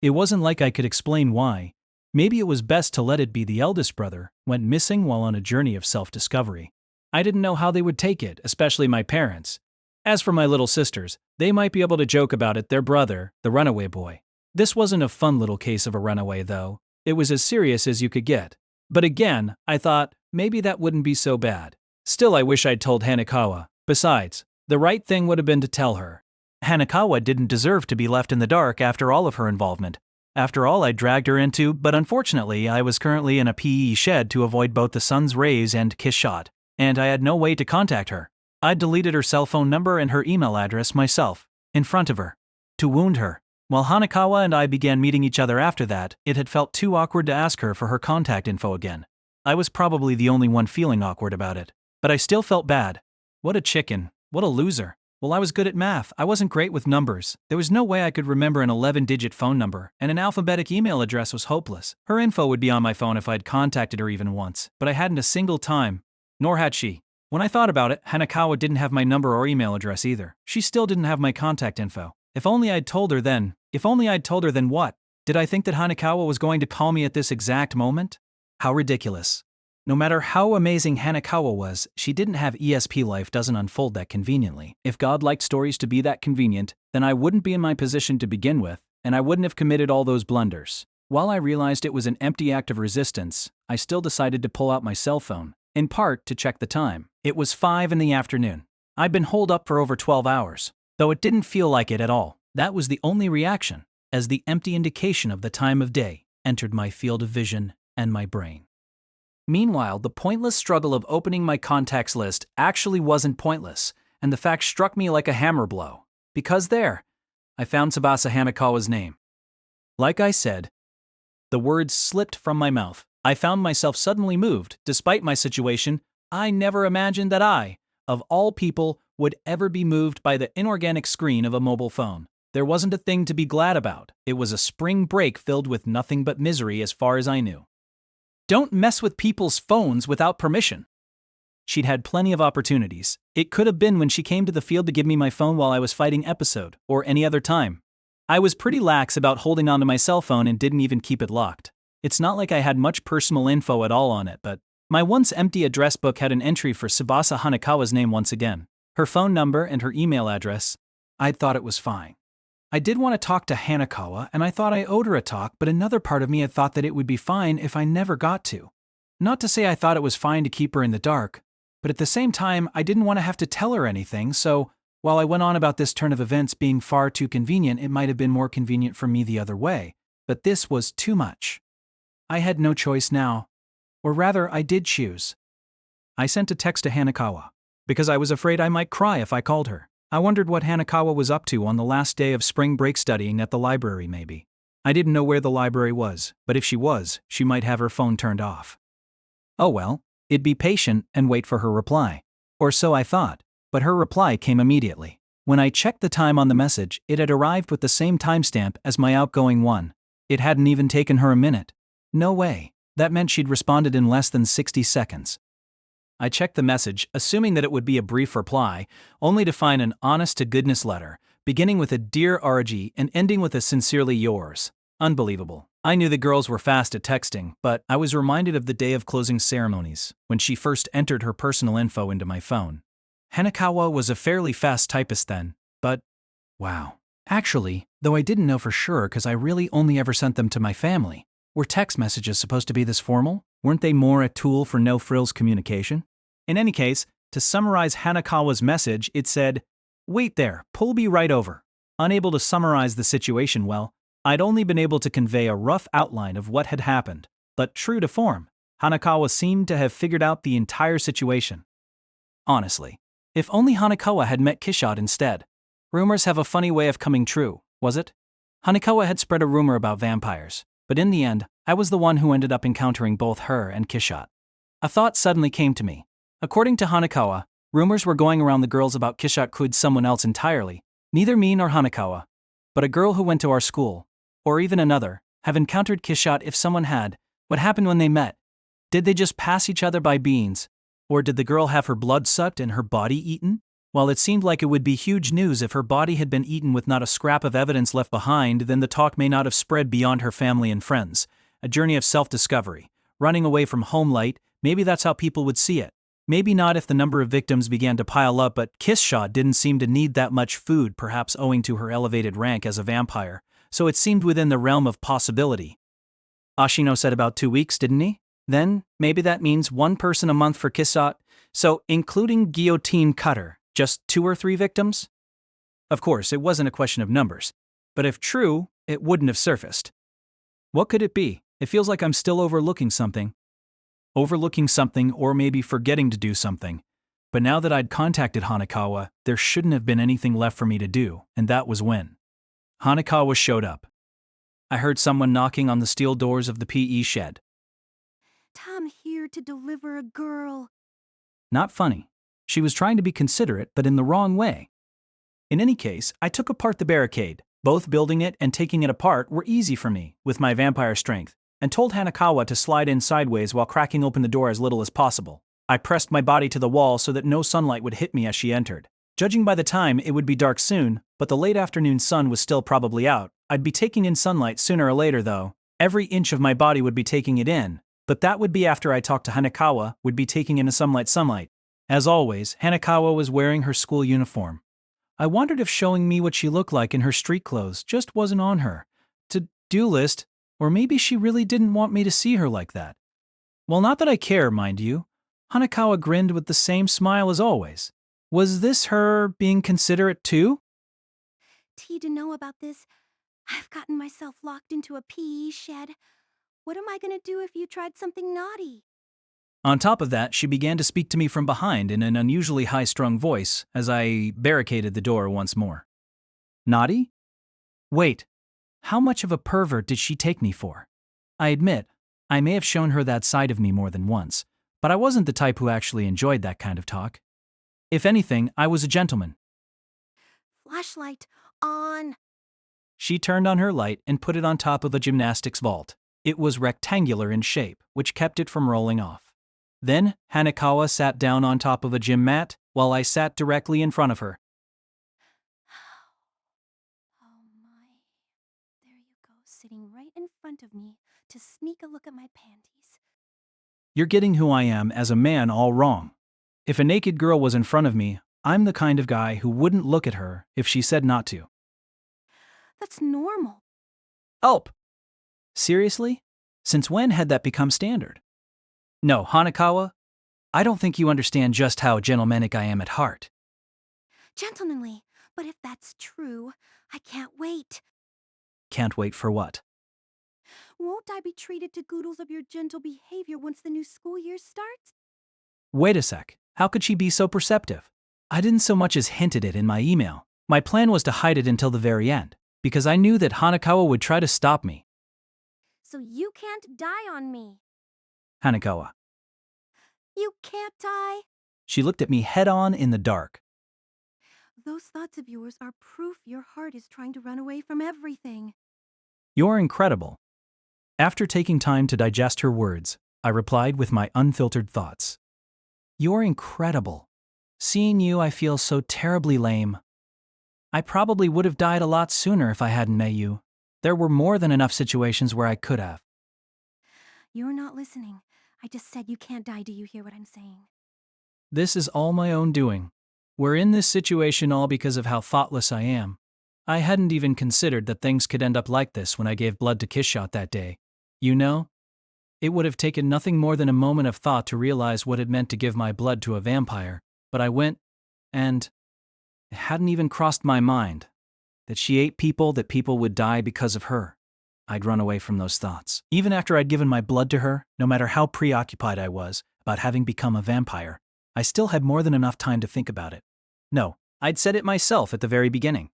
It wasn't like I could explain why. Maybe it was best to let it be the eldest brother went missing while on a journey of self-discovery. I didn't know how they would take it, especially my parents. As for my little sisters, they might be able to joke about it, their brother, the runaway boy. This wasn't a fun little case of a runaway though. It was as serious as you could get. But again, I thought, maybe that wouldn't be so bad. Still, I wish I'd told Hanekawa. Besides, the right thing would have been to tell her. Hanekawa didn't deserve to be left in the dark after all of her involvement. After all I dragged her into, but unfortunately I was currently in a PE shed to avoid both the sun's rays and Kishot, and I had no way to contact her. I'd deleted her cell phone number and her email address myself, in front of her, to wound her. While Hanekawa and I began meeting each other after that, it had felt too awkward to ask her for her contact info again. I was probably the only one feeling awkward about it, but I still felt bad. What a chicken, what a loser. Well, I was good at math, I wasn't great with numbers. There was no way I could remember an 11-digit phone number, and an alphabetic email address was hopeless. Her info would be on my phone if I'd contacted her even once, but I hadn't a single time. Nor had she. When I thought about it, Hanekawa didn't have my number or email address either. She still didn't have my contact info. If only I'd told her then. If only I'd told her then what? Did I think that Hanekawa was going to call me at this exact moment? How ridiculous. No matter how amazing Hanekawa was, she didn't have ESP. Life doesn't unfold that conveniently. If God liked stories to be that convenient, then I wouldn't be in my position to begin with, and I wouldn't have committed all those blunders. While I realized it was an empty act of resistance, I still decided to pull out my cell phone, in part to check the time. It was 5 in the afternoon. I'd been holed up for over 12 hours, though it didn't feel like it at all. That was the only reaction, as the empty indication of the time of day entered my field of vision and my brain. Meanwhile, the pointless struggle of opening my contacts list actually wasn't pointless, and the fact struck me like a hammer blow. because there, I found Tsubasa Hanakawa's name. Like I said, the words slipped from my mouth. I found myself suddenly moved. Despite my situation, I never imagined that I, of all people, would ever be moved by the inorganic screen of a mobile phone. There wasn't a thing to be glad about. It was a spring break filled with nothing but misery as far as I knew. Don't mess with people's phones without permission. She'd had plenty of opportunities. It could have been when she came to the field to give me my phone while I was fighting episode, or any other time. I was pretty lax about holding onto my cell phone and didn't even keep it locked. It's not like I had much personal info at all on it, but my once empty address book had an entry for Tsubasa Hanakawa's name once again. Her phone number and her email address. I'd thought it was fine. I did want to talk to Hanakawa, and I thought I owed her a talk, but another part of me had thought that it would be fine if I never got to. Not to say I thought it was fine to keep her in the dark, but at the same time, I didn't want to have to tell her anything, so while I went on about this turn of events being far too convenient, it might have been more convenient for me the other way, but this was too much. I had no choice now. Or rather, I did choose. I sent a text to Hanakawa, because I was afraid I might cry if I called her. I wondered what Hanakawa was up to on the last day of spring break studying at the library maybe. I didn't know where the library was, but if she was, she might have her phone turned off. Oh well, it'd be patient and wait for her reply. Or so I thought, but her reply came immediately. When I checked the time on the message, it had arrived with the same timestamp as my outgoing one. It hadn't even taken her a minute. No way. That meant she'd responded in less than 60 seconds. I checked the message, assuming that it would be a brief reply, only to find an honest-to-goodness letter, beginning with a Dear Araragi and ending with a Sincerely Yours. Unbelievable. I knew the girls were fast at texting, but I was reminded of the day of closing ceremonies, when she first entered her personal info into my phone. Hanakawa was a fairly fast typist then, but wow. Actually, though I didn't know for sure because I really only ever sent them to my family. Were text messages supposed to be this formal? Weren't they more a tool for no-frills communication? In any case, to summarize Hanakawa's message, it said, "Wait there, pull me right over." Unable to summarize the situation well, I'd only been able to convey a rough outline of what had happened, but true to form, Hanakawa seemed to have figured out the entire situation. Honestly, if only Hanakawa had met Kishot instead. Rumors have a funny way of coming true, was it? Hanakawa had spread a rumor about vampires, but in the end, I was the one who ended up encountering both her and Kishot. A thought suddenly came to me. According to Hanakawa, rumors were going around the girls about Kishot could someone else entirely, neither me nor Hanakawa, but a girl who went to our school, or even another, have encountered Kishot. If someone had, what happened when they met? Did they just pass each other by beans? Or did the girl have her blood sucked and her body eaten? While it seemed like it would be huge news if her body had been eaten with not a scrap of evidence left behind, then the talk may not have spread beyond her family and friends. A journey of self-discovery, running away from home light, maybe that's how people would see it. Maybe not if the number of victims began to pile up, but Kishot didn't seem to need that much food, perhaps owing to her elevated rank as a vampire, so it seemed within the realm of possibility. Ashino said about 2 weeks, didn't he? Then, maybe that means one person a month for Kishot, so including Guillotine Cutter, just 2 or 3 victims? Of course, it wasn't a question of numbers, but if true, it wouldn't have surfaced. What could it be? It feels like I'm still overlooking something. Overlooking something or maybe forgetting to do something. But now that I'd contacted Hanakawa, there shouldn't have been anything left for me to do, and that was when Hanakawa showed up. I heard someone knocking on the steel doors of the PE shed. Tom here to deliver a girl. Not funny. She was trying to be considerate, but in the wrong way. In any case, I took apart the barricade. Both building it and taking it apart were easy for me, with my vampire strength, and told Hanakawa to slide in sideways while cracking open the door as little as possible. I pressed my body to the wall so that no sunlight would hit me as she entered. Judging by the time, it would be dark soon, but the late afternoon sun was still probably out. I'd be taking in sunlight sooner or later, though. Every inch of my body would be taking it in, but that would be after I talked to Hanakawa, would be taking in a sunlight. As always, Hanakawa was wearing her school uniform. I wondered if showing me what she looked like in her street clothes just wasn't on her to-do list, or maybe she really didn't want me to see her like that. Well, not that I care, mind you. Hanakawa grinned with the same smile as always. Was this her being considerate too? T to know about this. I've gotten myself locked into a PE shed. What am I gonna do if you tried something naughty? On top of that, she began to speak to me from behind in an unusually high-strung voice as I barricaded the door once more. Naughty? Wait, how much of a pervert did she take me for? I admit, I may have shown her that side of me more than once, but I wasn't the type who actually enjoyed that kind of talk. If anything, I was a gentleman. Flashlight on. She turned on her light and put it on top of a gymnastics vault. It was rectangular in shape, which kept it from rolling off. Then, Hanekawa sat down on top of a gym mat, while I sat directly in front of her. Oh my. There you go, sitting right in front of me to sneak a look at my panties. You're getting who I am as a man all wrong. If a naked girl was in front of me, I'm the kind of guy who wouldn't look at her if she said not to. That's normal. Ulp! Seriously? Since when had that become standard? No, Hanekawa, I don't think you understand just how gentlemanic I am at heart. Gentlemanly. But if that's true, I can't wait. Can't wait for what? Won't I be treated to goodles of your gentle behavior once the new school year starts? Wait a sec, how could she be so perceptive? I didn't so much as hint at it in my email. My plan was to hide it until the very end, because I knew that Hanekawa would try to stop me. So you can't die on me. Hanekawa. You can't die. She looked at me head-on in the dark. Those thoughts of yours are proof your heart is trying to run away from everything. You're incredible. After taking time to digest her words, I replied with my unfiltered thoughts. You're incredible. Seeing you, I feel so terribly lame. I probably would have died a lot sooner if I hadn't met you. There were more than enough situations where I could have. You're not listening. I just said you can't die. Do you hear what I'm saying? This is all my own doing. We're in this situation all because of how thoughtless I am. I hadn't even considered that things could end up like this when I gave blood to Kishot that day. You know? It would have taken nothing more than a moment of thought to realize what it meant to give my blood to a vampire, but I went, and it hadn't even crossed my mind that she ate people, that people would die because of her. I'd run away from those thoughts. Even after I'd given my blood to her, no matter how preoccupied I was about having become a vampire, I still had more than enough time to think about it. No, I'd said it myself at the very beginning.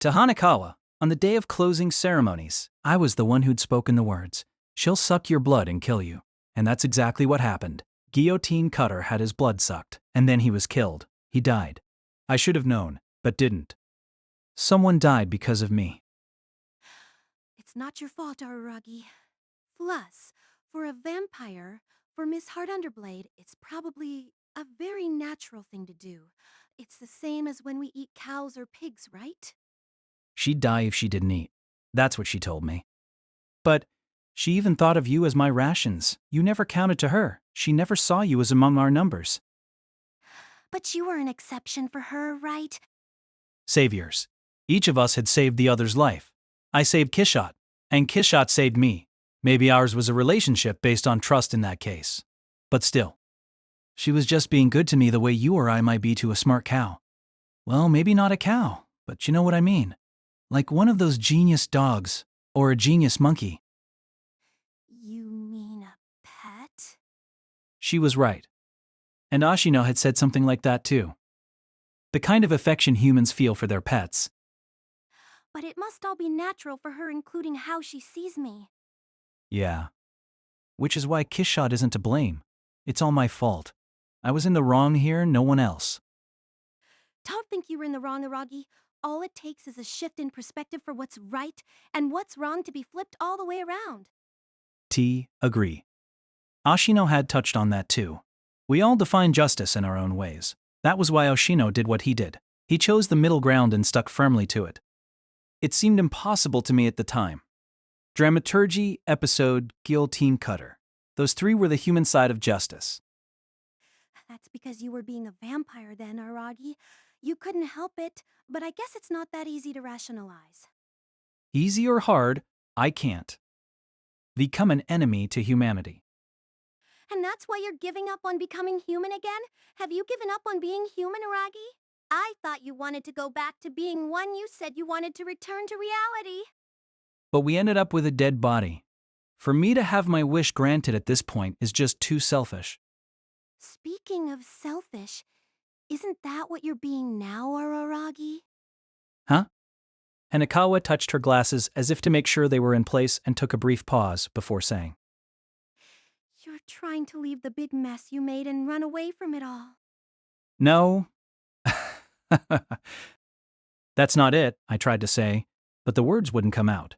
To Hanekawa, on the day of closing ceremonies, I was the one who'd spoken the words, "She'll suck your blood and kill you." And that's exactly what happened. Guillotine Cutter had his blood sucked, and then he was killed. He died. I should have known, but didn't. Someone died because of me. It's not your fault, Araragi. Plus, for a vampire, for Miss Heart Underblade, it's probably a very natural thing to do. It's the same as when we eat cows or pigs, right? She'd die if she didn't eat. That's what she told me. But she even thought of you as my rations. You never counted to her. She never saw you as among our numbers. But you were an exception for her, right? Saviors. Each of us had saved the other's life. I saved Kishot, and Kishot saved me. Maybe ours was a relationship based on trust in that case. But still, she was just being good to me the way you or I might be to a smart cow. Well, maybe not a cow, but you know what I mean. Like one of those genius dogs, or a genius monkey. You mean a pet? She was right. And Ashino had said something like that too. The kind of affection humans feel for their pets. But it must all be natural for her, including how she sees me. Yeah. Which is why Kishot isn't to blame. It's all my fault. I was in the wrong here, no one else. Don't think you were in the wrong, Aragi. All it takes is a shift in perspective for what's right and what's wrong to be flipped all the way around. Agree. Ashino had touched on that too. We all define justice in our own ways. That was why Oshino did what he did. He chose the middle ground and stuck firmly to it. It seemed impossible to me at the time. Dramaturgy, episode, guillotine cutter. Those three were the human side of justice. That's because you were being a vampire then, Aragi. You couldn't help it, but I guess it's not that easy to rationalize. Easy or hard, I can't. Become an enemy to humanity. And that's why you're giving up on becoming human again? Have you given up on being human, Aragi? I thought you wanted to go back to being one. You said you wanted to return to reality. But we ended up with a dead body. For me to have my wish granted at this point is just too selfish. Speaking of selfish, isn't that what you're being now, Araragi? Huh? Hanakawa touched her glasses as if to make sure they were in place and took a brief pause before saying, You're trying to leave the big mess you made and run away from it all. No. That's not it, I tried to say, but the words wouldn't come out.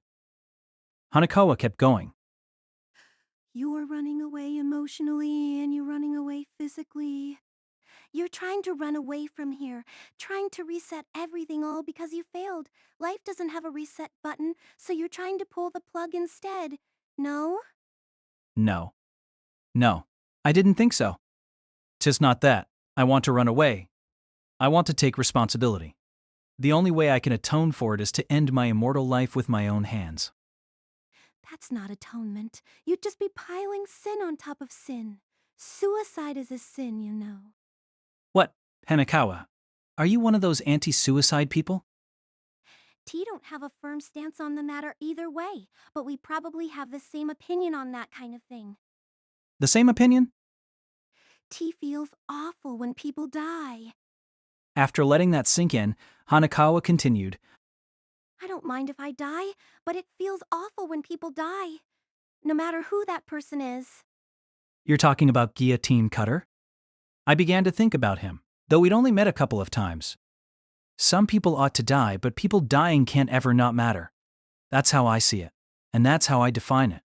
Hanakawa kept going. You're running away emotionally and you're running away physically. You're trying to run away from here, trying to reset everything all because you failed. Life doesn't have a reset button, so you're trying to pull the plug instead. No? No. No, I didn't think so. 'Tis not that. I want to run away. I want to take responsibility. The only way I can atone for it is to end my immortal life with my own hands. That's not atonement. You'd just be piling sin on top of sin. Suicide is a sin, you know. What, Hanakawa? Are you one of those anti-suicide people? T don't have a firm stance on the matter either way, but we probably have the same opinion on that kind of thing. The same opinion? T feels awful when people die. After letting that sink in, Hanakawa continued, I don't mind if I die, but it feels awful when people die. No matter who that person is. You're talking about Guillotine Cutter? I began to think about him, though we'd only met a couple of times. Some people ought to die, but people dying can't ever not matter. That's how I see it, and that's how I define it.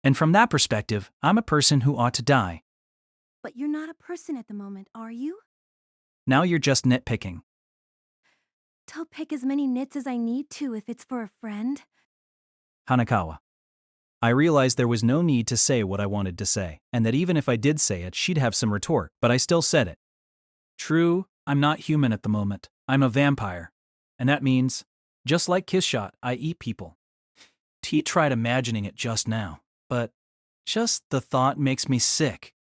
And from that perspective, I'm a person who ought to die. But you're not a person at the moment, are you? Now you're just nitpicking. I'll pick as many nits as I need to if it's for a friend. Hanakawa. I realized there was no need to say what I wanted to say, and that even if I did say it, she'd have some retort, but I still said it. True, I'm not human at the moment. I'm a vampire. And that means, just like Kishot, I eat people. T tried imagining it just now, but just the thought makes me sick.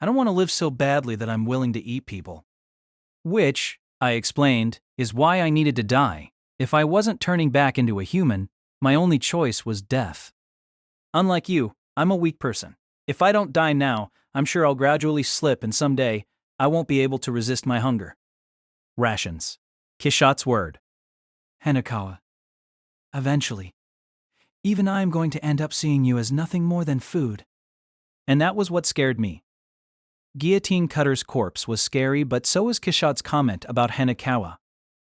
I don't want to live so badly that I'm willing to eat people. Which, I explained, is why I needed to die. If I wasn't turning back into a human, my only choice was death. Unlike you, I'm a weak person. If I don't die now, I'm sure I'll gradually slip and someday, I won't be able to resist my hunger. Rations. Kishot's word. Hanakawa. Eventually. Even I am going to end up seeing you as nothing more than food. And that was what scared me. Guillotine Cutter's corpse was scary, but so was Kishot's comment about Hanakawa.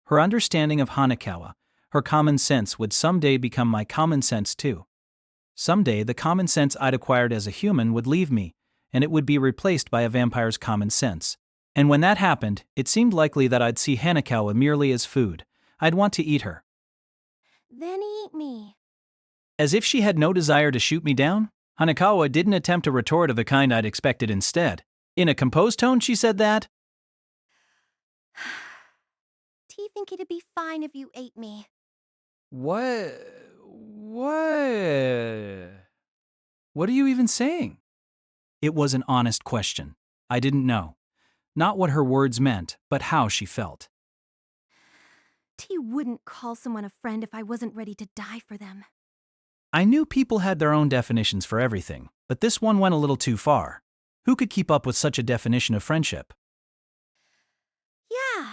Her understanding of Hanakawa, her common sense would someday become my common sense too. Someday the common sense I'd acquired as a human would leave me, and it would be replaced by a vampire's common sense. And when that happened, it seemed likely that I'd see Hanakawa merely as food. I'd want to eat her. Then eat me. As if she had no desire to shoot me down, Hanakawa didn't attempt a retort of the kind I'd expected instead. In a composed tone, she said that, T think it'd be fine if you ate me. What? What are you even saying? It was an honest question. I didn't know. Not what her words meant, but how she felt. T wouldn't call someone a friend if I wasn't ready to die for them. I knew people had their own definitions for everything, but this one went a little too far. Who could keep up with such a definition of friendship? Yeah,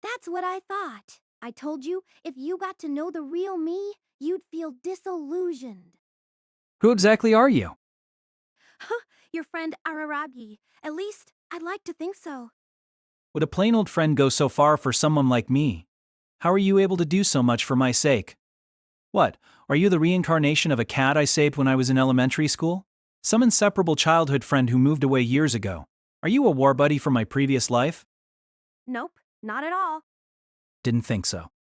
that's what I thought. I told you, if you got to know the real me, you'd feel disillusioned. Who exactly are you? Your friend Araragi. At least, I'd like to think so. Would a plain old friend go so far for someone like me? How are you able to do so much for my sake? What, are you the reincarnation of a cat I saved when I was in elementary school? Some inseparable childhood friend who moved away years ago? Are you a war buddy from my previous life? Nope, not at all. Didn't think so.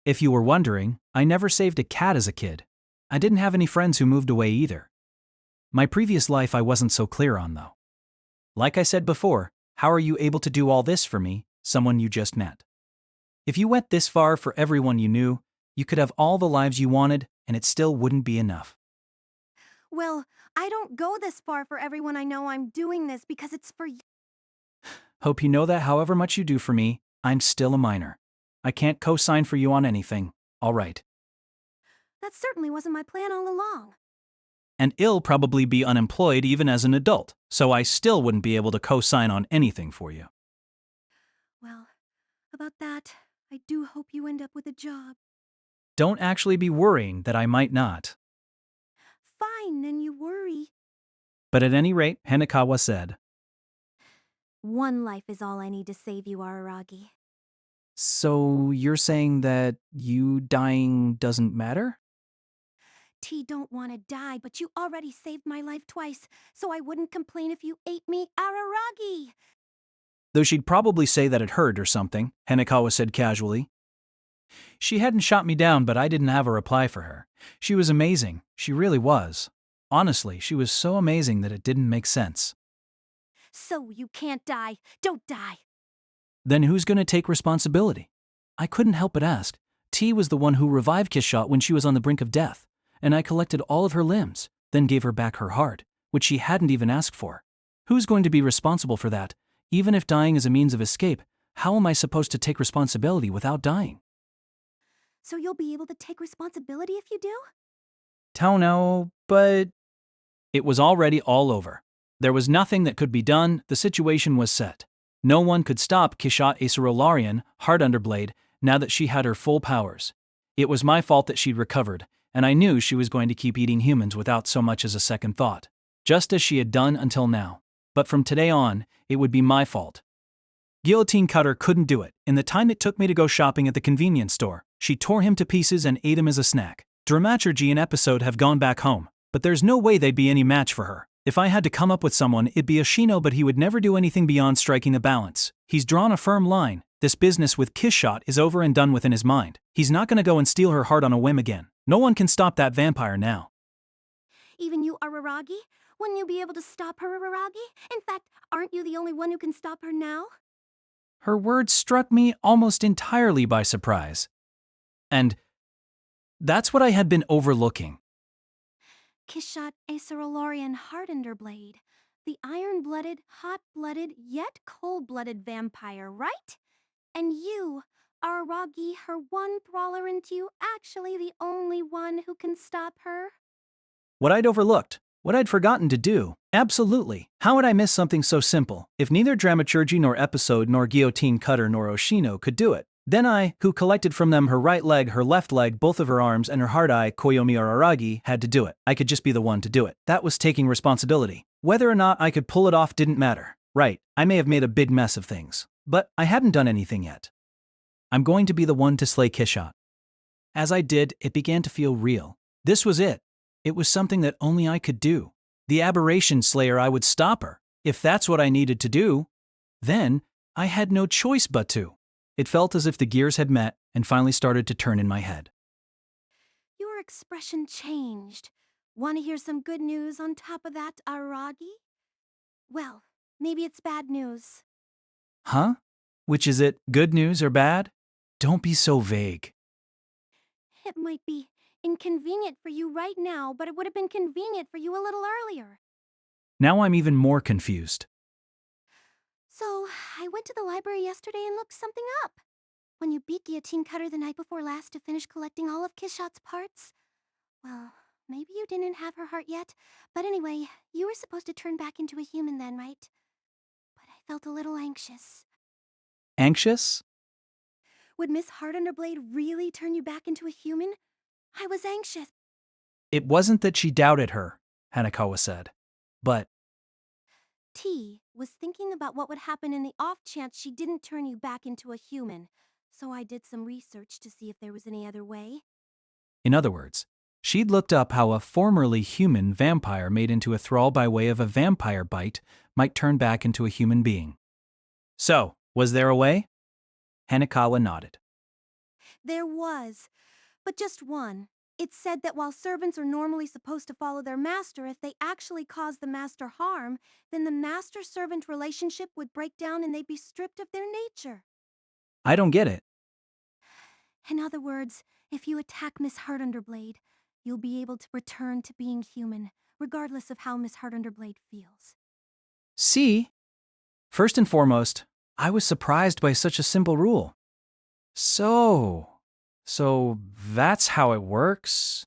If you were wondering, I never saved a cat as a kid. I didn't have any friends who moved away either. My previous life I wasn't so clear on though. Like I said before, how are you able to do all this for me, someone you just met? If you went this far for everyone you knew, you could have all the lives you wanted, and it still wouldn't be enough. Well, I don't go this far for everyone I know. I'm doing this because it's for you. Hope you know that however much you do for me, I'm still a minor. I can't co-sign for you on anything, all right. That certainly wasn't my plan all along. And I'll probably be unemployed even as an adult, so I still wouldn't be able to co-sign on anything for you. Well, about that, I do hope you end up with a job. Don't actually be worrying that I might not. Fine, then you worry. But at any rate, Hanekawa said, One life is all I need to save you, Araragi. So you're saying that you dying doesn't matter? T don't want to die, but you already saved my life twice, so I wouldn't complain if you ate me, Araragi! Though she'd probably say that it hurt or something, Hanekawa said casually. She hadn't shot me down, but I didn't have a reply for her. She was amazing, she really was. Honestly, she was so amazing that it didn't make sense. So you can't die. Don't die. Then who's going to take responsibility? I couldn't help but ask. T was the one who revived Kishot when she was on the brink of death, and I collected all of her limbs, then gave her back her heart, which she hadn't even asked for. Who's going to be responsible for that? Even if dying is a means of escape, how am I supposed to take responsibility without dying? So you'll be able to take responsibility if you do? Tauno, but... It was already all over. There was nothing that could be done, the situation was set. No one could stop Kishot Acerola-Orion, Heart Underblade, now that she had her full powers. It was my fault that she'd recovered, and I knew she was going to keep eating humans without so much as a second thought, just as she had done until now. But from today on, it would be my fault. Guillotine Cutter couldn't do it. In the time it took me to go shopping at the convenience store, she tore him to pieces and ate him as a snack. Dramaturgy and Episode have gone back home, but there's no way they'd be any match for her. If I had to come up with someone, it'd be Ashino, but he would never do anything beyond striking the balance. He's drawn a firm line. This business with Kishot is over and done with in his mind. He's not going to go and steal her heart on a whim again. No one can stop that vampire now. Even you, Araragi? Wouldn't you be able to stop her, Araragi? In fact, aren't you the only one who can stop her now? Her words struck me almost entirely by surprise. And that's what I had been overlooking. Kishot Acerola-Orion Heart Underblade. The iron-blooded, hot-blooded, yet cold-blooded vampire, right? And you, Araragi, her one brawler, and you actually the only one who can stop her? What I'd overlooked, what I'd forgotten to do. Absolutely. How would I miss something so simple? If neither Dramaturgy nor Episode nor Guillotine Cutter nor Oshino could do it, then I, who collected from them her right leg, her left leg, both of her arms, and her hard eye, Koyomi Araragi, had to do it. I could just be the one to do it. That was taking responsibility. Whether or not I could pull it off didn't matter. Right, I may have made a big mess of things, but I hadn't done anything yet. I'm going to be the one to slay Kishot. As I did, it began to feel real. This was it. It was something that only I could do. The aberration slayer, I would stop her. If that's what I needed to do, then I had no choice but to. It felt as if the gears had met and finally started to turn in my head. Your expression changed. Want to hear some good news on top of that, Araragi? Well, maybe it's bad news. Huh? Which is it, good news or bad? Don't be so vague. It might be inconvenient for you right now, but it would have been convenient for you a little earlier. Now I'm even more confused. So, I went to the library yesterday and looked something up. When you beat Guillotine Cutter the night before last to finish collecting all of Kishot's parts, well, maybe you didn't have her heart yet, but anyway, you were supposed to turn back into a human then, right? But I felt a little anxious. Anxious? Would Miss Heart Underblade really turn you back into a human? I was anxious. It wasn't that she doubted her, Hanekawa said, but T was thinking about what would happen in the off chance she didn't turn you back into a human, so I did some research to see if there was any other way. in other words, she'd looked up how a formerly human vampire made into a thrall by way of a vampire bite might turn back into a human being. So, was there a way? Hanekawa nodded. There was, but just one. It said that while servants are normally supposed to follow their master, if they actually cause the master harm, then the master-servant relationship would break down and they'd be stripped of their nature. I don't get it. In other words, if you attack Miss Heart Underblade, you'll be able to return to being human, regardless of how Miss Heart Underblade feels. See? First and foremost, I was surprised by such a simple rule. So that's how it works?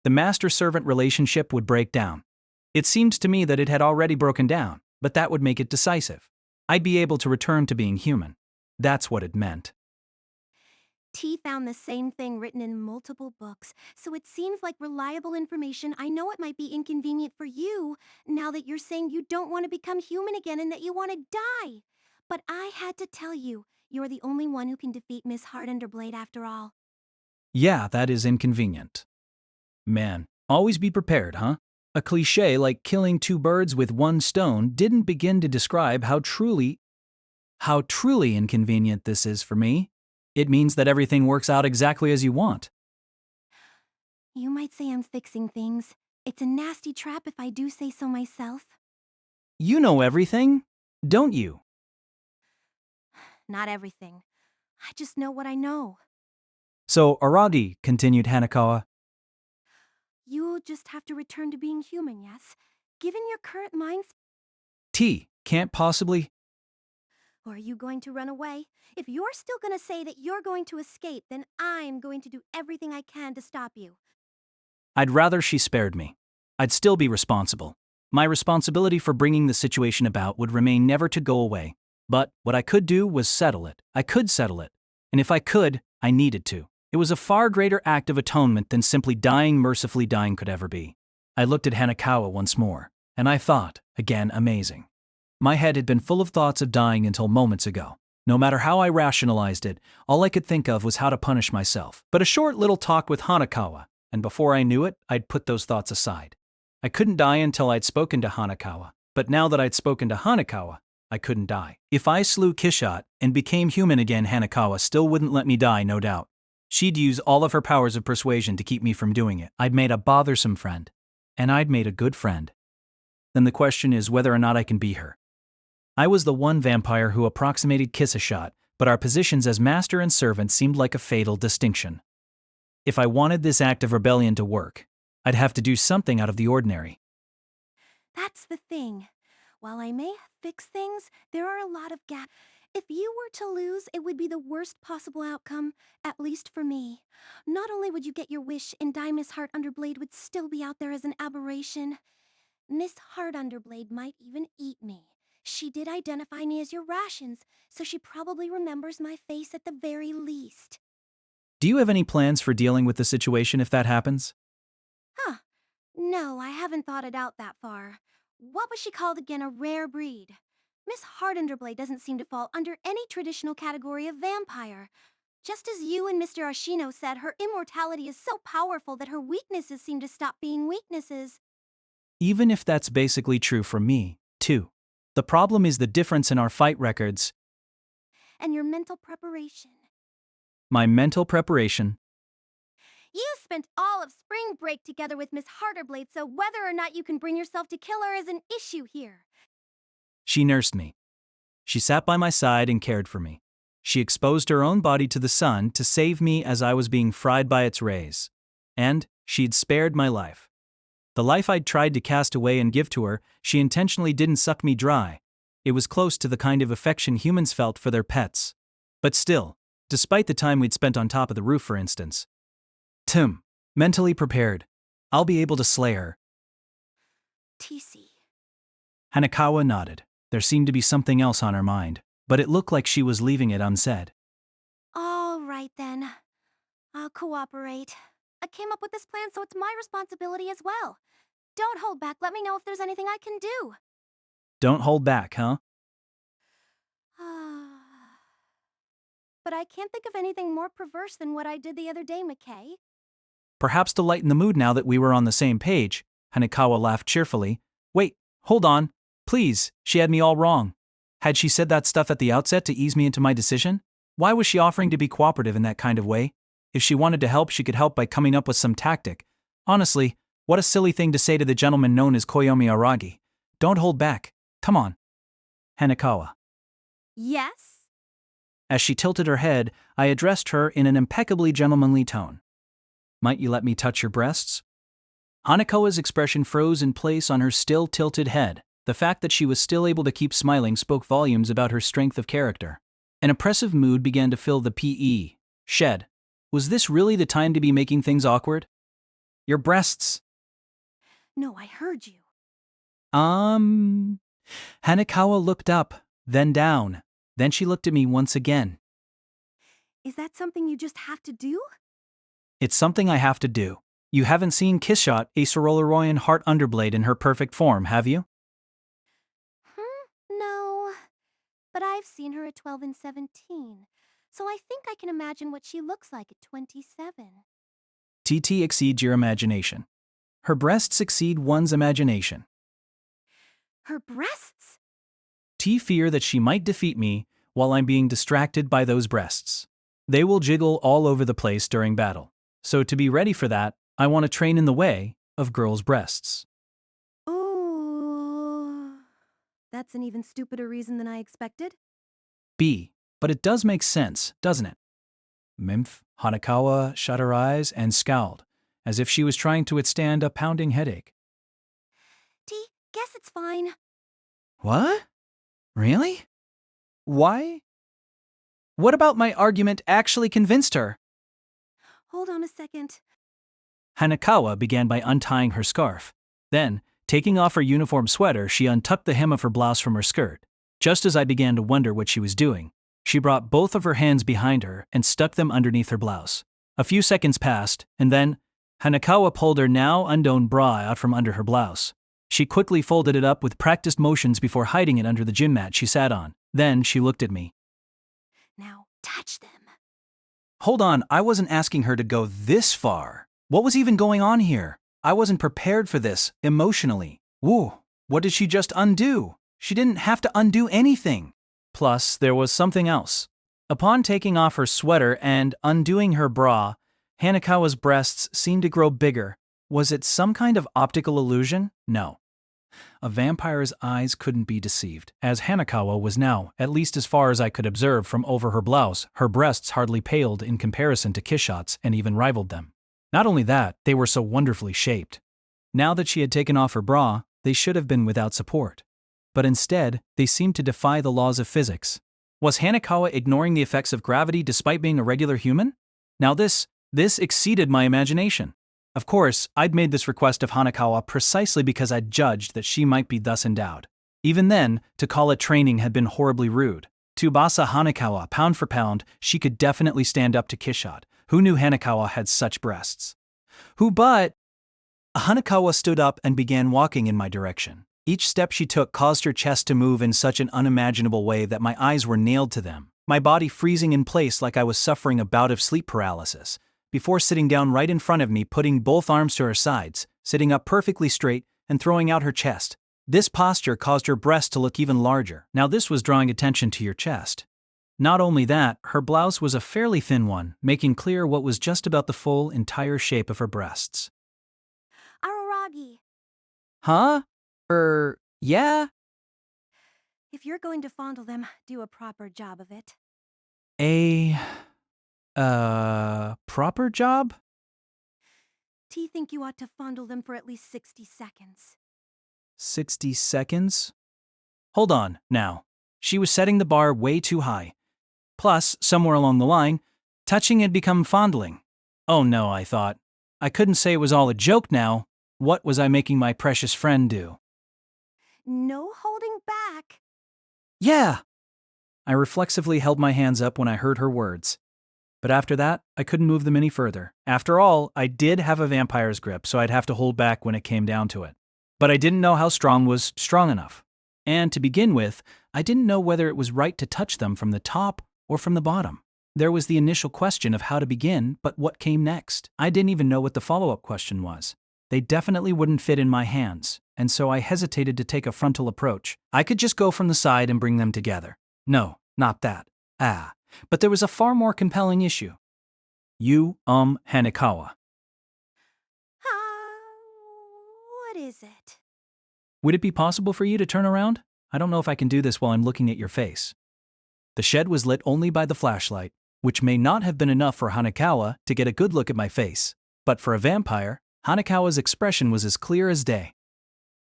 The master-servant relationship would break down. It seemed to me that it had already broken down, but that would make it decisive. I'd be able to return to being human. That's what it meant. T found the same thing written in multiple books, so it seems like reliable information. I know it might be inconvenient for you, now that you're saying you don't want to become human again and that you want to die. But I had to tell you, you're the only one who can defeat Miss Heart Underblade after all. Yeah, that is inconvenient. Man, always be prepared, huh? A cliche like killing two birds with one stone didn't begin to describe how truly inconvenient this is for me. It means that everything works out exactly as you want. You might say I'm fixing things. It's a nasty trap if I do say so myself. You know everything, don't you? Not everything. I just know what I know. So, Araragi, continued Hanakawa, You'll just have to return to being human, yes? Given your current mind. T can't possibly. Or are you going to run away? If you're still going to say that you're going to escape, then I'm going to do everything I can to stop you. I'd rather she spared me. I'd still be responsible. My responsibility for bringing the situation about would remain never to go away. But what I could do was settle it. I could settle it. And if I could, I needed to. It was a far greater act of atonement than simply mercifully dying could ever be. I looked at Hanakawa once more, and I thought, again, amazing. My head had been full of thoughts of dying until moments ago. No matter how I rationalized it, all I could think of was how to punish myself. But a short little talk with Hanakawa, and before I knew it, I'd put those thoughts aside. I couldn't die until I'd spoken to Hanakawa, but now that I'd spoken to Hanakawa, I couldn't die. If I slew Kishat and became human again, Hanakawa still wouldn't let me die, no doubt. She'd use all of her powers of persuasion to keep me from doing it. I'd made a bothersome friend, and I'd made a good friend. Then the question is whether or not I can be her. I was the one vampire who approximated Kishat, but our positions as master and servant seemed like a fatal distinction. If I wanted this act of rebellion to work, I'd have to do something out of the ordinary. That's the thing. While I may fix things, there are a lot of gaps. If you were to lose, it would be the worst possible outcome, at least for me. Not only would you get your wish and die, Miss Heart Underblade would still be out there as an aberration. Miss Heart Underblade might even eat me. She did identify me as your rations, so she probably remembers my face at the very least. Do you have any plans for dealing with the situation if that happens? Huh. No, I haven't thought it out that far. What was she called again? A rare breed. Miss Heart Underblade doesn't seem to fall under any traditional category of vampire. Just as you and Mr. Ashino said, her immortality is so powerful that her weaknesses seem to stop being weaknesses. Even if that's basically true for me, too. The problem is the difference in our fight records. And your mental preparation. My mental preparation. You spent all of spring break together with Miss Hearterblade, so whether or not you can bring yourself to kill her is an issue here. She nursed me. She sat by my side and cared for me. She exposed her own body to the sun to save me as I was being fried by its rays. And she'd spared my life. The life I'd tried to cast away and give to her, she intentionally didn't suck me dry. It was close to the kind of affection humans felt for their pets. But still, despite the time we'd spent on top of the roof, for instance. Tim, mentally prepared. I'll be able to slay her. TC. Hanakawa nodded. There seemed to be something else on her mind, but it looked like she was leaving it unsaid. All right then. I'll cooperate. I came up with this plan, so it's my responsibility as well. Don't hold back. Let me know if there's anything I can do. Don't hold back, huh? But I can't think of anything more perverse than what I did the other day, McKay. Perhaps to lighten the mood now that we were on the same page, Hanakawa laughed cheerfully. Wait, hold on. Please, she had me all wrong. Had she said that stuff at the outset to ease me into my decision? Why was she offering to be cooperative in that kind of way? If she wanted to help, she could help by coming up with some tactic. Honestly, what a silly thing to say to the gentleman known as Koyomi Aragi. Don't hold back. Come on. Hanakawa. Yes? As she tilted her head, I addressed her in an impeccably gentlemanly tone. Might you let me touch your breasts? Hanakawa's expression froze in place on her still tilted head. The fact that she was still able to keep smiling spoke volumes about her strength of character. An oppressive mood began to fill the P.E. Shed. Was this really the time to be making things awkward? Your breasts. No, I heard you. Hanakawa looked up, then down. Then she looked at me once again. Is that something you just have to do? It's something I have to do. You haven't seen Kishot, Acerola-Orion Heart Underblade in her perfect form, have you? No. But I've seen her at 12 and 17, so I think I can imagine what she looks like at 27. TT exceeds your imagination. Her breasts exceed one's imagination. Her breasts? T fear that she might defeat me while I'm being distracted by those breasts. They will jiggle all over the place during battle. So to be ready for that, I want to train in the way of girls' breasts. Ooh. That's an even stupider reason than I expected. B. But it does make sense, doesn't it? Mimph, Hanakawa shut her eyes and scowled, as if she was trying to withstand a pounding headache. T, guess it's fine. What? Really? Why? What about my argument actually convinced her? Hold on a second. Hanakawa began by untying her scarf. Then, taking off her uniform sweater, she untucked the hem of her blouse from her skirt. Just as I began to wonder what she was doing, she brought both of her hands behind her and stuck them underneath her blouse. A few seconds passed, and then Hanakawa pulled her now unknown bra out from under her blouse. She quickly folded it up with practiced motions before hiding it under the gym mat she sat on. Then she looked at me. Now touch them. Hold on, I wasn't asking her to go this far. What was even going on here? I wasn't prepared for this, emotionally. Woo, what did she just undo? She didn't have to undo anything. Plus, there was something else. Upon taking off her sweater and undoing her bra, Hanakawa's breasts seemed to grow bigger. Was it some kind of optical illusion? No. A vampire's eyes couldn't be deceived, as Hanakawa was now, at least as far as I could observe from over her blouse, her breasts hardly paled in comparison to Kishot's and even rivaled them. Not only that, they were so wonderfully shaped. Now that she had taken off her bra, they should have been without support. But instead, they seemed to defy the laws of physics. Was Hanakawa ignoring the effects of gravity despite being a regular human? Now this exceeded my imagination. Of course, I'd made this request of Hanakawa precisely because I'd judged that she might be thus endowed. Even then, to call it training had been horribly rude. To Basa Hanakawa, pound for pound, she could definitely stand up to Kishot. Who knew Hanakawa had such breasts? Hanakawa stood up and began walking in my direction. Each step she took caused her chest to move in such an unimaginable way that my eyes were nailed to them, my body freezing in place like I was suffering a bout of sleep paralysis. Before sitting down right in front of me, putting both arms to her sides, sitting up perfectly straight, and throwing out her chest. This posture caused her breast to look even larger. Now this was drawing attention to your chest. Not only that, her blouse was a fairly thin one, making clear what was just about the full, entire shape of her breasts. Araragi, Huh? Yeah? if you're going to fondle them, do a proper job of it. Proper job? T think you ought to fondle them for at least 60 seconds. 60 seconds? Hold on, now. She was setting the bar way too high. Plus, somewhere along the line, touching had become fondling. Oh no, I thought. I couldn't say it was all a joke now. What was I making my precious friend do? No holding back. Yeah! I reflexively held my hands up when I heard her words. But after that, I couldn't move them any further. After all, I did have a vampire's grip, so I'd have to hold back when it came down to it. But I didn't know how strong was strong enough. And to begin with, I didn't know whether it was right to touch them from the top or from the bottom. There was the initial question of how to begin, but what came next? I didn't even know what the follow-up question was. They definitely wouldn't fit in my hands, and so I hesitated to take a frontal approach. I could just go from the side and bring them together. No, not that. But there was a far more compelling issue. Hanakawa. What is it? Would it be possible for you to turn around? I don't know if I can do this while I'm looking at your face. The shed was lit only by the flashlight, which may not have been enough for Hanakawa to get a good look at my face. But for a vampire, Hanakawa's expression was as clear as day.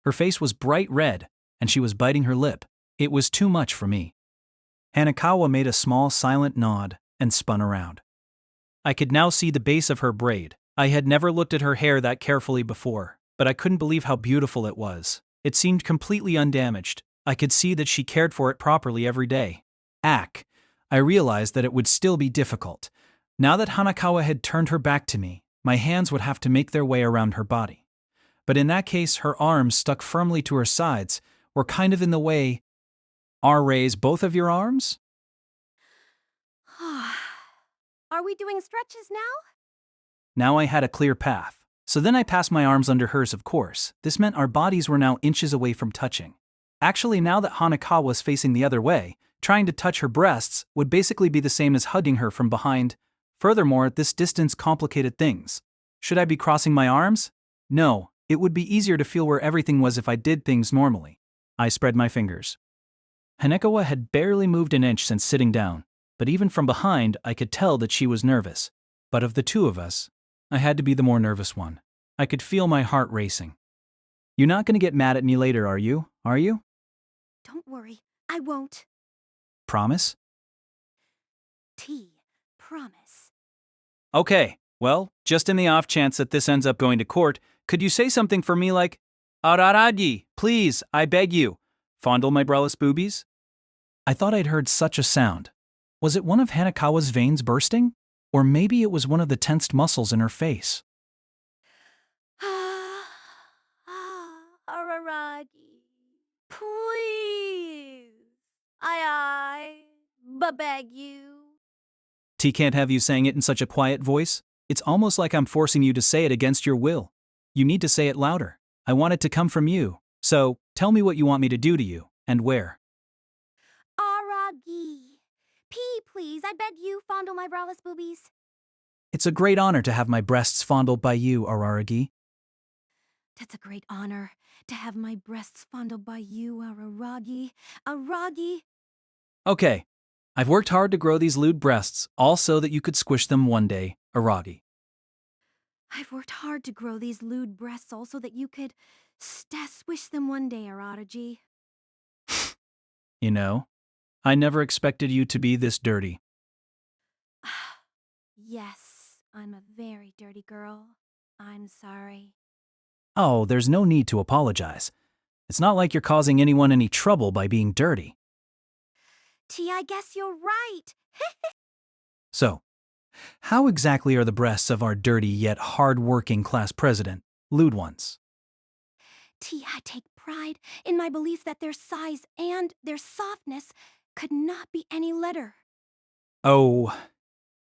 Her face was bright red, and she was biting her lip. It was too much for me. Hanakawa made a small silent nod and spun around. I could now see the base of her braid. I had never looked at her hair that carefully before, but I couldn't believe how beautiful it was. It seemed completely undamaged. I could see that she cared for it properly every day. I I realized that it would still be difficult. Now that Hanakawa had turned her back to me, my hands would have to make their way around her body. But in that case, her arms stuck firmly to her sides were kind of in the way. Raise both of your arms? Are we doing stretches now? Now I had a clear path. So then I passed my arms under hers, of course. This meant our bodies were now inches away from touching. Actually, now that Hanakawa was facing the other way, trying to touch her breasts would basically be the same as hugging her from behind. Furthermore, this distance complicated things. Should I be crossing my arms? No, it would be easier to feel where everything was if I did things normally. I spread my fingers. Hanekawa had barely moved an inch since sitting down, but even from behind I could tell that she was nervous. But of the two of us, I had to be the more nervous one. I could feel my heart racing. You're not going to get mad at me later, are you? Are you? Don't worry, I won't. Promise? Promise. Okay, well, just in the off chance that this ends up going to court, could you say something for me like, Araragi, please, I beg you, fondle my braless boobies? I thought I'd heard such a sound. Was it one of Hanakawa's veins bursting? Or maybe it was one of the tensed muscles in her face. Araragi, please. I beg you. T can't have you saying it in such a quiet voice. It's almost like I'm forcing you to say it against your will. You need to say it louder. I want it to come from you. So, tell me what you want me to do to you, and where. Araragi, please, I beg you, fondle my braless boobies. It's a great honor to have my breasts fondled by you, Araragi. That's a great honor, to have my breasts fondled by you, Araragi. Araragi. Okay, I've worked hard to grow these lewd breasts, all so that you could squish them one day, Araragi. I've worked hard to grow these lewd breasts also that you could swish them one day, Araragi. You know, I never expected you to be this dirty. Yes, I'm a very dirty girl. I'm sorry. Oh, there's no need to apologize. It's not like you're causing anyone any trouble by being dirty. I guess you're right. So, how exactly are the breasts of our dirty yet hard-working class president, lewd ones? I take pride in my belief that their size and their softness could not be any lighter. Oh,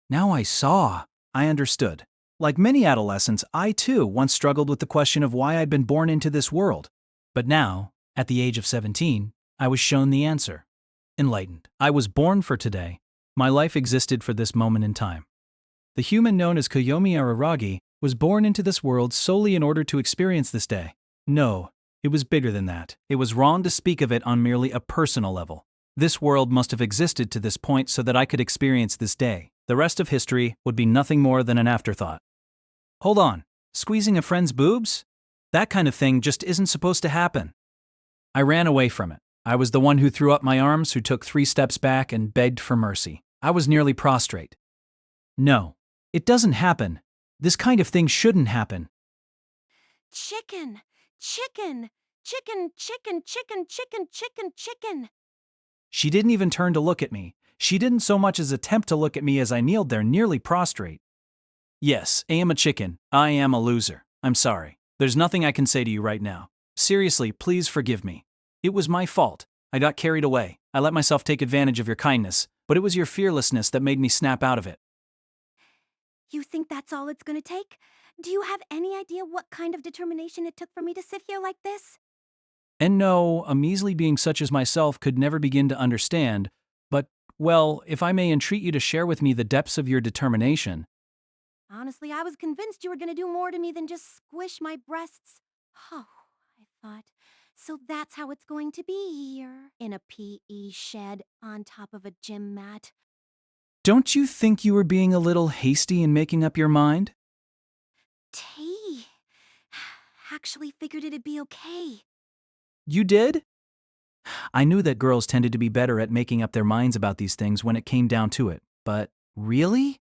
now I saw. I understood. Like many adolescents, I too once struggled with the question of why I'd been born into this world. But now, at the age of 17, I was shown the answer. Enlightened. I was born for today. My life existed for this moment in time. The human known as Koyomi Araragi was born into this world solely in order to experience this day. No, it was bigger than that. It was wrong to speak of it on merely a personal level. This world must have existed to this point so that I could experience this day. The rest of history would be nothing more than an afterthought. Hold on, squeezing a friend's boobs? That kind of thing just isn't supposed to happen. I ran away from it. I was the one who threw up my arms, who took 3 steps back and begged for mercy. I was nearly prostrate. No, it doesn't happen. This kind of thing shouldn't happen. Chicken, chicken, chicken, chicken, chicken, chicken, chicken, chicken. She didn't even turn to look at me. She didn't so much as attempt to look at me as I kneeled there nearly prostrate. Yes, I am a chicken. I am a loser. I'm sorry. There's nothing I can say to you right now. Seriously, please forgive me. It was my fault. I got carried away. I let myself take advantage of your kindness, but it was your fearlessness that made me snap out of it. You think that's all it's gonna take? Do you have any idea what kind of determination it took for me to sit here like this? And no, a measly being such as myself could never begin to understand, but, well, if I may entreat you to share with me the depths of your determination. Honestly, I was convinced you were gonna do more to me than just squish my breasts. Oh, I thought. So that's how it's going to be here, in a PE shed on top of a gym mat. Don't you think you were being a little hasty in making up your mind? T actually figured it'd be okay. You did? I knew that girls tended to be better at making up their minds about these things when it came down to it, but really?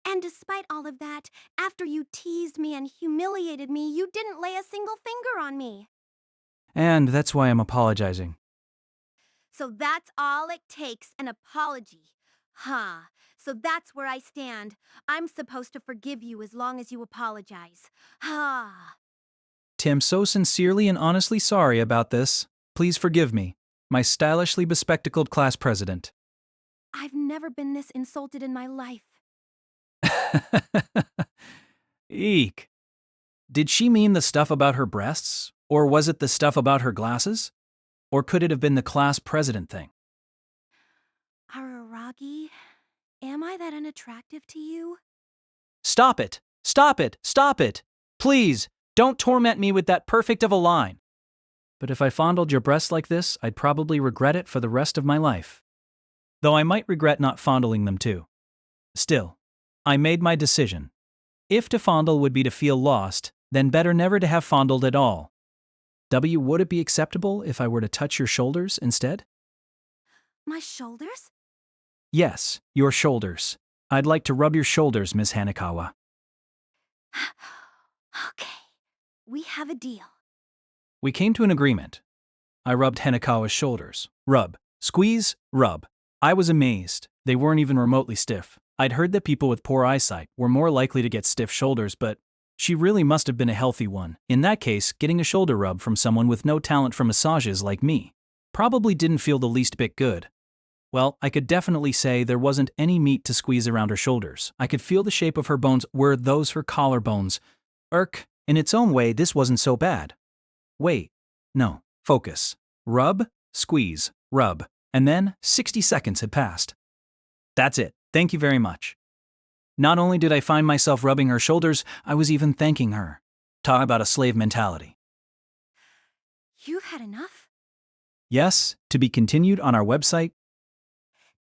And despite all of that, after you teased me and humiliated me, you didn't lay a single finger on me. And that's why I'm apologizing. So that's all it takes, an apology. Huh. So that's where I stand. I'm supposed to forgive you as long as you apologize. Ah. Tim, so sincerely and honestly sorry about this. Please forgive me, my stylishly bespectacled class president. I've never been this insulted in my life. Eek. Did she mean the stuff about her breasts? Or was it the stuff about her glasses? Or could it have been the class president thing? Araragi, am I that unattractive to you? Stop it! Stop it! Stop it! Please, don't torment me with that perfect of a line. But if I fondled your breasts like this, I'd probably regret it for the rest of my life. Though I might regret not fondling them too. Still, I made my decision. If to fondle would be to feel lost, then better never to have fondled at all. Would it be acceptable if I were to touch your shoulders instead? My shoulders? Yes, your shoulders. I'd like to rub your shoulders, Miss Hanekawa. Okay, we have a deal. We came to an agreement. I rubbed Hanekawa's shoulders. Rub. Squeeze. Rub. I was amazed. They weren't even remotely stiff. I'd heard that people with poor eyesight were more likely to get stiff shoulders, but she really must have been a healthy one. In that case, getting a shoulder rub from someone with no talent for massages like me probably didn't feel the least bit good. Well, I could definitely say there wasn't any meat to squeeze around her shoulders. I could feel the shape of her bones. Were those her collarbones? In its own way, this wasn't so bad. Wait. No. Focus. Rub, squeeze, rub. And then 60 seconds had passed. That's it. Thank you very much. Not only did I find myself rubbing her shoulders, I was even thanking her. Talk about a slave mentality. You've had enough? Yes, to be continued on our website.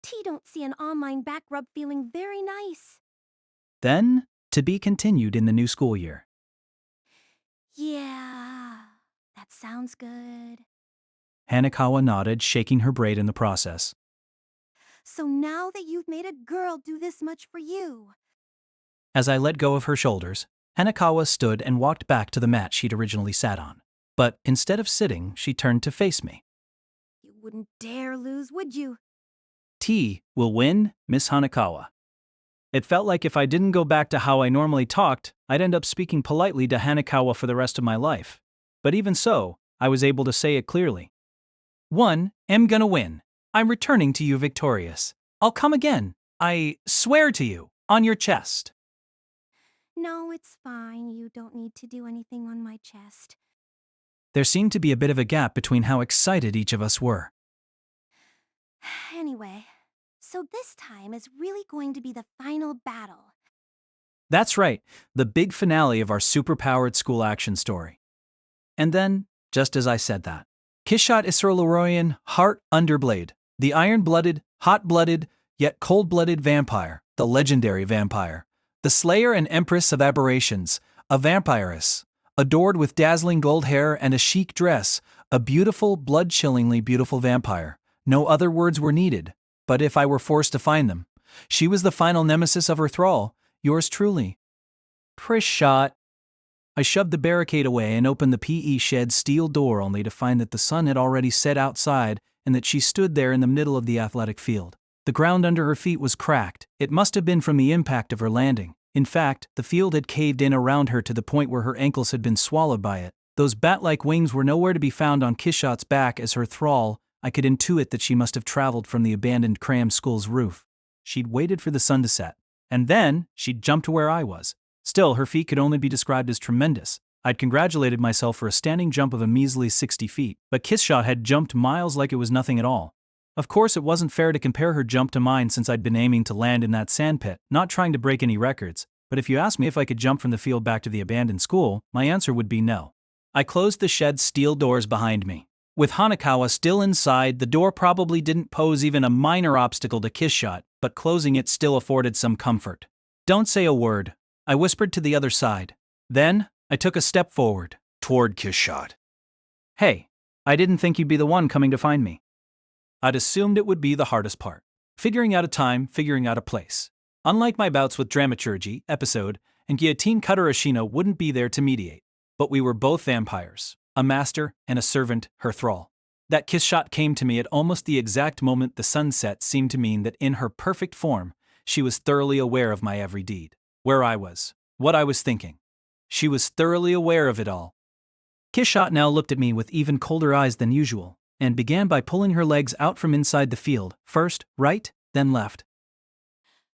T don't see an online back rub feeling very nice. Then, to be continued in the new school year. Yeah, that sounds good. Hanekawa nodded, shaking her braid in the process. So now that you've made a girl do this much for you. As I let go of her shoulders, Hanekawa stood and walked back to the mat she'd originally sat on. But instead of sitting, she turned to face me. You wouldn't dare lose, would you? T will win, Miss Hanekawa. It felt like if I didn't go back to how I normally talked, I'd end up speaking politely to Hanekawa for the rest of my life. But even so, I was able to say it clearly. 1, am gonna win. I'm returning to you victorious. I'll come again. I swear to you, on your chest. No, it's fine. You don't need to do anything on my chest. There seemed to be a bit of a gap between how excited each of us were. Anyway, so this time is really going to be the final battle. That's right, the big finale of our superpowered school action story. And then, just as I said that, Kishot Acerola-Orion, Heart Underblade, the iron-blooded, hot-blooded, yet cold-blooded vampire, the legendary vampire, the slayer and empress of aberrations, a vampiress, adored with dazzling gold hair and a chic dress, a beautiful, blood-chillingly beautiful vampire. No other words were needed, but if I were forced to find them, she was the final nemesis of her thrall, yours truly. Prishot. I shoved the barricade away and opened the PE shed's steel door only to find that the sun had already set outside and that she stood there in the middle of the athletic field. The ground under her feet was cracked. It must have been from the impact of her landing. In fact, the field had caved in around her to the point where her ankles had been swallowed by it. Those bat-like wings were nowhere to be found on Kishot's back as her thrall. I could intuit that she must have traveled from the abandoned cram school's roof. She'd waited for the sun to set, and then she'd jumped to where I was. Still, her feat could only be described as tremendous. I'd congratulated myself for a standing jump of a measly 60 feet, but Kishot had jumped miles like it was nothing at all. Of course, it wasn't fair to compare her jump to mine since I'd been aiming to land in that sandpit, not trying to break any records. But if you asked me if I could jump from the field back to the abandoned school, my answer would be no. I closed the shed's steel doors behind me. With Hanekawa still inside, the door probably didn't pose even a minor obstacle to Kishot, but closing it still afforded some comfort. Don't say a word, I whispered to the other side. Then, I took a step forward, toward Kishot. Hey, I didn't think you'd be the one coming to find me. I'd assumed it would be the hardest part. Figuring out a time, figuring out a place. Unlike my bouts with dramaturgy, episode, and Guillotine Cutter Ashina wouldn't be there to mediate. But we were both vampires, a master and a servant, her thrall. That kiss shot came to me at almost the exact moment the sunset seemed to mean that in her perfect form, she was thoroughly aware of my every deed. Where I was, what I was thinking. She was thoroughly aware of it all. Kiss shot now looked at me with even colder eyes than usual, and began by pulling her legs out from inside the field, first right, then left.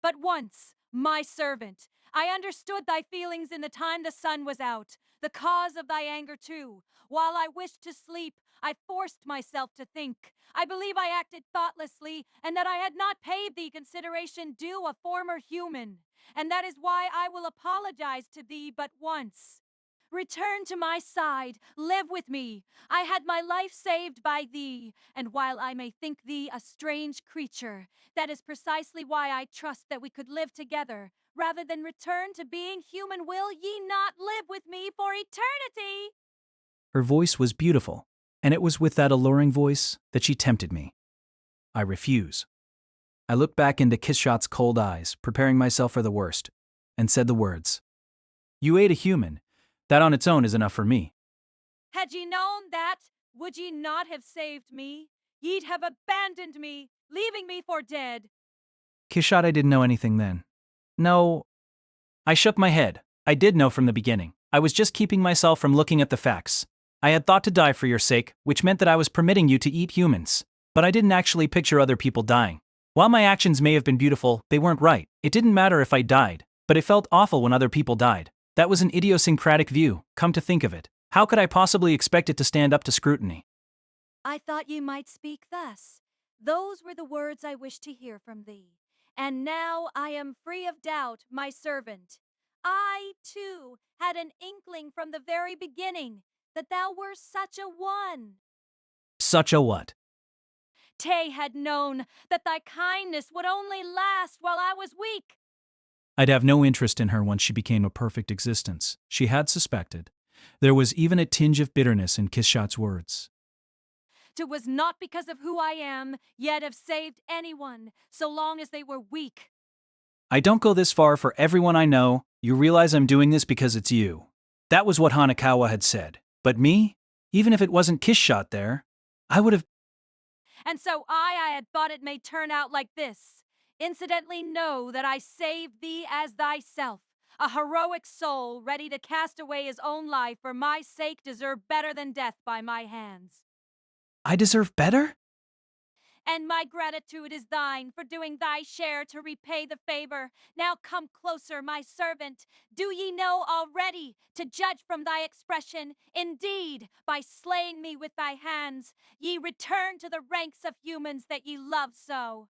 But once, my servant, I understood thy feelings in the time the sun was out, the cause of thy anger too. While I wished to sleep, I forced myself to think. I believe I acted thoughtlessly, and that I had not paid thee consideration due a former human. And that is why I will apologize to thee but once. Return to my side, live with me. I had my life saved by thee, and while I may think thee a strange creature, that is precisely why I trust that we could live together. Rather than return to being human, will ye not live with me for eternity? Her voice was beautiful, and it was with that alluring voice that she tempted me. I refuse. I looked back into Kiss Shot's cold eyes, preparing myself for the worst, and said the words. You ate a human. That on its own is enough for me. Had ye known that, would ye not have saved me? Ye'd have abandoned me, leaving me for dead. Kiss Shot, I didn't know anything then. No. I shook my head. I did know from the beginning. I was just keeping myself from looking at the facts. I had thought to die for your sake, which meant that I was permitting you to eat humans. But I didn't actually picture other people dying. While my actions may have been beautiful, they weren't right. It didn't matter if I died, but it felt awful when other people died. That was an idiosyncratic view, come to think of it. How could I possibly expect it to stand up to scrutiny? I thought you might speak thus. Those were the words I wished to hear from thee. And now I am free of doubt, my servant. I, too, had an inkling from the very beginning that thou were such a one. Such a what? Tay had known that thy kindness would only last while I was weak. I'd have no interest in her once she became a perfect existence. She had suspected. There was even a tinge of bitterness in Kiss Shot's words. 'Twas not because of who I am, yet have saved anyone, so long as they were weak. I don't go this far for everyone I know. You realize I'm doing this because it's you. That was what Hanakawa had said. But me? Even if it wasn't Kiss Shot there, I would have... And so I had thought it may turn out like this. Incidentally know that I saved thee as thyself. A heroic soul ready to cast away his own life for my sake deserved better than death by my hands. I deserve better? And my gratitude is thine for doing thy share to repay the favor. Now come closer, my servant. Do ye know already, to judge from thy expression, indeed, by slaying me with thy hands, ye return to the ranks of humans that ye love so.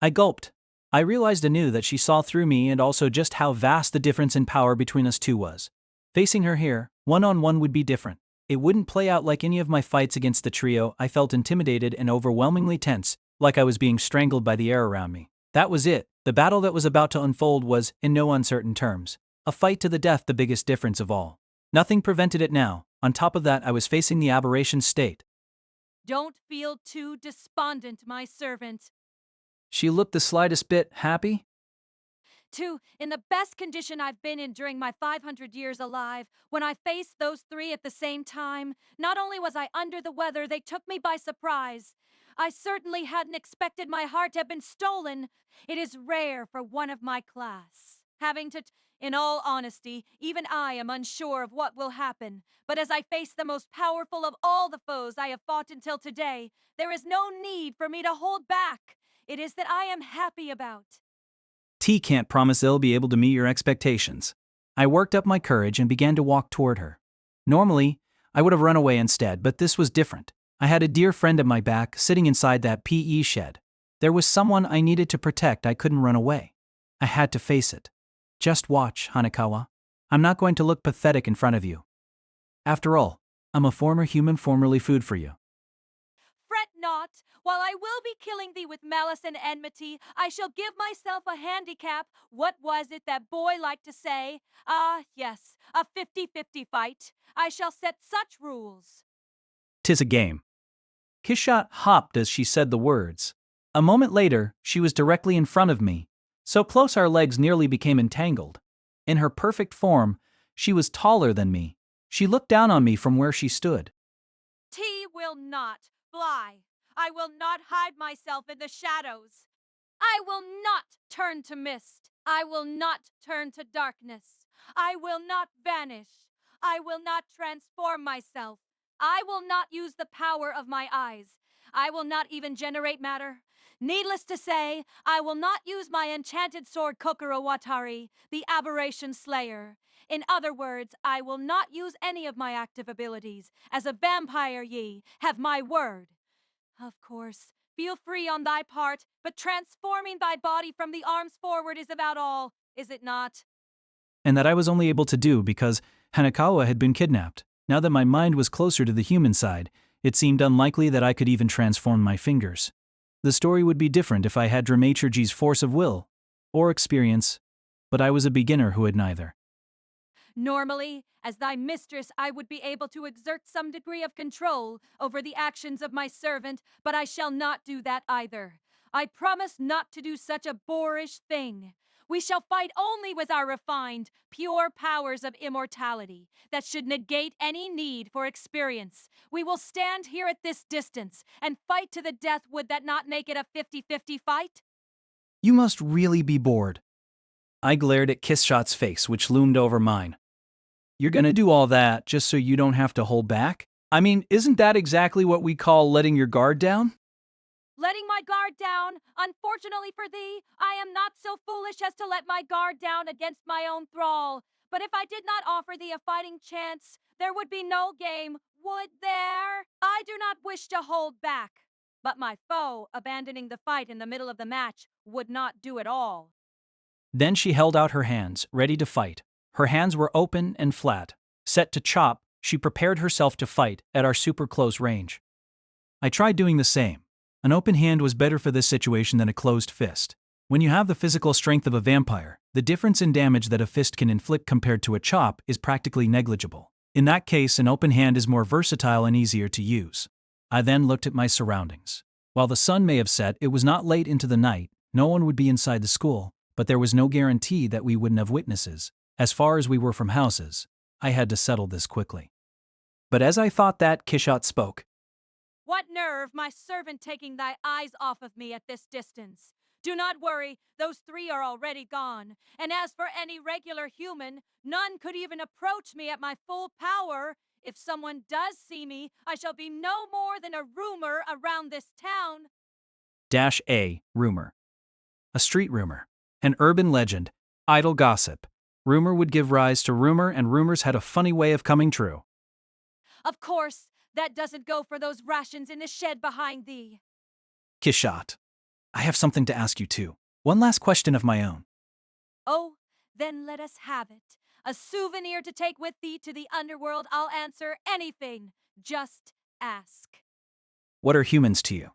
I gulped. I realized anew that she saw through me and also just how vast the difference in power between us two was. Facing her here, one-on-one would be different. It wouldn't play out like any of my fights against the trio. I felt intimidated and overwhelmingly tense, like I was being strangled by the air around me. That was it. The battle that was about to unfold was, in no uncertain terms, a fight to the death, the biggest difference of all. Nothing prevented it now. On top of that, I was facing the aberration state. Don't feel too despondent, my servant. She looked the slightest bit happy. In the best condition I've been in during my 500 years alive, when I faced those three at the same time, not only was I under the weather, they took me by surprise. I certainly hadn't expected my heart to have been stolen. It is rare for one of my class. In all honesty, even I am unsure of what will happen. But as I face the most powerful of all the foes I have fought until today, there is no need for me to hold back. It is that I am happy about. T can't promise they'll be able to meet your expectations. I worked up my courage and began to walk toward her. Normally, I would have run away instead, but this was different. I had a dear friend at my back, sitting inside that PE shed. There was someone I needed to protect. I couldn't run away. I had to face it. Just watch, Hanakawa. I'm not going to look pathetic in front of you. After all, I'm a former human, formerly food for you. Fret not. While I will be killing thee with malice and enmity, I shall give myself a handicap. What was it that boy liked to say? Ah, yes, a 50-50 fight. I shall set such rules. 'Tis a game. Kiss Shot hopped as she said the words. A moment later, she was directly in front of me, so close our legs nearly became entangled. In her perfect form, she was taller than me. She looked down on me from where she stood. T will not fly. I will not hide myself in the shadows. I will not turn to mist. I will not turn to darkness. I will not vanish. I will not transform myself. I will not use the power of my eyes. I will not even generate matter. Needless to say, I will not use my enchanted sword Kokoro-Watari, the Aberration Slayer. In other words, I will not use any of my active abilities. As a vampire, ye have my word. Of course, feel free on thy part, but transforming thy body from the arms forward is about all, is it not? And that I was only able to do because Hanakawa had been kidnapped. Now that my mind was closer to the human side, it seemed unlikely that I could even transform my fingers. The story would be different if I had dramaturgy's force of will or experience, but I was a beginner who had neither. Normally, as thy mistress, I would be able to exert some degree of control over the actions of my servant, but I shall not do that either. I promise not to do such a boorish thing. We shall fight only with our refined, pure powers of immortality that should negate any need for experience. We will stand here at this distance and fight to the death. Would that not make it a 50-50 fight? You must really be bored. I glared at Kissshot's face, which loomed over mine. You're gonna do all that just so you don't have to hold back? I mean, isn't that exactly what we call letting your guard down? Letting my guard down, unfortunately for thee, I am not so foolish as to let my guard down against my own thrall. But if I did not offer thee a fighting chance, there would be no game, would there? I do not wish to hold back. But my foe, abandoning the fight in the middle of the match, would not do it all. Then she held out her hands, ready to fight. Her hands were open and flat. Set to chop, she prepared herself to fight at our super close range. I tried doing the same. An open hand was better for this situation than a closed fist. When you have the physical strength of a vampire, the difference in damage that a fist can inflict compared to a chop is practically negligible. In that case, an open hand is more versatile and easier to use. I then looked at my surroundings. While the sun may have set, it was not late into the night, no one would be inside the school, but there was no guarantee that we wouldn't have witnesses. As far as we were from houses, I had to settle this quickly. But as I thought that, Kishot spoke. What nerve, my servant taking thy eyes off of me at this distance? Do not worry, those three are already gone. And as for any regular human, none could even approach me at my full power. If someone does see me, I shall be no more than a rumor around this town. A rumor. A street rumor. An urban legend. Idle gossip. Rumor would give rise to rumor, and rumors had a funny way of coming true. Of course, that doesn't go for those rations in the shed behind thee. Kishot, I have something to ask you too. One last question of my own. Oh, then let us have it. A souvenir to take with thee to the underworld. I'll answer anything. Just ask. What are humans to you?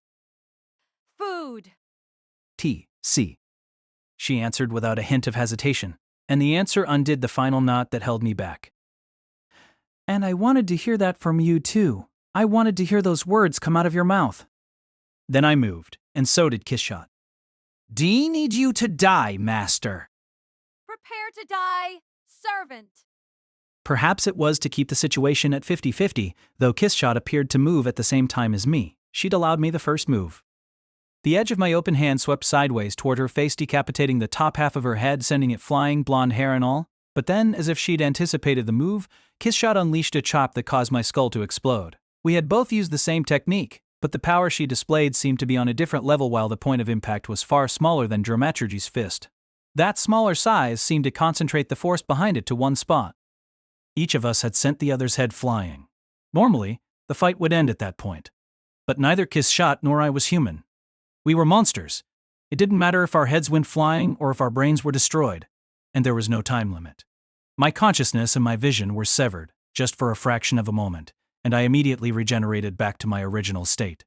Food. T.C. She answered without a hint of hesitation, and the answer undid the final knot that held me back. And I wanted to hear that from you too. I wanted to hear those words come out of your mouth. Then I moved, and so did Kishot. D needs you to die, master. Prepare to die, servant. Perhaps it was to keep the situation at 50-50, though Kishot appeared to move at the same time as me. She'd allowed me the first move. The edge of my open hand swept sideways toward her face, decapitating the top half of her head, sending it flying, blonde hair and all. But then, as if she'd anticipated the move, Kishot unleashed a chop that caused my skull to explode. We had both used the same technique, but the power she displayed seemed to be on a different level, while the point of impact was far smaller than Dramaturgy's fist. That smaller size seemed to concentrate the force behind it to one spot. Each of us had sent the other's head flying. Normally, the fight would end at that point. But neither Kishot nor I was human. We were monsters. It didn't matter if our heads went flying or if our brains were destroyed. And there was no time limit. My consciousness and my vision were severed, just for a fraction of a moment, and I immediately regenerated back to my original state.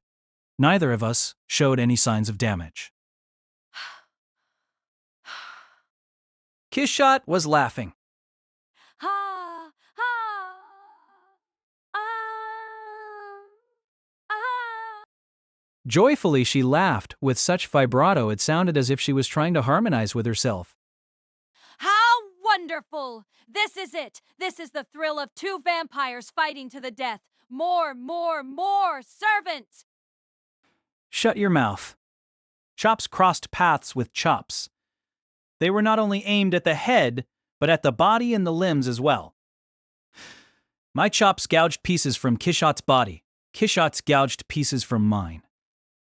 Neither of us showed any signs of damage. Kishot was laughing. Ha! Ha! Ah! Ah! Joyfully she laughed, with such vibrato it sounded as if she was trying to harmonize with herself. How wonderful! This is it! This is the thrill of two vampires fighting to the death. More, servant! Shut your mouth. Chops crossed paths with chops. They were not only aimed at the head, but at the body and the limbs as well. My chops gouged pieces from Kishot's body. Kishot's gouged pieces from mine.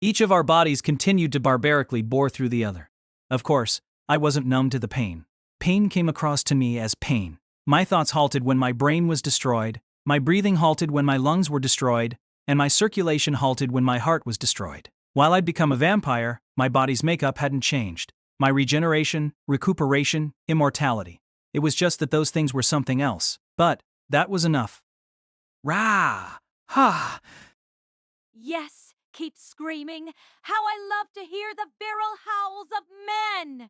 Each of our bodies continued to barbarically bore through the other. Of course, I wasn't numb to the pain. Pain came across to me as pain. My thoughts halted when my brain was destroyed, my breathing halted when my lungs were destroyed, and my circulation halted when my heart was destroyed. While I'd become a vampire, my body's makeup hadn't changed. My regeneration, recuperation, immortality. It was just that those things were something else. But that was enough. Rah! Ha! Yes, keep screaming. How I love to hear the virile howls of men!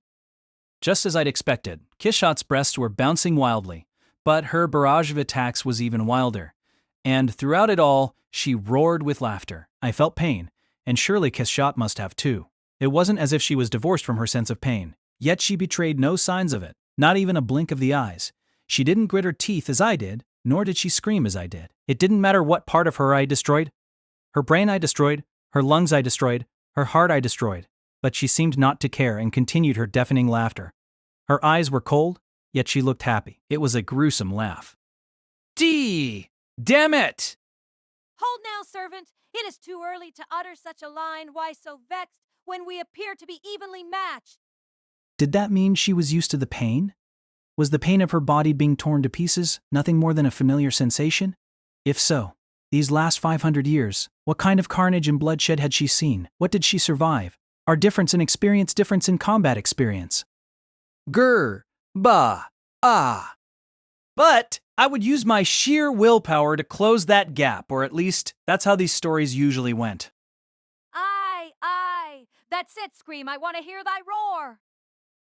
Just as I'd expected, Kishot's breasts were bouncing wildly, but her barrage of attacks was even wilder. And throughout it all, she roared with laughter. I felt pain, and surely Kishot must have too. It wasn't as if she was divorced from her sense of pain, yet she betrayed no signs of it, not even a blink of the eyes. She didn't grit her teeth as I did, nor did she scream as I did. It didn't matter what part of her I destroyed. Her brain I destroyed, her lungs I destroyed, her heart I destroyed. But she seemed not to care and continued her deafening laughter. Her eyes were cold, yet she looked happy. It was a gruesome laugh. Damn it! Hold now, servant. It is too early to utter such a line. Why so vexed when we appear to be evenly matched? Did that mean she was used to the pain? Was the pain of her body being torn to pieces nothing more than a familiar sensation? If so, these last 500 years, what kind of carnage and bloodshed had she seen? What did she survive? Our difference in experience, difference in combat experience. Grr, bah, ah. But I would use my sheer willpower to close that gap, or at least that's how these stories usually went. Aye. That's it, Scream. I want to hear thy roar.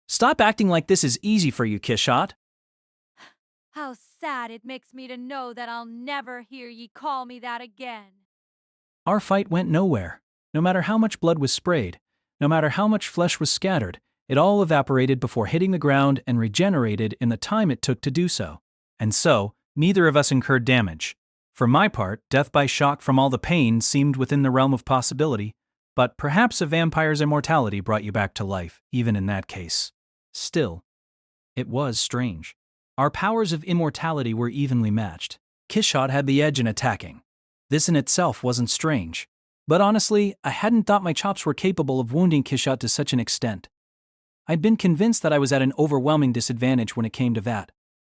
Stop acting like this is easy for you, Kishot. How sad it makes me to know that I'll never hear ye call me that again. Our fight went nowhere. No matter how much blood was sprayed, no matter how much flesh was scattered, it all evaporated before hitting the ground and regenerated in the time it took to do so. And so, neither of us incurred damage. For my part, death by shock from all the pain seemed within the realm of possibility, but perhaps a vampire's immortality brought you back to life, even in that case. Still, it was strange. Our powers of immortality were evenly matched. Kishot had the edge in attacking. This in itself wasn't strange. But honestly, I hadn't thought my chops were capable of wounding Kishot to such an extent. I'd been convinced that I was at an overwhelming disadvantage when it came to that.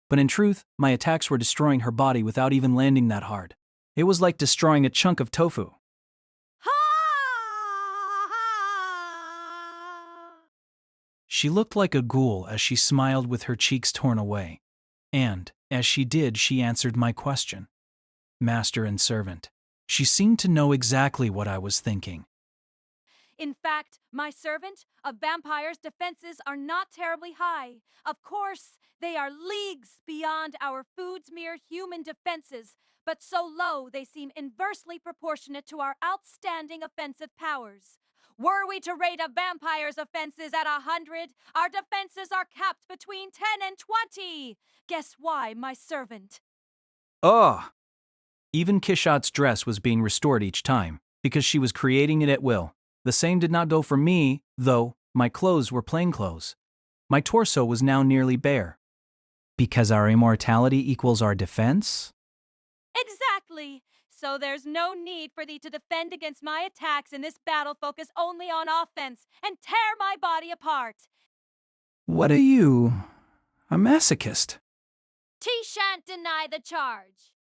But in truth, my attacks were destroying her body without even landing that hard. It was like destroying a chunk of tofu. She looked like a ghoul as she smiled with her cheeks torn away. And, as she did, she answered my question. Master and servant. She seemed to know exactly what I was thinking. In fact, my servant, a vampire's defenses are not terribly high. Of course, they are leagues beyond our food's mere human defenses, but so low they seem inversely proportionate to our outstanding offensive powers. Were we to rate a vampire's offenses at 100, our defenses are capped between 10 and 20. Guess why, my servant? Oh! Even Kishot's dress was being restored each time, because she was creating it at will. The same did not go for me, though. My clothes were plain clothes. My torso was now nearly bare. Because our immortality equals our defense? Exactly. So there's no need for thee to defend against my attacks in this battle. Focus only on offense and tear my body apart. What are you? A masochist? T shan't deny the charge.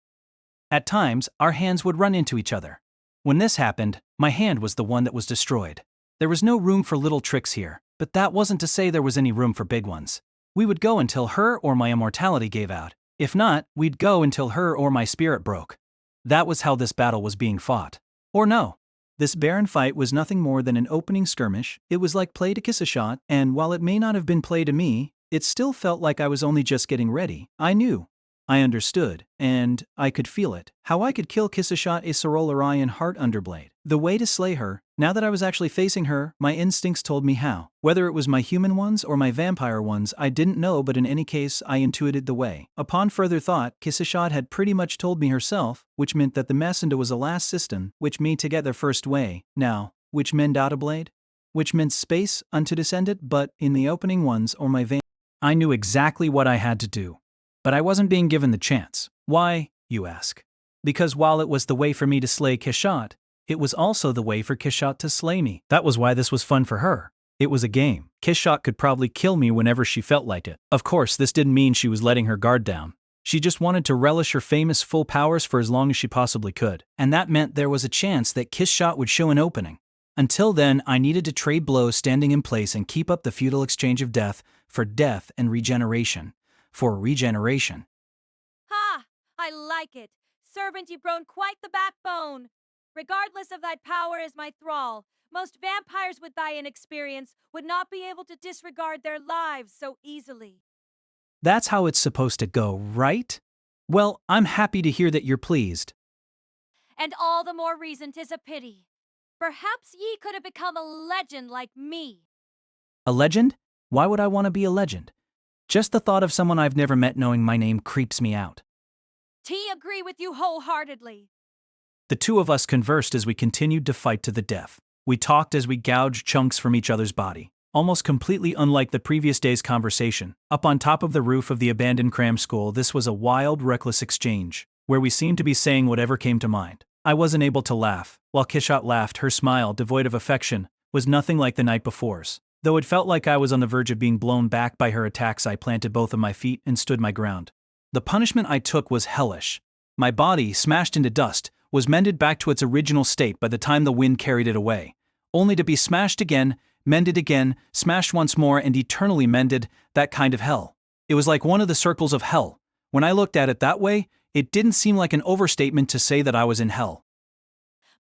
At times, our hands would run into each other. When this happened, my hand was the one that was destroyed. There was no room for little tricks here, but that wasn't to say there was any room for big ones. We would go until her or my immortality gave out. If not, we'd go until her or my spirit broke. That was how this battle was being fought. Or no. This barren fight was nothing more than an opening skirmish. It was like play to kiss a shot, and while it may not have been play to me, it still felt like I was only just getting ready. I knew. I understood, and I could feel it. How I could kill Kizumonogatari Acerola-Orion Heart Underblade. The way to slay her, now that I was actually facing her, my instincts told me how. Whether it was my human ones or my vampire ones, I didn't know, but in any case, I intuited the way. Upon further thought, Kizumonogatari had pretty much told me herself, which meant that the Masunda was a last system, which me to get their first way. Now, which meant out a blade, which meant space unto descended, but in the opening ones or my vein. I knew exactly what I had to do, but I wasn't being given the chance. Why, you ask? Because while it was the way for me to slay Kishat, it was also the way for Kishat to slay me. That was why this was fun for her. It was a game. Kishat could probably kill me whenever she felt like it. Of course, this didn't mean she was letting her guard down. She just wanted to relish her famous full powers for as long as she possibly could. And that meant there was a chance that Kishat would show an opening. Until then, I needed to trade blows standing in place and keep up the futile exchange of death for death and regeneration for regeneration. Ha! I like it. Servant, you've grown quite the backbone. Regardless of thy power as my thrall, most vampires with thy inexperience would not be able to disregard their lives so easily. That's how it's supposed to go, right? Well, I'm happy to hear that you're pleased. And all the more reason 'tis a pity. Perhaps ye could have become a legend like me. A legend? Why would I want to be a legend? Just the thought of someone I've never met knowing my name creeps me out. T agree with you wholeheartedly. The two of us conversed as we continued to fight to the death. We talked as we gouged chunks from each other's body. Almost completely unlike the previous day's conversation, up on top of the roof of the abandoned cram school, this was a wild, reckless exchange, where we seemed to be saying whatever came to mind. I wasn't able to laugh. While Kishat laughed, her smile, devoid of affection, was nothing like the night before's. Though it felt like I was on the verge of being blown back by her attacks, I planted both of my feet and stood my ground. The punishment I took was hellish. My body, smashed into dust, was mended back to its original state by the time the wind carried it away, only to be smashed again, mended again, smashed once more, and eternally mended, that kind of hell. It was like one of the circles of hell. When I looked at it that way, it didn't seem like an overstatement to say that I was in hell.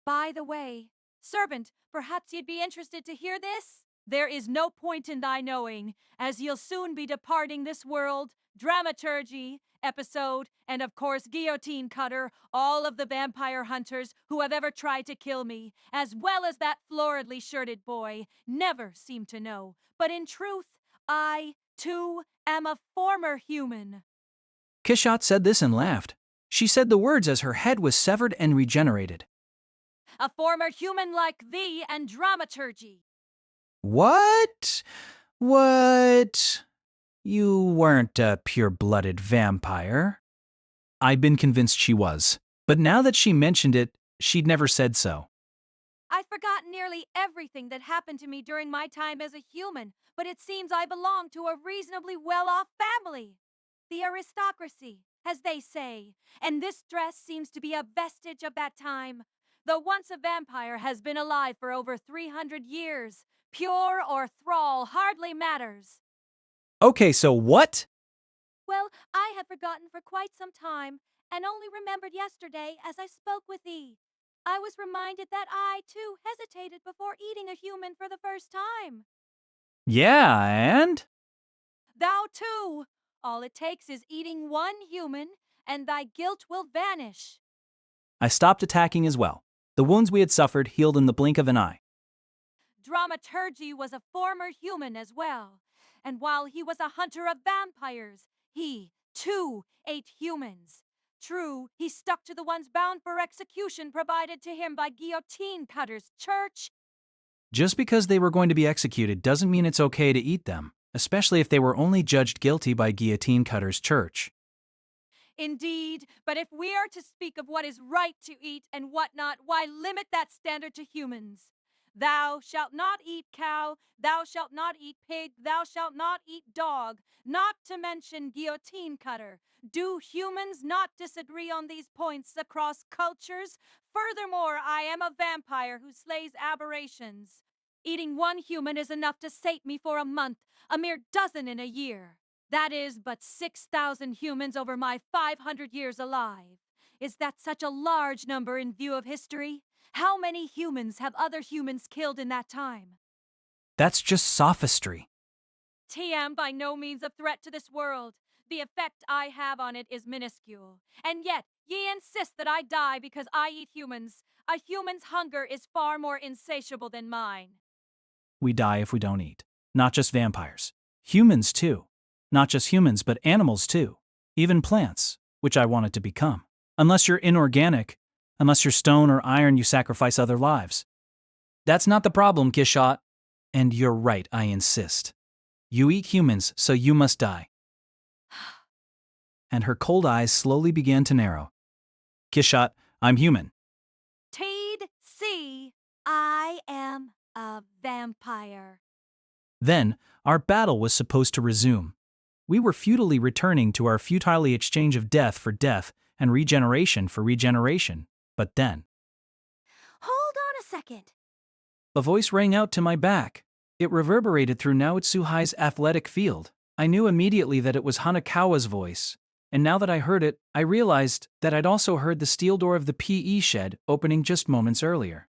By the way, servant, perhaps you'd be interested to hear this? There is no point in thy knowing, as you'll soon be departing this world, dramaturgy, episode, and of course guillotine cutter, all of the vampire hunters who have ever tried to kill me, as well as that floridly shirted boy, never seem to know. But in truth, I, too, am a former human. Kishat said this and laughed. She said the words as her head was severed and regenerated. A former human like thee and dramaturgy. What? What? You weren't a pure-blooded vampire. I'd been convinced she was, but now that she mentioned it, she'd never said so. I've forgotten nearly everything that happened to me during my time as a human, but it seems I belong to a reasonably well-off family. The aristocracy, as they say, and this dress seems to be a vestige of that time. Though once a vampire has been alive for over 300 years, pure or thrall hardly matters. Okay, so what? Well, I had forgotten for quite some time, and only remembered yesterday as I spoke with thee. I was reminded that I, too, hesitated before eating a human for the first time. Yeah, and? Thou, too! All it takes is eating one human, and thy guilt will vanish. I stopped attacking as well. The wounds we had suffered healed in the blink of an eye. Dramaturgy was a former human as well, and while he was a hunter of vampires, he, too, ate humans. True, he stuck to the ones bound for execution provided to him by guillotine cutters, church. Just because they were going to be executed doesn't mean it's okay to eat them, especially if they were only judged guilty by guillotine cutters, church. Indeed, but if we are to speak of what is right to eat and what not, why limit that standard to humans? Thou shalt not eat cow, thou shalt not eat pig, thou shalt not eat dog, not to mention guillotine cutter. Do humans not disagree on these points across cultures? Furthermore, I am a vampire who slays aberrations. Eating one human is enough to sate me for a month, a mere dozen in a year. That is but 6,000 humans over my 500 years alive. Is that such a large number in view of history? How many humans have other humans killed in that time? That's just sophistry. TM by no means a threat to this world. The effect I have on it is minuscule. And yet, ye insist that I die because I eat humans. A human's hunger is far more insatiable than mine. We die if we don't eat. Not just vampires. Humans, too. Not just humans, but animals, too. Even plants, which I wanted to become. Unless you're inorganic, unless you're stone or iron, you sacrifice other lives. That's not the problem, Kishot. And you're right, I insist. You eat humans, so you must die. And her cold eyes slowly began to narrow. Kishot, I'm human. Teed C. I am a vampire. Then, our battle was supposed to resume. We were futilely returning to our futilely exchange of death for death and regeneration for regeneration. But then, Hold on a second. a voice rang out to my back. It reverberated through Naotsuhai's athletic field. I knew immediately that it was Hanakawa's voice. And now that I heard it, I realized that I'd also heard the steel door of the PE shed opening just moments earlier.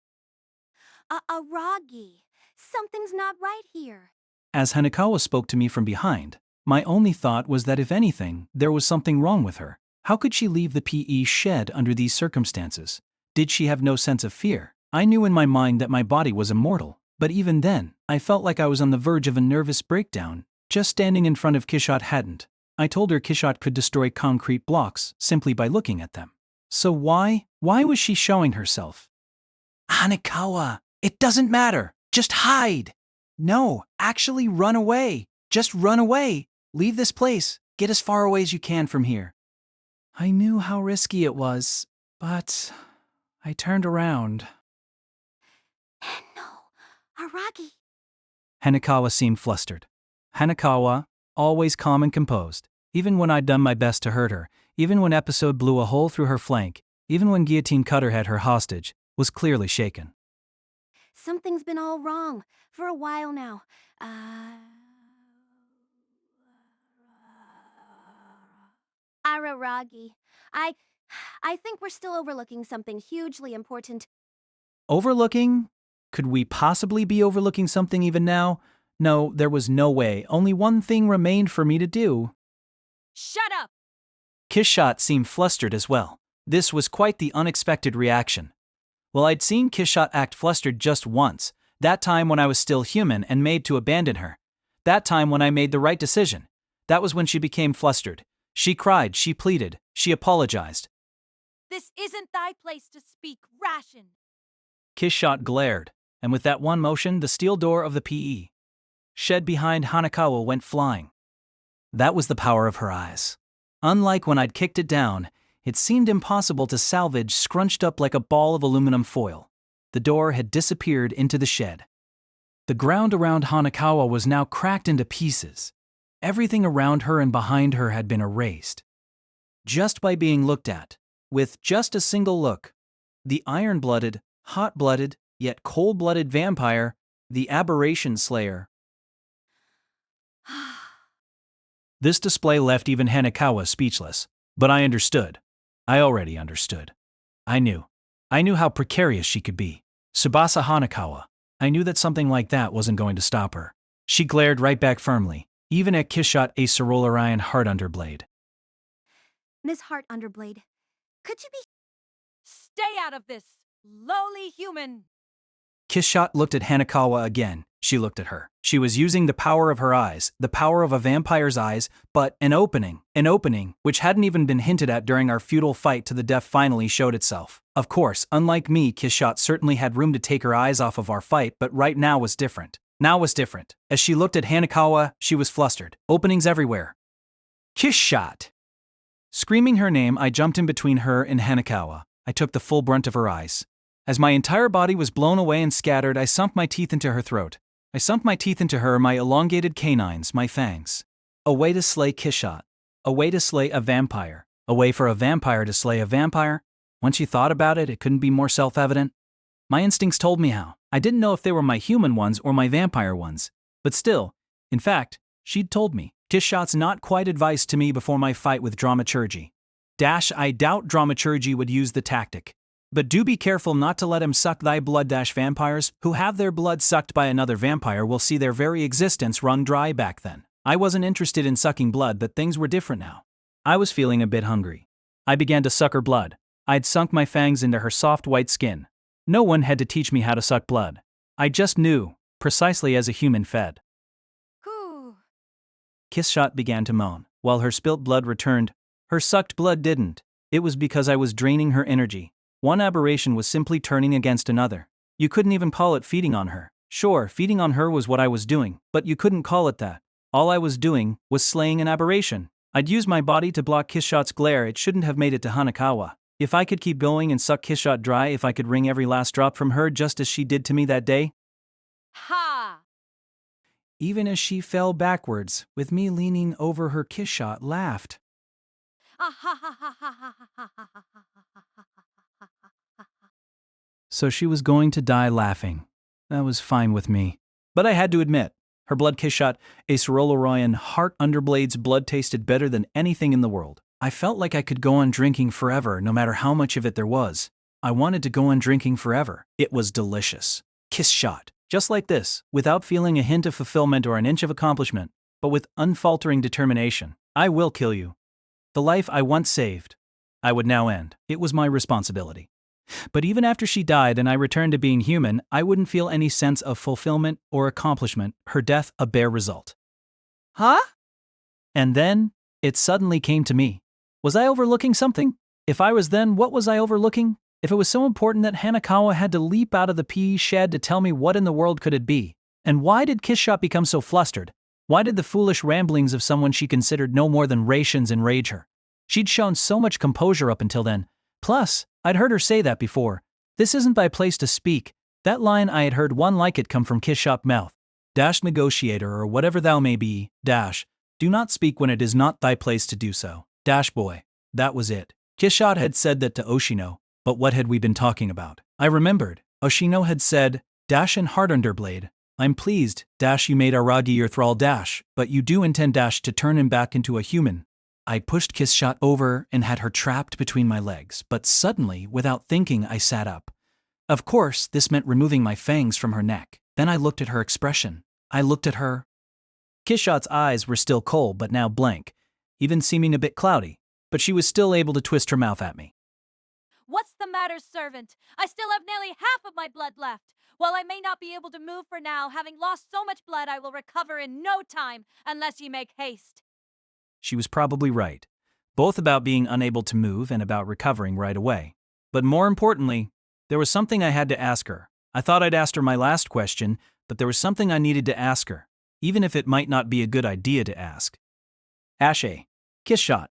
Araragi, something's not right here. As Hanakawa spoke to me from behind, my only thought was that if anything, there was something wrong with her. How could she leave the PE shed under these circumstances? Did she have no sense of fear? I knew in my mind that my body was immortal, but even then, I felt like I was on the verge of a nervous breakdown. Just standing in front of Kishot hadn't. I told her Kishot could destroy concrete blocks simply by looking at them. So why was she showing herself? Hanakawa, it doesn't matter. Just hide. No, actually run away. Just run away. Leave this place. Get as far away as you can from here. I knew how risky it was, but I turned around. No, Araragi. Hanakawa seemed flustered. Hanakawa, always calm and composed, even when I'd done my best to hurt her, even when Episode blew a hole through her flank, even when Guillotine Cutter had her hostage, was clearly shaken. Something's been all wrong for a while now. Araragi, I think we're still overlooking something hugely important. Overlooking? Could we possibly be overlooking something even now? No, there was no way. Only one thing remained for me to do. Shut up! Kishot seemed flustered as well. This was quite the unexpected reaction. Well, I'd seen Kishot act flustered just once, that time when I was still human and made to abandon her. That time when I made the right decision. That was when she became flustered. She cried, she pleaded, she apologized. This isn't thy place to speak, ration. Kishot glared, and with that one motion, the steel door of the PE shed behind Hanakawa went flying. That was the power of her eyes. Unlike when I'd kicked it down, it seemed impossible to salvage, scrunched up like a ball of aluminum foil. The door had disappeared into the shed. The ground around Hanakawa was now cracked into pieces. Everything around her and behind her had been erased. Just by being looked at, with just a single look, the iron-blooded, hot-blooded, yet cold-blooded vampire, the Aberration Slayer. This display left even Hanakawa speechless, but I understood. I already understood. I knew how precarious she could be. Tsubasa Hanakawa. I knew that something like that wasn't going to stop her. She glared right back firmly, even at Kishot Acerola-Orion Heart Underblade. Miss Heart Underblade, could you be... Stay out of this, lowly human. Kishot looked at Hanakawa again. She looked at her. She was using the power of her eyes, the power of a vampire's eyes, but an opening, which hadn't even been hinted at during our futile fight to the death finally showed itself. Of course, unlike me, Kishot certainly had room to take her eyes off of our fight, but right now was different. As she looked at Hanakawa, she was flustered. Openings everywhere. Kishot! Screaming her name, I jumped in between her and Hanakawa. I took the full brunt of her eyes. As my entire body was blown away and scattered, I sunk my teeth into her throat. I sunk my teeth into her, my elongated canines, my fangs. A way to slay Kishot. A way to slay a vampire. A way for a vampire to slay a vampire? Once you thought about it, it couldn't be more self-evident. My instincts told me how. I didn't know if they were my human ones or my vampire ones. But still, in fact, she'd told me. Kishot's not quite advice to me before my fight with Dramaturgy. I doubt Dramaturgy would use the tactic. But do be careful not to let him suck thy blood. Vampires who have their blood sucked by another vampire will see their very existence run dry back then. I wasn't interested in sucking blood, but things were different now. I was feeling a bit hungry. I began to suck her blood. I'd sunk my fangs into her soft white skin. No one had to teach me how to suck blood. I just knew, precisely as a human fed. Whew. Kishot began to moan, while her spilt blood returned. Her sucked blood didn't. It was because I was draining her energy. One aberration was simply turning against another. You couldn't even call it feeding on her. Sure, feeding on her was what I was doing, but you couldn't call it that. All I was doing was slaying an aberration. I'd used my body to block Kishot's glare. It shouldn't have made it to Hanakawa. If I could keep going and suck Kishot dry, if I could wring every last drop from her just as she did to me that day. Ha! Even as she fell backwards, with me leaning over her, Kishot laughed. Ah ha ha ha ha ha ha ha ha ha. So she was going to die laughing. That was fine with me. But I had to admit, her blood Kishot, Acerola-Orion heart underblade's blood tasted better than anything in the world. I felt like I could go on drinking forever, no matter how much of it there was. I wanted to go on drinking forever. It was delicious. Kishot. Just like this, without feeling a hint of fulfillment or an inch of accomplishment, but with unfaltering determination. I will kill you. The life I once saved, I would now end. It was my responsibility. But even after she died and I returned to being human, I wouldn't feel any sense of fulfillment or accomplishment, her death a bare result. Huh? And then, it suddenly came to me. Was I overlooking something? If I was, then what was I overlooking? If it was so important that Hanakawa had to leap out of the pea shed to tell me, what in the world could it be? And why did Kishot become so flustered? Why did the foolish ramblings of someone she considered no more than rations enrage her? She'd shown so much composure up until then. Plus, I'd heard her say that before. This isn't thy place to speak. That line I had heard one like it come from Kishot's mouth. Dash negotiator or whatever thou may be, dash. Do not speak when it is not thy place to do so. Dash boy. That was it. Kishot had said that to Oshino, but what had we been talking about? I remembered. Oshino had said, dash and heart underblade. I'm pleased, dash you made Araragi your thrall dash, but you do intend dash to turn him back into a human. I pushed Kishot over and had her trapped between my legs, but suddenly, without thinking, I sat up. Of course, this meant removing my fangs from her neck. Then I looked at her expression. I looked at her. Kishot's eyes were still cold but now blank, even seeming a bit cloudy, but she was still able to twist her mouth at me. What's the matter, servant? I still have nearly half of my blood left. While I may not be able to move for now, having lost so much blood, I will recover in no time, unless ye make haste. She was probably right, both about being unable to move and about recovering right away. But more importantly, there was something I had to ask her. I thought I'd asked her my last question, but there was something I needed to ask her, even if it might not be a good idea to ask. Ashe. Kishot.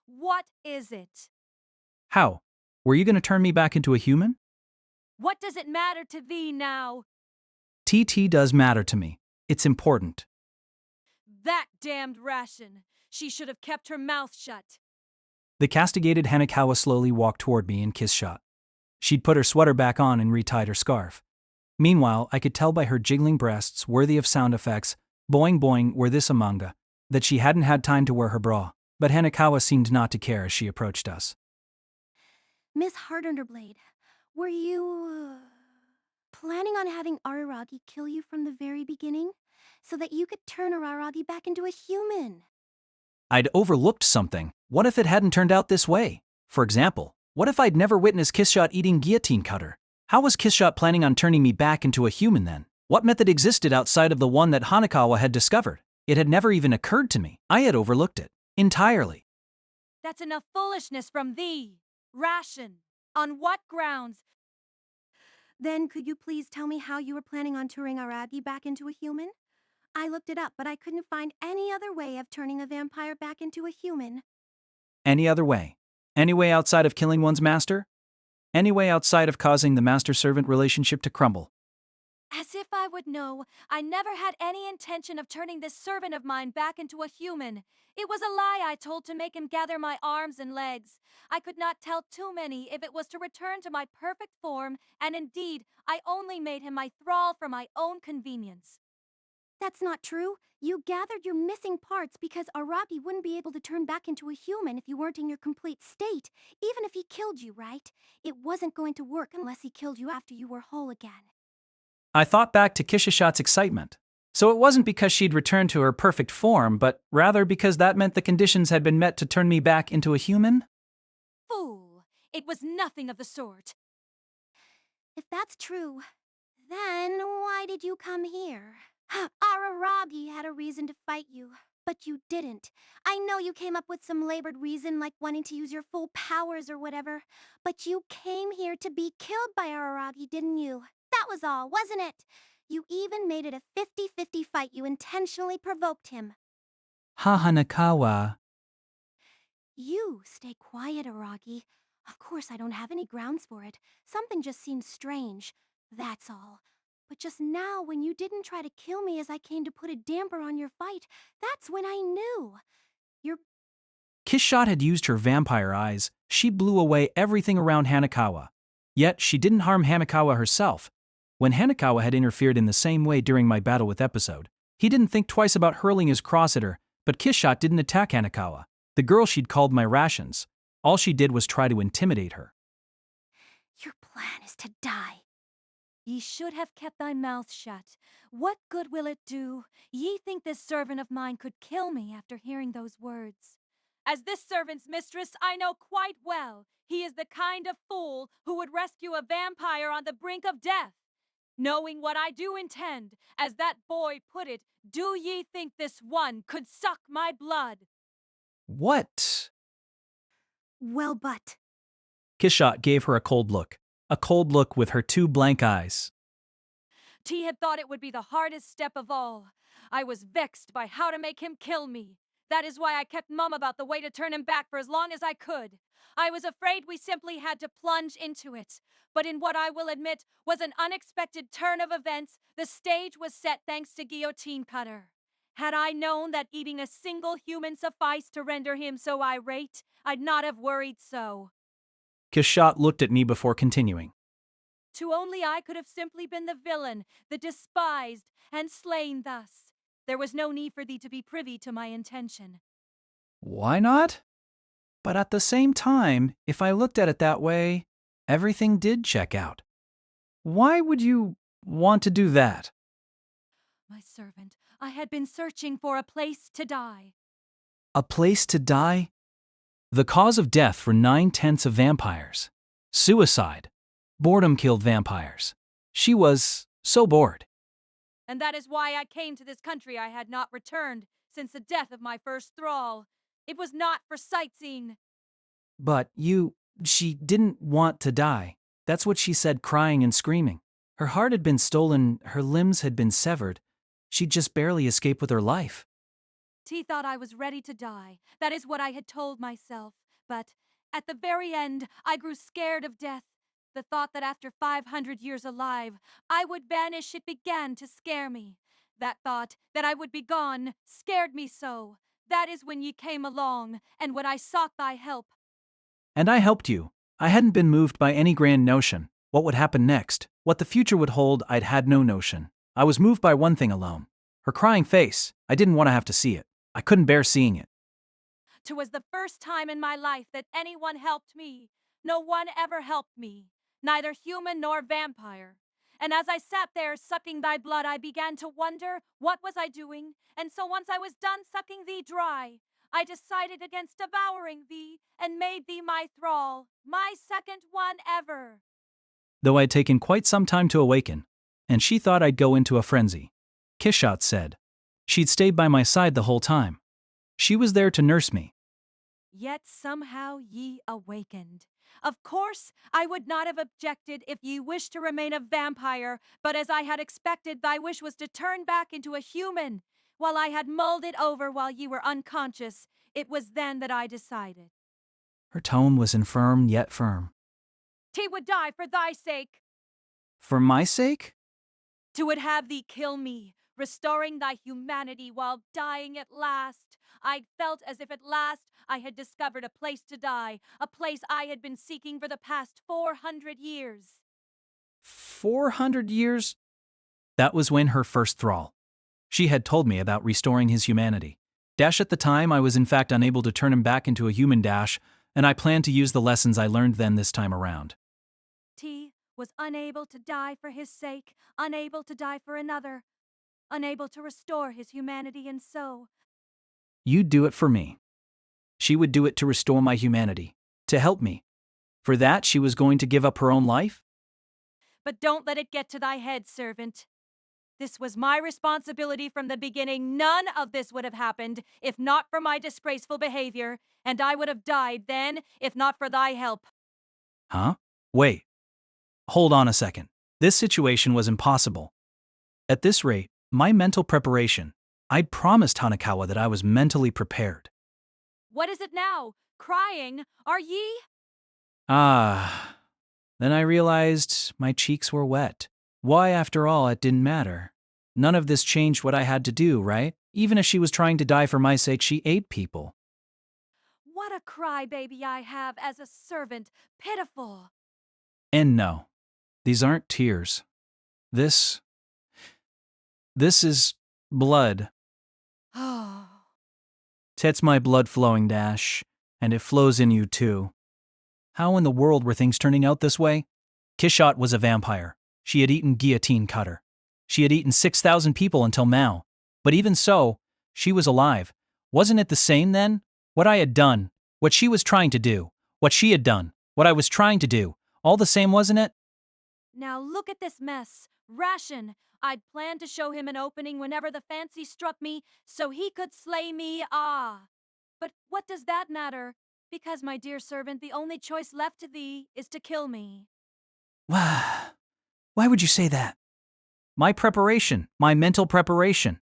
What is it? How? Were you going to turn me back into a human? What does it matter to thee now? TT does matter to me. It's important. That damned ration. She should have kept her mouth shut. The castigated Hanakawa slowly walked toward me and Kishot. She'd put her sweater back on and retied her scarf. Meanwhile, I could tell by her jiggling breasts, worthy of sound effects, boing boing, were this a manga, that she hadn't had time to wear her bra. But Hanakawa seemed not to care as she approached us. Miss Heart Underblade, were you planning on having Araragi kill you from the very beginning? So that you could turn Araragi back into a human? I'd overlooked something. What if it hadn't turned out this way? For example, what if I'd never witnessed Kishot eating guillotine cutter? How was Kishot planning on turning me back into a human then? What method existed outside of the one that Hanakawa had discovered? It had never even occurred to me. I had overlooked it. Entirely. That's enough foolishness from thee. Ration. On what grounds? Then could you please tell me how you were planning on turning Araragi back into a human? I looked it up, but I couldn't find any other way of turning a vampire back into a human. Any other way? Any way outside of killing one's master? Any way outside of causing the master-servant relationship to crumble? As if I would know. I never had any intention of turning this servant of mine back into a human. It was a lie I told to make him gather my arms and legs. I could not tell too many if it was to return to my perfect form, and indeed, I only made him my thrall for my own convenience. That's not true. You gathered your missing parts because Araragi wouldn't be able to turn back into a human if you weren't in your complete state, even if he killed you, right? It wasn't going to work unless he killed you after you were whole again. I thought back to Kishot's excitement. So it wasn't because she'd returned to her perfect form, but rather because that meant the conditions had been met to turn me back into a human? Fool! It was nothing of the sort. If that's true, then why did you come here? Araragi had a reason to fight you. But you didn't. I know you came up with some labored reason like wanting to use your full powers or whatever, but you came here to be killed by Araragi, didn't you? That was all, wasn't it? You even made it a 50-50 fight. You intentionally provoked him. Ha Hanakawa. You stay quiet, Aragi. Of course, I don't have any grounds for it. Something just seems strange. That's all. But just now, when you didn't try to kill me as I came to put a damper on your fight, that's when I knew. You're Kishot had used her vampire eyes. She blew away everything around Hanakawa. Yet she didn't harm Hanakawa herself. When Hanakawa had interfered in the same way during my battle with Episode, he didn't think twice about hurling his cross at her, but Kishot didn't attack Hanakawa, the girl she'd called my rations. All she did was try to intimidate her. Your plan is to die. Ye should have kept thy mouth shut. What good will it do? Ye think this servant of mine could kill me after hearing those words. As this servant's mistress, I know quite well he is the kind of fool who would rescue a vampire on the brink of death. Knowing what I do intend, as that boy put it, do ye think this one could suck my blood? What? Well, but. Kishot gave her a cold look with her two blank eyes. T had thought it would be the hardest step of all. I was vexed by how to make him kill me. That is why I kept mum about the way to turn him back for as long as I could. I was afraid we simply had to plunge into it. But in what I will admit was an unexpected turn of events, the stage was set thanks to Guillotine Cutter. Had I known that eating a single human sufficed to render him so irate, I'd not have worried so. Kishot looked at me before continuing. To only I could have simply been the villain, the despised, and slain thus. There was no need for thee to be privy to my intention. Why not? But at the same time, if I looked at it that way, everything did check out. Why would you want to do that? My servant, I had been searching for a place to die. A place to die? The cause of death for 9/10 of vampires. Suicide. Boredom killed vampires. She was so bored. And that is why I came to this country I had not returned since the death of my first thrall. It was not for sightseeing. But she didn't want to die. That's what she said, crying and screaming. Her heart had been stolen, her limbs had been severed. She'd just barely escaped with her life. T thought I was ready to die. That is what I had told myself. But at the very end, I grew scared of death. The thought that after 500 years alive, I would vanish, it began to scare me. That thought that I would be gone scared me so. That is when ye came along, and when I sought thy help. And I helped you. I hadn't been moved by any grand notion. What would happen next, what the future would hold, I'd had no notion. I was moved by one thing alone. Her crying face. I didn't want to have to see it. I couldn't bear seeing it. 'Twas the first time in my life that anyone helped me. No one ever helped me, neither human nor vampire. And as I sat there sucking thy blood, I began to wonder what was I doing. And so once I was done sucking thee dry, I decided against devouring thee and made thee my thrall, my second one ever. Though I'd taken quite some time to awaken, and she thought I'd go into a frenzy. Kishot said. She'd stayed by my side the whole time. She was there to nurse me. Yet somehow ye awakened. Of course, I would not have objected if ye wished to remain a vampire, but as I had expected, thy wish was to turn back into a human. While I had mulled it over while ye were unconscious, it was then that I decided. Her tone was infirm yet firm. T would die for thy sake. For my sake? To would have thee kill me, restoring thy humanity while dying at last. I felt as if at last I had discovered a place to die, a place I had been seeking for the past 400 years. 400 years? That was when her first thrall. She had told me about restoring his humanity. Dash at the time, I was in fact unable to turn him back into a human Dash, and I planned to use the lessons I learned then this time around. T was unable to die for his sake, unable to die for another, unable to restore his humanity, and so... You'd do it for me. She would do it to restore my humanity, to help me. For that, she was going to give up her own life? But don't let it get to thy head, servant. This was my responsibility from the beginning. None of this would have happened if not for my disgraceful behavior, and I would have died then if not for thy help. Huh? Wait. Hold on a second. This situation was impossible. At this rate, my mental preparation, I'd promised Hanakawa that I was mentally prepared. What is it now? Crying? Are ye? Ah. Then I realized my cheeks were wet. Why, after all, it didn't matter. None of this changed what I had to do, right? Even if she was trying to die for my sake, she ate people. What a crybaby I have as a servant. Pitiful. And no, these aren't tears. This is blood. Oh. It's my blood flowing, Dash, and it flows in you too. How in the world were things turning out this way? Kishot was a vampire. She had eaten guillotine cutter. She had eaten 6,000 people until now. But even so, she was alive. Wasn't it the same then? What I had done, what she was trying to do, what she had done, what I was trying to do, all the same, wasn't it? Now look at this mess. Ration. I'd planned to show him an opening whenever the fancy struck me, so he could slay me, But what does that matter? Because, my dear servant, the only choice left to thee is to kill me. Why would you say that? My preparation, my mental preparation.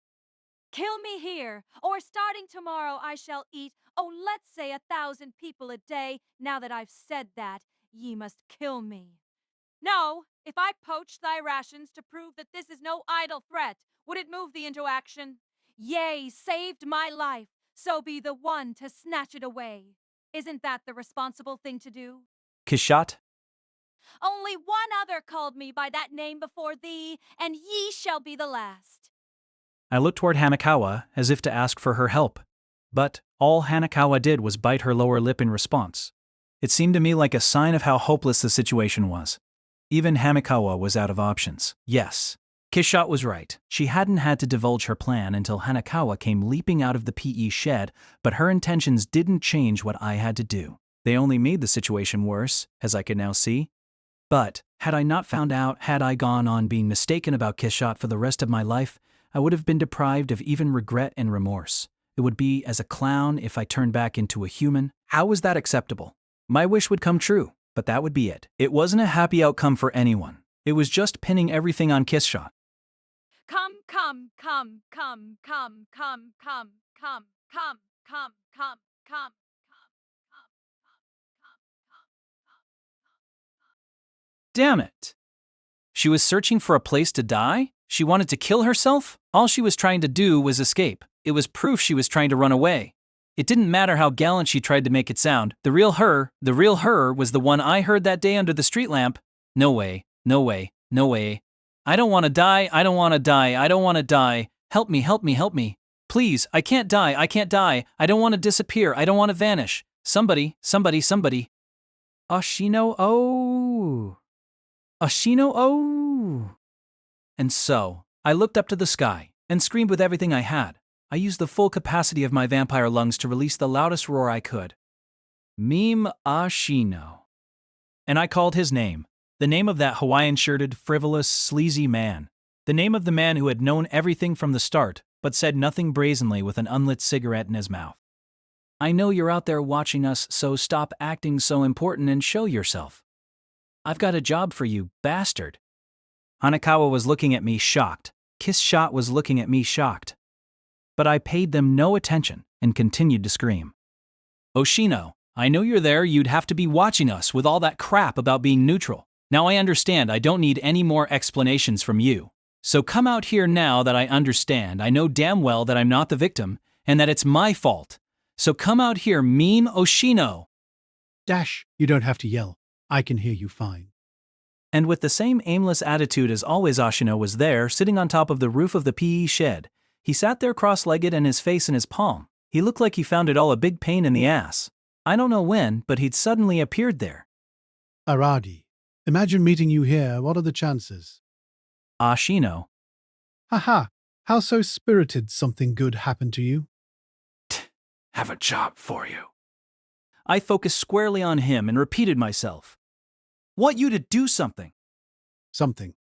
Kill me here, or starting tomorrow I shall eat, let's say 1,000 people a day. Now that I've said that, ye must kill me. No, if I poached thy rations to prove that this is no idle threat, would it move thee into action? Yea, saved my life, so be the one to snatch it away. Isn't that the responsible thing to do? Kishot? Only one other called me by that name before thee, and ye shall be the last. I looked toward Hanakawa as if to ask for her help. But all Hanakawa did was bite her lower lip in response. It seemed to me like a sign of how hopeless the situation was. Even Hanakawa was out of options. Yes, Kishot was right. She hadn't had to divulge her plan until Hanakawa came leaping out of the PE shed, but her intentions didn't change what I had to do. They only made the situation worse, as I could now see. But had I not found out, had I gone on being mistaken about Kishot for the rest of my life, I would have been deprived of even regret and remorse. It would be as a clown if I turned back into a human. How was that acceptable? My wish would come true, but that would be it. It wasn't a happy outcome for anyone. It was just pinning everything on Kishot. Come, come, come, come, come, come, come, come, come, come, come, come. Damn it. She was searching for a place to die? She wanted to kill herself? All she was trying to do was escape. It was proof she was trying to run away. It didn't matter how gallant she tried to make it sound. The real her was the one I heard that day under the street lamp. No way, no way, no way. I don't want to die, I don't want to die, I don't want to die. Help me, help me, help me. Please, I can't die, I can't die. I don't want to disappear, I don't want to vanish. Somebody, somebody, somebody. Ashino, oh. Ashino, oh. And so, I looked up to the sky and screamed with everything I had. I used the full capacity of my vampire lungs to release the loudest roar I could. Meme Ashino. And I called his name, the name of that Hawaiian-shirted, frivolous, sleazy man. The name of the man who had known everything from the start, but said nothing brazenly with an unlit cigarette in his mouth. I know you're out there watching us, so stop acting so important and show yourself. I've got a job for you, bastard. Hanakawa was looking at me shocked. Kishot was looking at me shocked. But I paid them no attention and continued to scream. Oshino, I know you're there, you'd have to be watching us with all that crap about being neutral. Now I understand I don't need any more explanations from you. So come out here now that I understand. I know damn well that I'm not the victim and that it's my fault. So come out here, meme Oshino. Dash, you don't have to yell. I can hear you fine. And with the same aimless attitude as always, Ashino was there, sitting on top of the roof of the PE shed. He sat there cross-legged and his face in his palm. He looked like he found it all a big pain in the ass. I don't know when, but he'd suddenly appeared there. Araragi, imagine meeting you here. What are the chances? Ashino. Haha, how so spirited something good happened to you? Have a job for you. I focused squarely on him and repeated myself. Want you to do something. Something.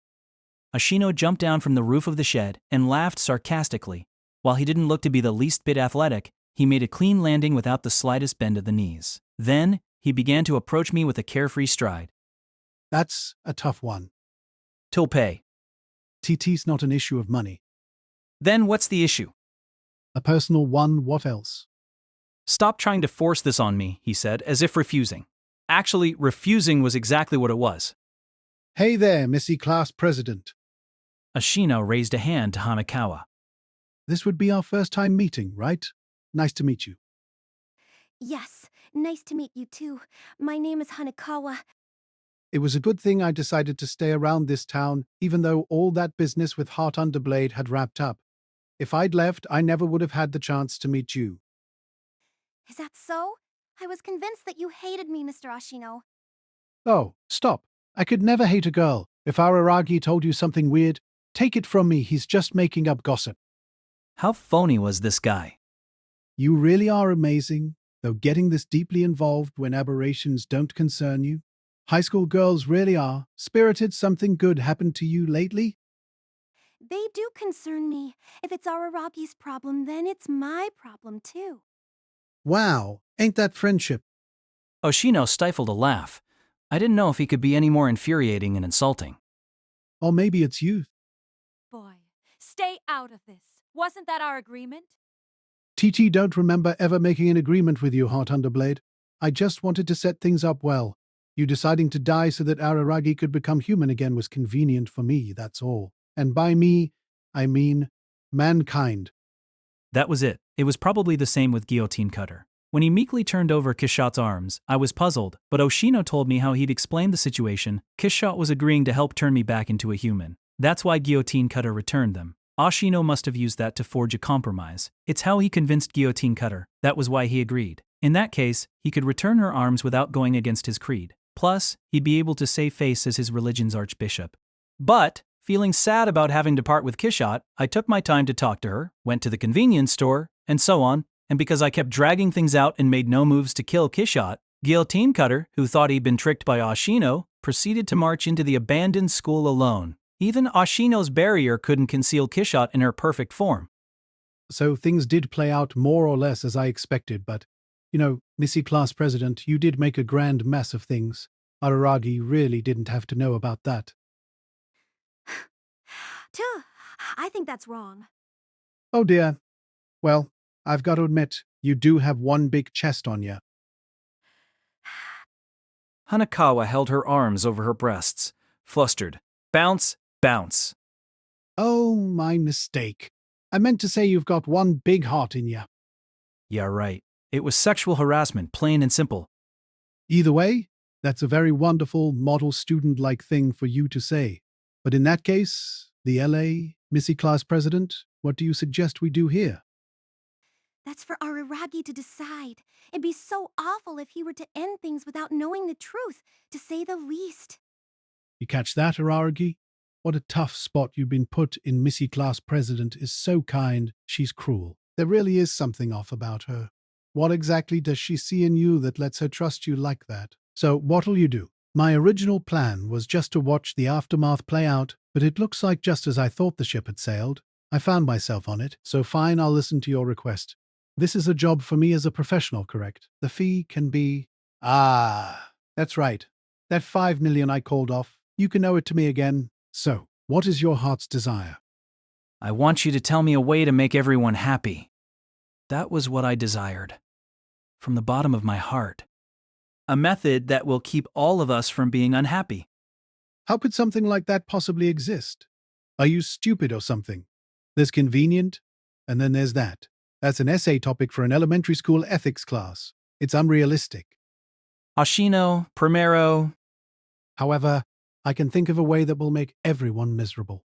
Ashino jumped down from the roof of the shed and laughed sarcastically. While he didn't look to be the least bit athletic, he made a clean landing without the slightest bend of the knees. Then, he began to approach me with a carefree stride. That's a tough one. Tope. TT's not an issue of money. Then what's the issue? A personal one, what else? Stop trying to force this on me, he said, as if refusing. Actually, refusing was exactly what it was. Hey there, Missy Class President. Ashino raised a hand to Hanakawa. This would be our first time meeting, right? Nice to meet you. Yes, nice to meet you too. My name is Hanakawa. It was a good thing I decided to stay around this town, even though all that business with Heart Underblade had wrapped up. If I'd left, I never would have had the chance to meet you. Is that so? I was convinced that you hated me, Mr. Ashino. Oh, stop. I could never hate a girl. If Araragi told you something weird, take it from me, he's just making up gossip. How phony was this guy? You really are amazing, though getting this deeply involved when aberrations don't concern you. High school girls really are. Spirited, something good happened to you lately? They do concern me. If it's Araragi's problem, then it's my problem too. Wow, ain't that friendship? Oshino stifled a laugh. I didn't know if he could be any more infuriating and insulting. Or maybe it's youth. Boy, stay out of this. Wasn't that our agreement? TT don't remember ever making an agreement with you, Heart Underblade. I just wanted to set things up well. You deciding to die so that Araragi could become human again was convenient for me, that's all. And by me, I mean mankind. That was it. It was probably the same with Guillotine Cutter. When he meekly turned over Kishot's arms, I was puzzled, but Oshino told me how he'd explained the situation. Kishot was agreeing to help turn me back into a human. That's why Guillotine Cutter returned them. Oshino must have used that to forge a compromise. It's how he convinced Guillotine Cutter. That was why he agreed. In that case, he could return her arms without going against his creed. Plus, he'd be able to save face as his religion's archbishop. But, feeling sad about having to part with Kishot, I took my time to talk to her, went to the convenience store, and so on, and because I kept dragging things out and made no moves to kill Kishot, Guillotine Cutter, who thought he'd been tricked by Oshino, proceeded to march into the abandoned school alone. Even Oshino's barrier couldn't conceal Kishot in her perfect form. So things did play out more or less as I expected, but, Missy Class President, you did make a grand mess of things. Araragi really didn't have to know about that. Tuh, I think that's wrong. Oh dear. Well, I've got to admit, you do have one big chest on you. Hanakawa held her arms over her breasts. Flustered. Bounce, bounce. Oh, my mistake. I meant to say you've got one big heart in you. Yeah, right. It was sexual harassment, plain and simple. Either way, that's a very wonderful, model student-like thing for you to say. But in that case, the LA Missy Class President, what do you suggest we do here? That's for Araragi to decide. It'd be so awful if he were to end things without knowing the truth, to say the least. You catch that, Araragi? What a tough spot you've been put in. Missy Class President is so kind, she's cruel. There really is something off about her. What exactly does she see in you that lets her trust you like that? So what'll you do? My original plan was just to watch the aftermath play out, but it looks like just as I thought the ship had sailed, I found myself on it, so fine, I'll listen to your request. This is a job for me as a professional, correct? The fee can be… that's right. That 5 million I called off, you can owe it to me again. So, what is your heart's desire? I want you to tell me a way to make everyone happy. That was what I desired. From the bottom of my heart. A method that will keep all of us from being unhappy. How could something like that possibly exist? Are you stupid or something? There's convenient, and then there's that. That's an essay topic for an elementary school ethics class. It's unrealistic. Ashino, Primero. However, I can think of a way that will make everyone miserable.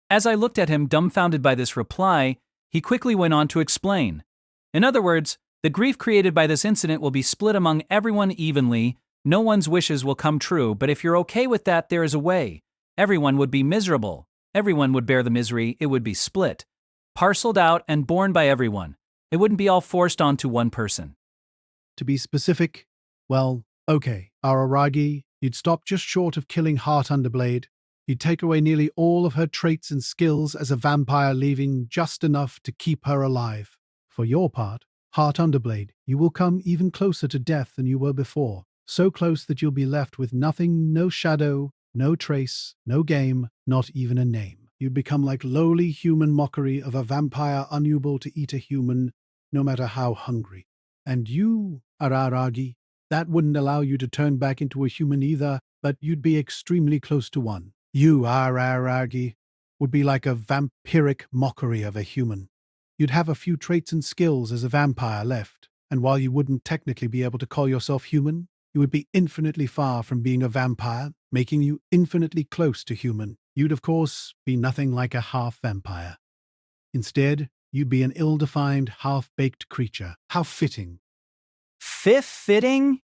As I looked at him dumbfounded by this reply, he quickly went on to explain. In other words, the grief created by this incident will be split among everyone evenly. No one's wishes will come true, but if you're okay with that, there is a way. Everyone would be miserable. Everyone would bear the misery. It would be split. Parceled out and borne by everyone. It wouldn't be all forced onto one person. To be specific, well, okay, Araragi, you'd stop just short of killing Heart Underblade. You'd take away nearly all of her traits and skills as a vampire, leaving just enough to keep her alive. For your part, Heart Underblade, you will come even closer to death than you were before. So close that you'll be left with nothing, no shadow, no trace, no game, not even a name. You'd become like lowly human mockery of a vampire unable to eat a human, no matter how hungry. And you, Araragi, that wouldn't allow you to turn back into a human either, but you'd be extremely close to one. You, Araragi, would be like a vampiric mockery of a human. You'd have a few traits and skills as a vampire left, and while you wouldn't technically be able to call yourself human, you would be infinitely far from being a vampire, making you infinitely close to human. You'd, of course, be nothing like a half-vampire. Instead, you'd be an ill-defined, half-baked creature. How fitting. Fitting?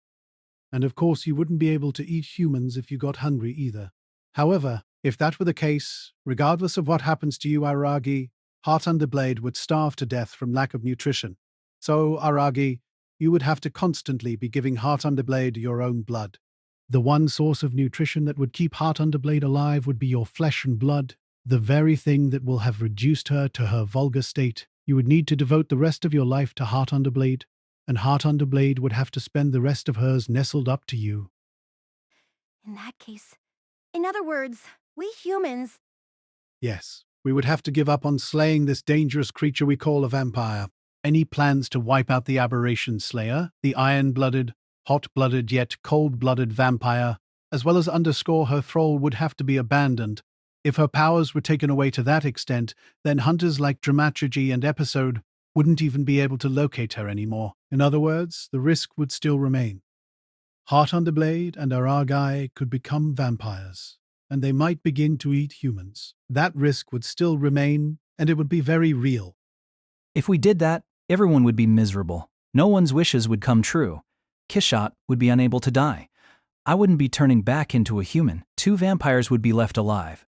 And of course, you wouldn't be able to eat humans if you got hungry either. However, if that were the case, regardless of what happens to you, Araragi, Heart Underblade would starve to death from lack of nutrition. So, Araragi, you would have to constantly be giving Heart Underblade your own blood. The one source of nutrition that would keep Heart Underblade alive would be your flesh and blood, the very thing that will have reduced her to her vulgar state. You would need to devote the rest of your life to Heart Underblade, and Heart Underblade would have to spend the rest of hers nestled up to you. In that case, in other words, we humans, Yes, we would have to give up on slaying this dangerous creature we call a vampire. Any plans to wipe out the Aberration Slayer, the iron-blooded, hot-blooded yet cold-blooded vampire, as well as underscore her thrall would have to be abandoned. If her powers were taken away to that extent, then hunters like Dramaturgy and Episode wouldn't even be able to locate her anymore. In other words, the risk would still remain. Heart Underblade and Araragi could become vampires, and they might begin to eat humans. That risk would still remain, and it would be very real. If we did that, everyone would be miserable. No one's wishes would come true. Kishot would be unable to die. I wouldn't be turning back into a human. 2 vampires would be left alive.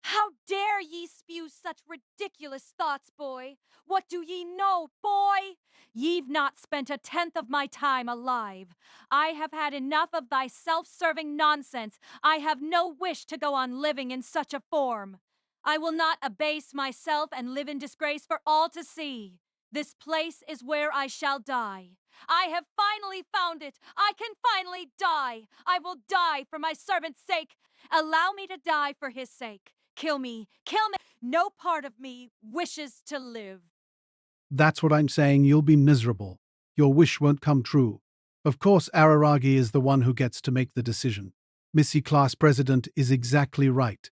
How dare ye spew such ridiculous thoughts, boy? What do ye know, boy? Ye've not spent a tenth of my time alive. I have had enough of thy self-serving nonsense. I have no wish to go on living in such a form. I will not abase myself and live in disgrace for all to see. This place is where I shall die. I have finally found it. I can finally die. I will die for my servant's sake. Allow me to die for his sake. Kill me. Kill me. No part of me wishes to live. That's what I'm saying, you'll be miserable. Your wish won't come true. Of course, Araragi is the one who gets to make the decision. Missy Class President is exactly right.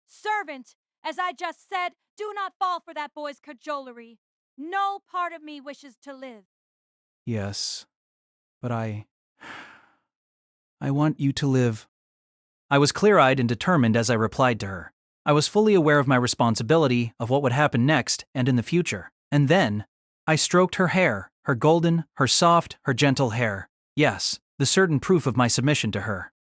Servant, as I just said, do not fall for that boy's cajolery. No part of me wishes to live. Yes, but I want you to live. I was clear-eyed and determined as I replied to her. I was fully aware of my responsibility, of what would happen next and in the future. And then, I stroked her hair, her golden, her soft, her gentle hair. Yes, the certain proof of my submission to her.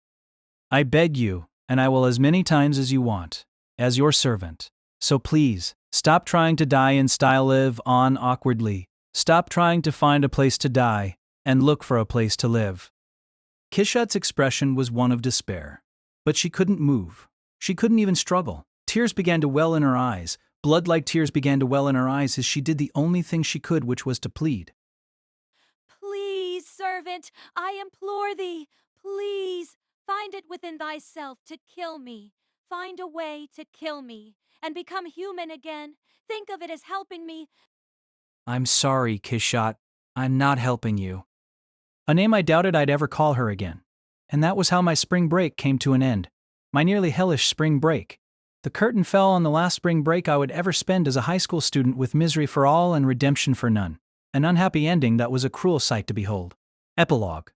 I beg you, and I will as many times as you want, as your servant. So please, stop trying to die in style, live on awkwardly. Stop trying to find a place to die, and look for a place to live. Kishot's expression was one of despair. But she couldn't move. She couldn't even struggle. Tears began to well in her eyes. Blood-like tears began to well in her eyes as she did the only thing she could, which was to plead. Please, servant, I implore thee, please, find it within thyself to kill me. Find a way to kill me, and become human again. Think of it as helping me. I'm sorry, Kishot. I'm not helping you. A name I doubted I'd ever call her again. And that was how my spring break came to an end. My nearly hellish spring break. The curtain fell on the last spring break I would ever spend as a high school student, with misery for all and redemption for none. An unhappy ending that was a cruel sight to behold. Epilogue.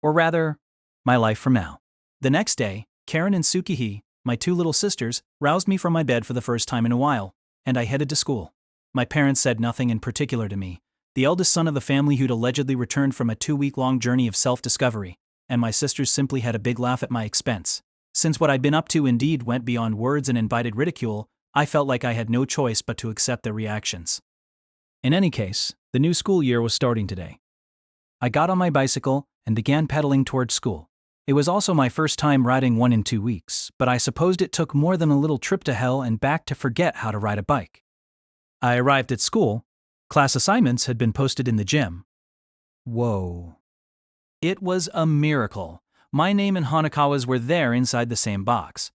Or rather, my life from now. The next day, Karen and Tsukihi, my 2 little sisters, roused me from my bed for the first time in a while, and I headed to school. My parents said nothing in particular to me. The eldest son of the family who'd allegedly returned from a 2-week-long journey of self-discovery, and my sisters simply had a big laugh at my expense. Since what I'd been up to indeed went beyond words and invited ridicule, I felt like I had no choice but to accept their reactions. In any case, the new school year was starting today. I got on my bicycle and began pedaling towards school. It was also my first time riding one in 2 weeks, but I supposed it took more than a little trip to hell and back to forget how to ride a bike. I arrived at school. Class assignments had been posted in the gym. Whoa. It was a miracle. My name and Hanakawa's were there inside the same box.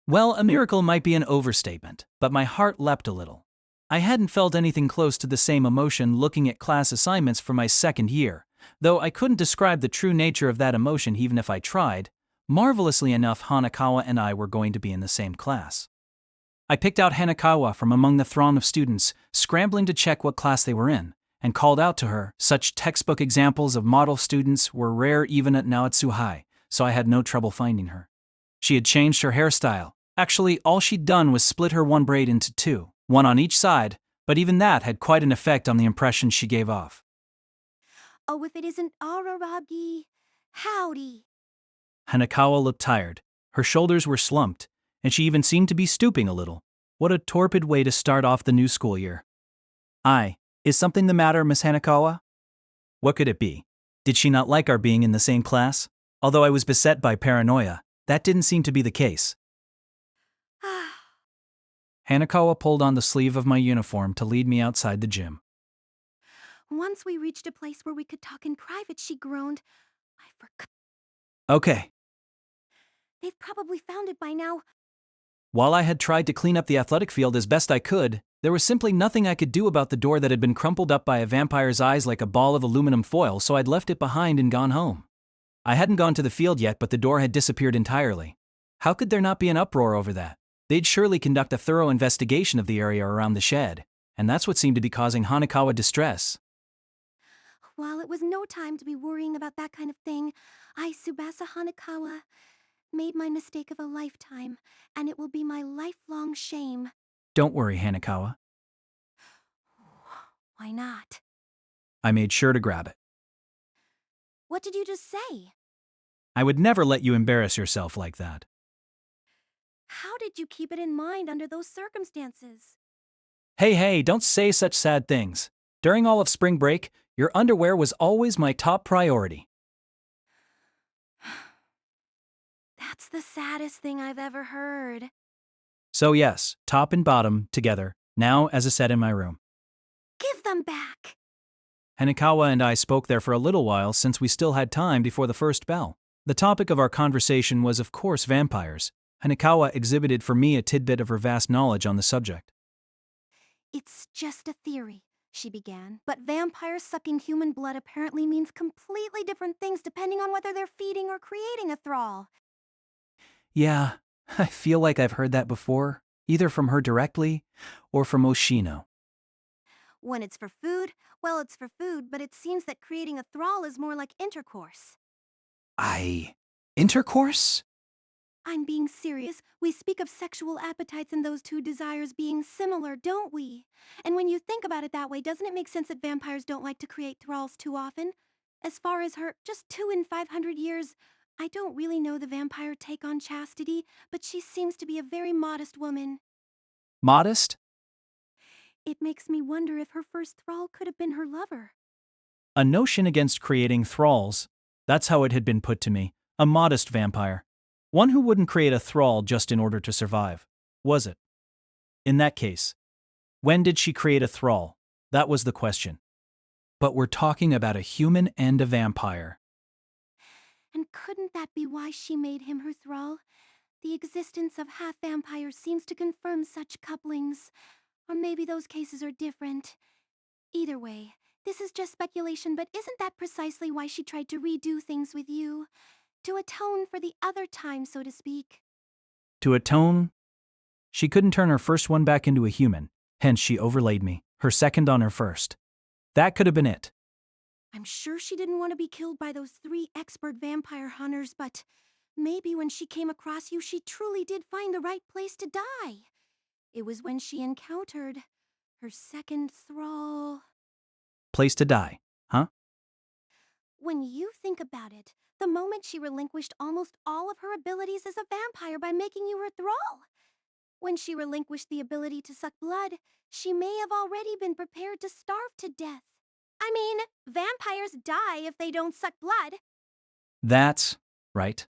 Well, a miracle might be an overstatement, but my heart leapt a little. I hadn't felt anything close to the same emotion looking at class assignments for my second year, though I couldn't describe the true nature of that emotion even if I tried. Marvelously enough, Hanakawa and I were going to be in the same class. I picked out Hanakawa from among the throng of students, scrambling to check what class they were in, and called out to her. Such textbook examples of model students were rare even at Naotsu High, so I had no trouble finding her. She had changed her hairstyle. Actually, all she'd done was split her one braid into two, one on each side, but even that had quite an effect on the impression she gave off. Oh, if it isn't Araragi. Howdy. Hanakawa looked tired. Her shoulders were slumped, and she even seemed to be stooping a little. What a torpid way to start off the new school year. Is something the matter, Miss Hanakawa? What could it be? Did she not like our being in the same class? Although I was beset by paranoia, that didn't seem to be the case. Hanakawa pulled on the sleeve of my uniform to lead me outside the gym. Once we reached a place where we could talk in private, she groaned. I forgot. Okay. They've probably found it by now. While I had tried to clean up the athletic field as best I could, there was simply nothing I could do about the door that had been crumpled up by a vampire's eyes like a ball of aluminum foil, so I'd left it behind and gone home. I hadn't gone to the field yet, but the door had disappeared entirely. How could there not be an uproar over that? They'd surely conduct a thorough investigation of the area around the shed, and that's what seemed to be causing Hanakawa distress. While it was no time to be worrying about that kind of thing, I, Tsubasa Hanakawa, made my mistake of a lifetime, and it will be my lifelong shame. Don't worry, Hanakawa. Why not? I made sure to grab it. What did you just say? I would never let you embarrass yourself like that. How did you keep it in mind under those circumstances? Hey, don't say such sad things. During all of spring break, your underwear was always my top priority. That's the saddest thing I've ever heard. So yes, top and bottom, together, now as a set in my room. Give them back! Hanakawa and I spoke there for a little while since we still had time before the first bell. The topic of our conversation was of course vampires. Hanakawa exhibited for me a tidbit of her vast knowledge on the subject. It's just a theory, she began, but vampires sucking human blood apparently means completely different things depending on whether they're feeding or creating a thrall. Yeah, I feel like I've heard that before, either from her directly or from Oshino. When it's for food, well, it's for food, but it seems that creating a thrall is more like intercourse. Intercourse? I'm being serious. We speak of sexual appetites and those two desires being similar, don't we? And when you think about it that way, doesn't it make sense that vampires don't like to create thralls too often? As far as her, just 2 in 500 years, I don't really know the vampire take on chastity, but she seems to be a very modest woman. Modest? It makes me wonder if her first thrall could have been her lover. A notion against creating thralls. That's how it had been put to me. A modest vampire. One who wouldn't create a thrall just in order to survive. Was it? In that case, when did she create a thrall? That was the question. But we're talking about a human and a vampire. And couldn't that be why she made him her thrall? The existence of half-vampires seems to confirm such couplings. Or maybe those cases are different. Either way, this is just speculation, but isn't that precisely why she tried to redo things with you? To atone for the other time, so to speak. To atone? She couldn't turn her first one back into a human, hence she overlaid me, her second on her first. That could have been it. I'm sure she didn't want to be killed by those 3 expert vampire hunters, but maybe when she came across you, she truly did find the right place to die. It was when she encountered her second thrall. Place to die, huh? When you think about it, the moment she relinquished almost all of her abilities as a vampire by making you her thrall. When she relinquished the ability to suck blood, she may have already been prepared to starve to death. I mean, vampires die if they don't suck blood. That's right?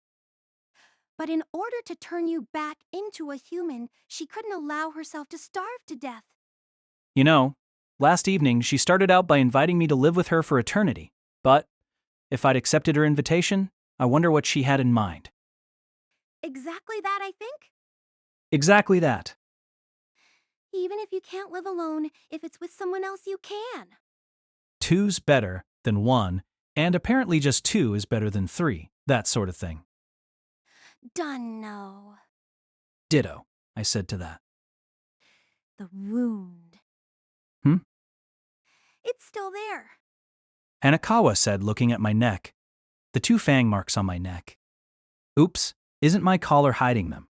But in order to turn you back into a human, she couldn't allow herself to starve to death. You know, last evening she started out by inviting me to live with her for eternity. But if I'd accepted her invitation, I wonder what she had in mind. Exactly that, I think. Exactly that. Even if you can't live alone, if it's with someone else, you can. Two's better than one, and apparently just two is better than three, that sort of thing. Dunno. Ditto, I said to that. The wound. Hmm? It's still there. Hanakawa said, looking at my neck. The two fang marks on my neck. Oops, isn't my collar hiding them?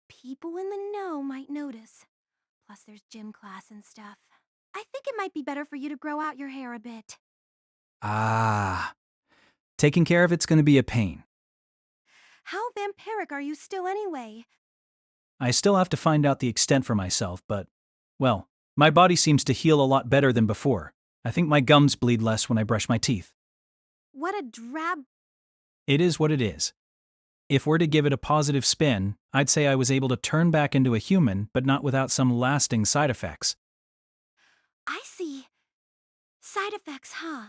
People in the know might notice. Plus, there's gym class and stuff. I think it might be better for you to grow out your hair a bit. Ah. Taking care of it's going to be a pain. How vampiric are you still anyway? I still have to find out the extent for myself, but, well, my body seems to heal a lot better than before. I think my gums bleed less when I brush my teeth. What a drab... It is what it is. If we're to give it a positive spin, I'd say I was able to turn back into a human, but not without some lasting side effects. I see. Side effects, huh?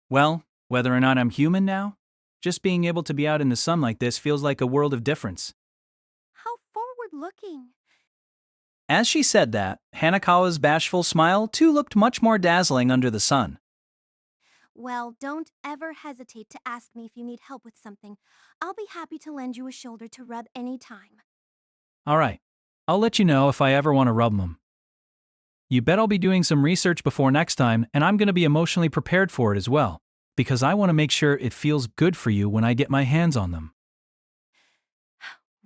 Well, whether or not I'm human now, just being able to be out in the sun like this feels like a world of difference. How forward-looking. As she said that, Hanakawa's bashful smile too looked much more dazzling under the sun. Well, don't ever hesitate to ask me if you need help with something. I'll be happy to lend you a shoulder to rub any time. All right, I'll let you know if I ever want to rub them. You bet I'll be doing some research before next time, and I'm going to be emotionally prepared for it as well, because I want to make sure it feels good for you when I get my hands on them.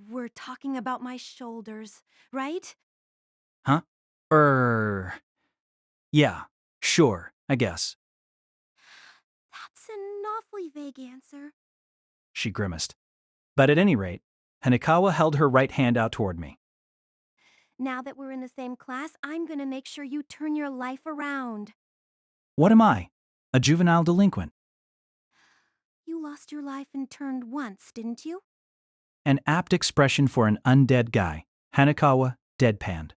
We're talking about my shoulders, right? Huh? Yeah, sure, I guess. That's an awfully vague answer. She grimaced. But at any rate, Hanakawa held her right hand out toward me. Now that we're in the same class, I'm gonna make sure you turn your life around. What am I? A juvenile delinquent? You lost your life and turned once, didn't you? An apt expression for an undead guy. Hanakawa deadpanned.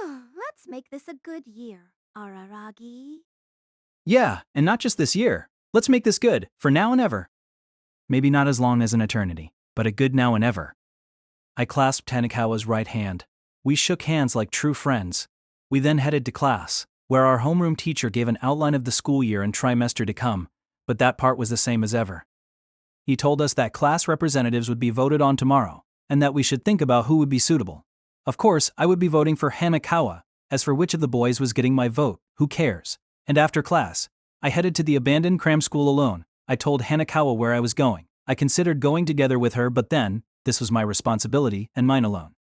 Let's make this a good year, Araragi. Yeah, and not just this year. Let's make this good, for now and ever. Maybe not as long as an eternity, but a good now and ever. I clasped Hanakawa's right hand. We shook hands like true friends. We then headed to class, where our homeroom teacher gave an outline of the school year and trimester to come, but that part was the same as ever. He told us that class representatives would be voted on tomorrow, and that we should think about who would be suitable. Of course, I would be voting for Hanakawa. As for which of the boys was getting my vote, who cares? And after class, I headed to the abandoned cram school alone. I told Hanakawa where I was going. I considered going together with her, but then, this was my responsibility and mine alone.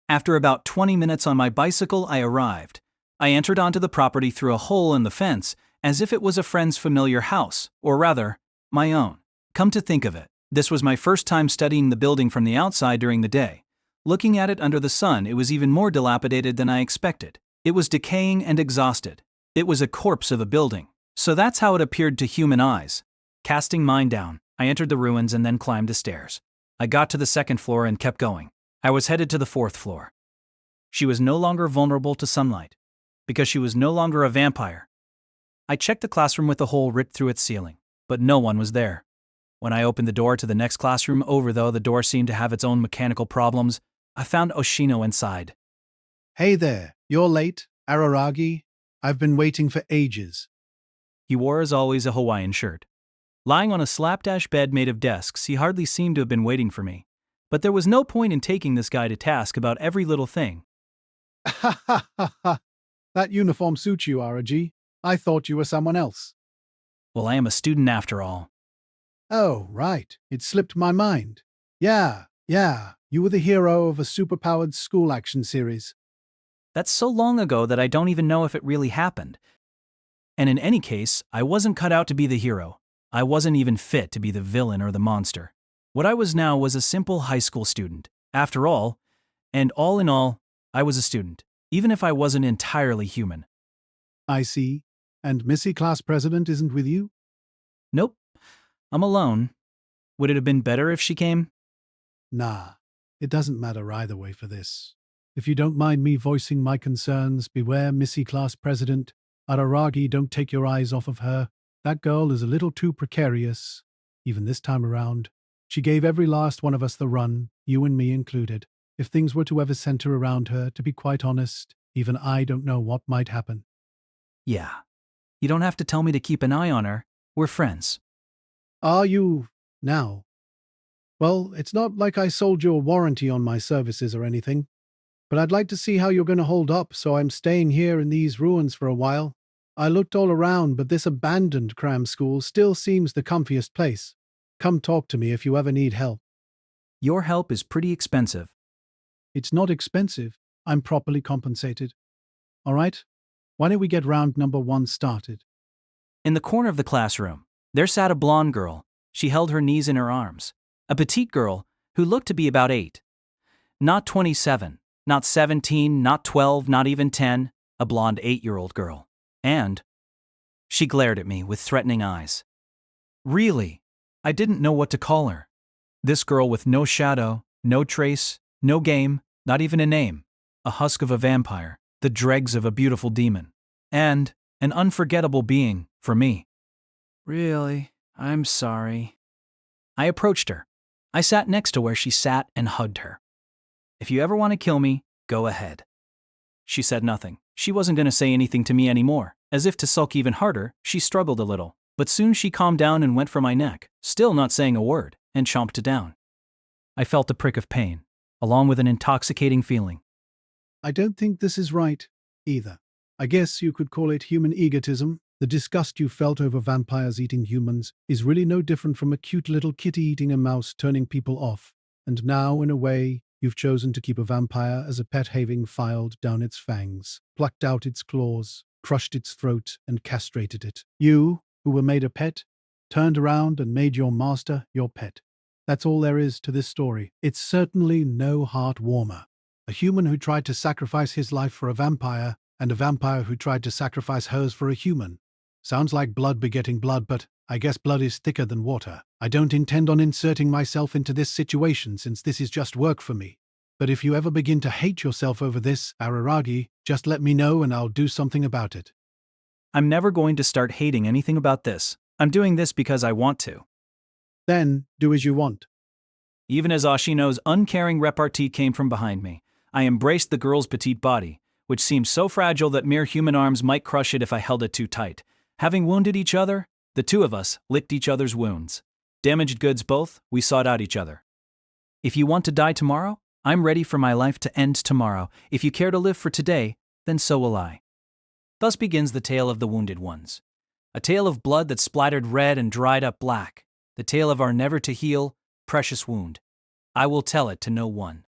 After about 20 minutes on my bicycle, I arrived. I entered onto the property through a hole in the fence, as if it was a friend's familiar house, or rather, my own. Come to think of it, this was my first time studying the building from the outside during the day. Looking at it under the sun, it was even more dilapidated than I expected. It was decaying and exhausted. It was a corpse of a building. So that's how it appeared to human eyes. Casting mine down, I entered the ruins and then climbed the stairs. I got to the second floor and kept going. I was headed to the fourth floor. She was no longer vulnerable to sunlight, because she was no longer a vampire. I checked the classroom with a hole ripped through its ceiling, but no one was there. When I opened the door to the next classroom, though the door seemed to have its own mechanical problems, I found Oshino inside. Hey there, you're late, Araragi. I've been waiting for ages. He wore, as always, a Hawaiian shirt. Lying on a slapdash bed made of desks, he hardly seemed to have been waiting for me. But there was no point in taking this guy to task about every little thing. Ha ha ha ha. That uniform suits you, Araragi. I thought you were someone else. Well, I am a student after all. Oh, right. It slipped my mind. Yeah. You were the hero of a superpowered school action series. That's so long ago that I don't even know if it really happened. And in any case, I wasn't cut out to be the hero. I wasn't even fit to be the villain or the monster. What I was now was a simple high school student. After all, and all in all, I was a student, even if I wasn't entirely human. I see. And Missy class president isn't with you? Nope, I'm alone. Would it have been better if she came? Nah, it doesn't matter either way for this. If you don't mind me voicing my concerns, beware Missy Class President. Araragi, don't take your eyes off of her. That girl is a little too precarious, even this time around. She gave every last one of us the run, you and me included. If things were to ever center around her, to be quite honest, even I don't know what might happen. Yeah. You don't have to tell me to keep an eye on her. We're friends. Are you now? Well, it's not like I sold you a warranty on my services or anything, but I'd like to see how you're going to hold up, so I'm staying here in these ruins for a while. I looked all around, but this abandoned cram school still seems the comfiest place. Come talk to me if you ever need help. Your help is pretty expensive. It's not expensive. I'm properly compensated. All right? Why don't we get round number 1 started? In the corner of the classroom, there sat a blonde girl. She held her knees in her arms. A petite girl who looked to be about 8. Not 27, not 17, not 12, not even 10. A blonde 8-year-old girl. And she glared at me with threatening eyes. Really, I didn't know what to call her. This girl with no shadow, no trace, no game, not even a name. A husk of a vampire, the dregs of a beautiful demon. And an unforgettable being, for me. Really, I'm sorry. I approached her. I sat next to where she sat and hugged her. If you ever want to kill me, go ahead. She said nothing. She wasn't going to say anything to me anymore. As if to sulk even harder, she struggled a little. But soon she calmed down and went for my neck, still not saying a word, and chomped down. I felt a prick of pain, along with an intoxicating feeling. I don't think this is right, either. I guess you could call it human egotism. The disgust you felt over vampires eating humans is really no different from a cute little kitty eating a mouse turning people off. And now, in a way, you've chosen to keep a vampire as a pet, having filed down its fangs, plucked out its claws, crushed its throat, and castrated it. You, who were made a pet, turned around and made your master your pet. That's all there is to this story. It's certainly no heart warmer. A human who tried to sacrifice his life for a vampire, and a vampire who tried to sacrifice hers for a human. Sounds like blood begetting blood, but I guess blood is thicker than water. I don't intend on inserting myself into this situation since this is just work for me. But if you ever begin to hate yourself over this, Araragi, just let me know and I'll do something about it. I'm never going to start hating anything about this. I'm doing this because I want to. Then, do as you want. Even as Ashino's uncaring repartee came from behind me, I embraced the girl's petite body, which seemed so fragile that mere human arms might crush it if I held it too tight. Having wounded each other, the two of us licked each other's wounds. Damaged goods both, we sought out each other. If you want to die tomorrow, I'm ready for my life to end tomorrow. If you care to live for today, then so will I. Thus begins the tale of the wounded ones. A tale of blood that splattered red and dried up black. The tale of our never-to-heal, precious wound. I will tell it to no one.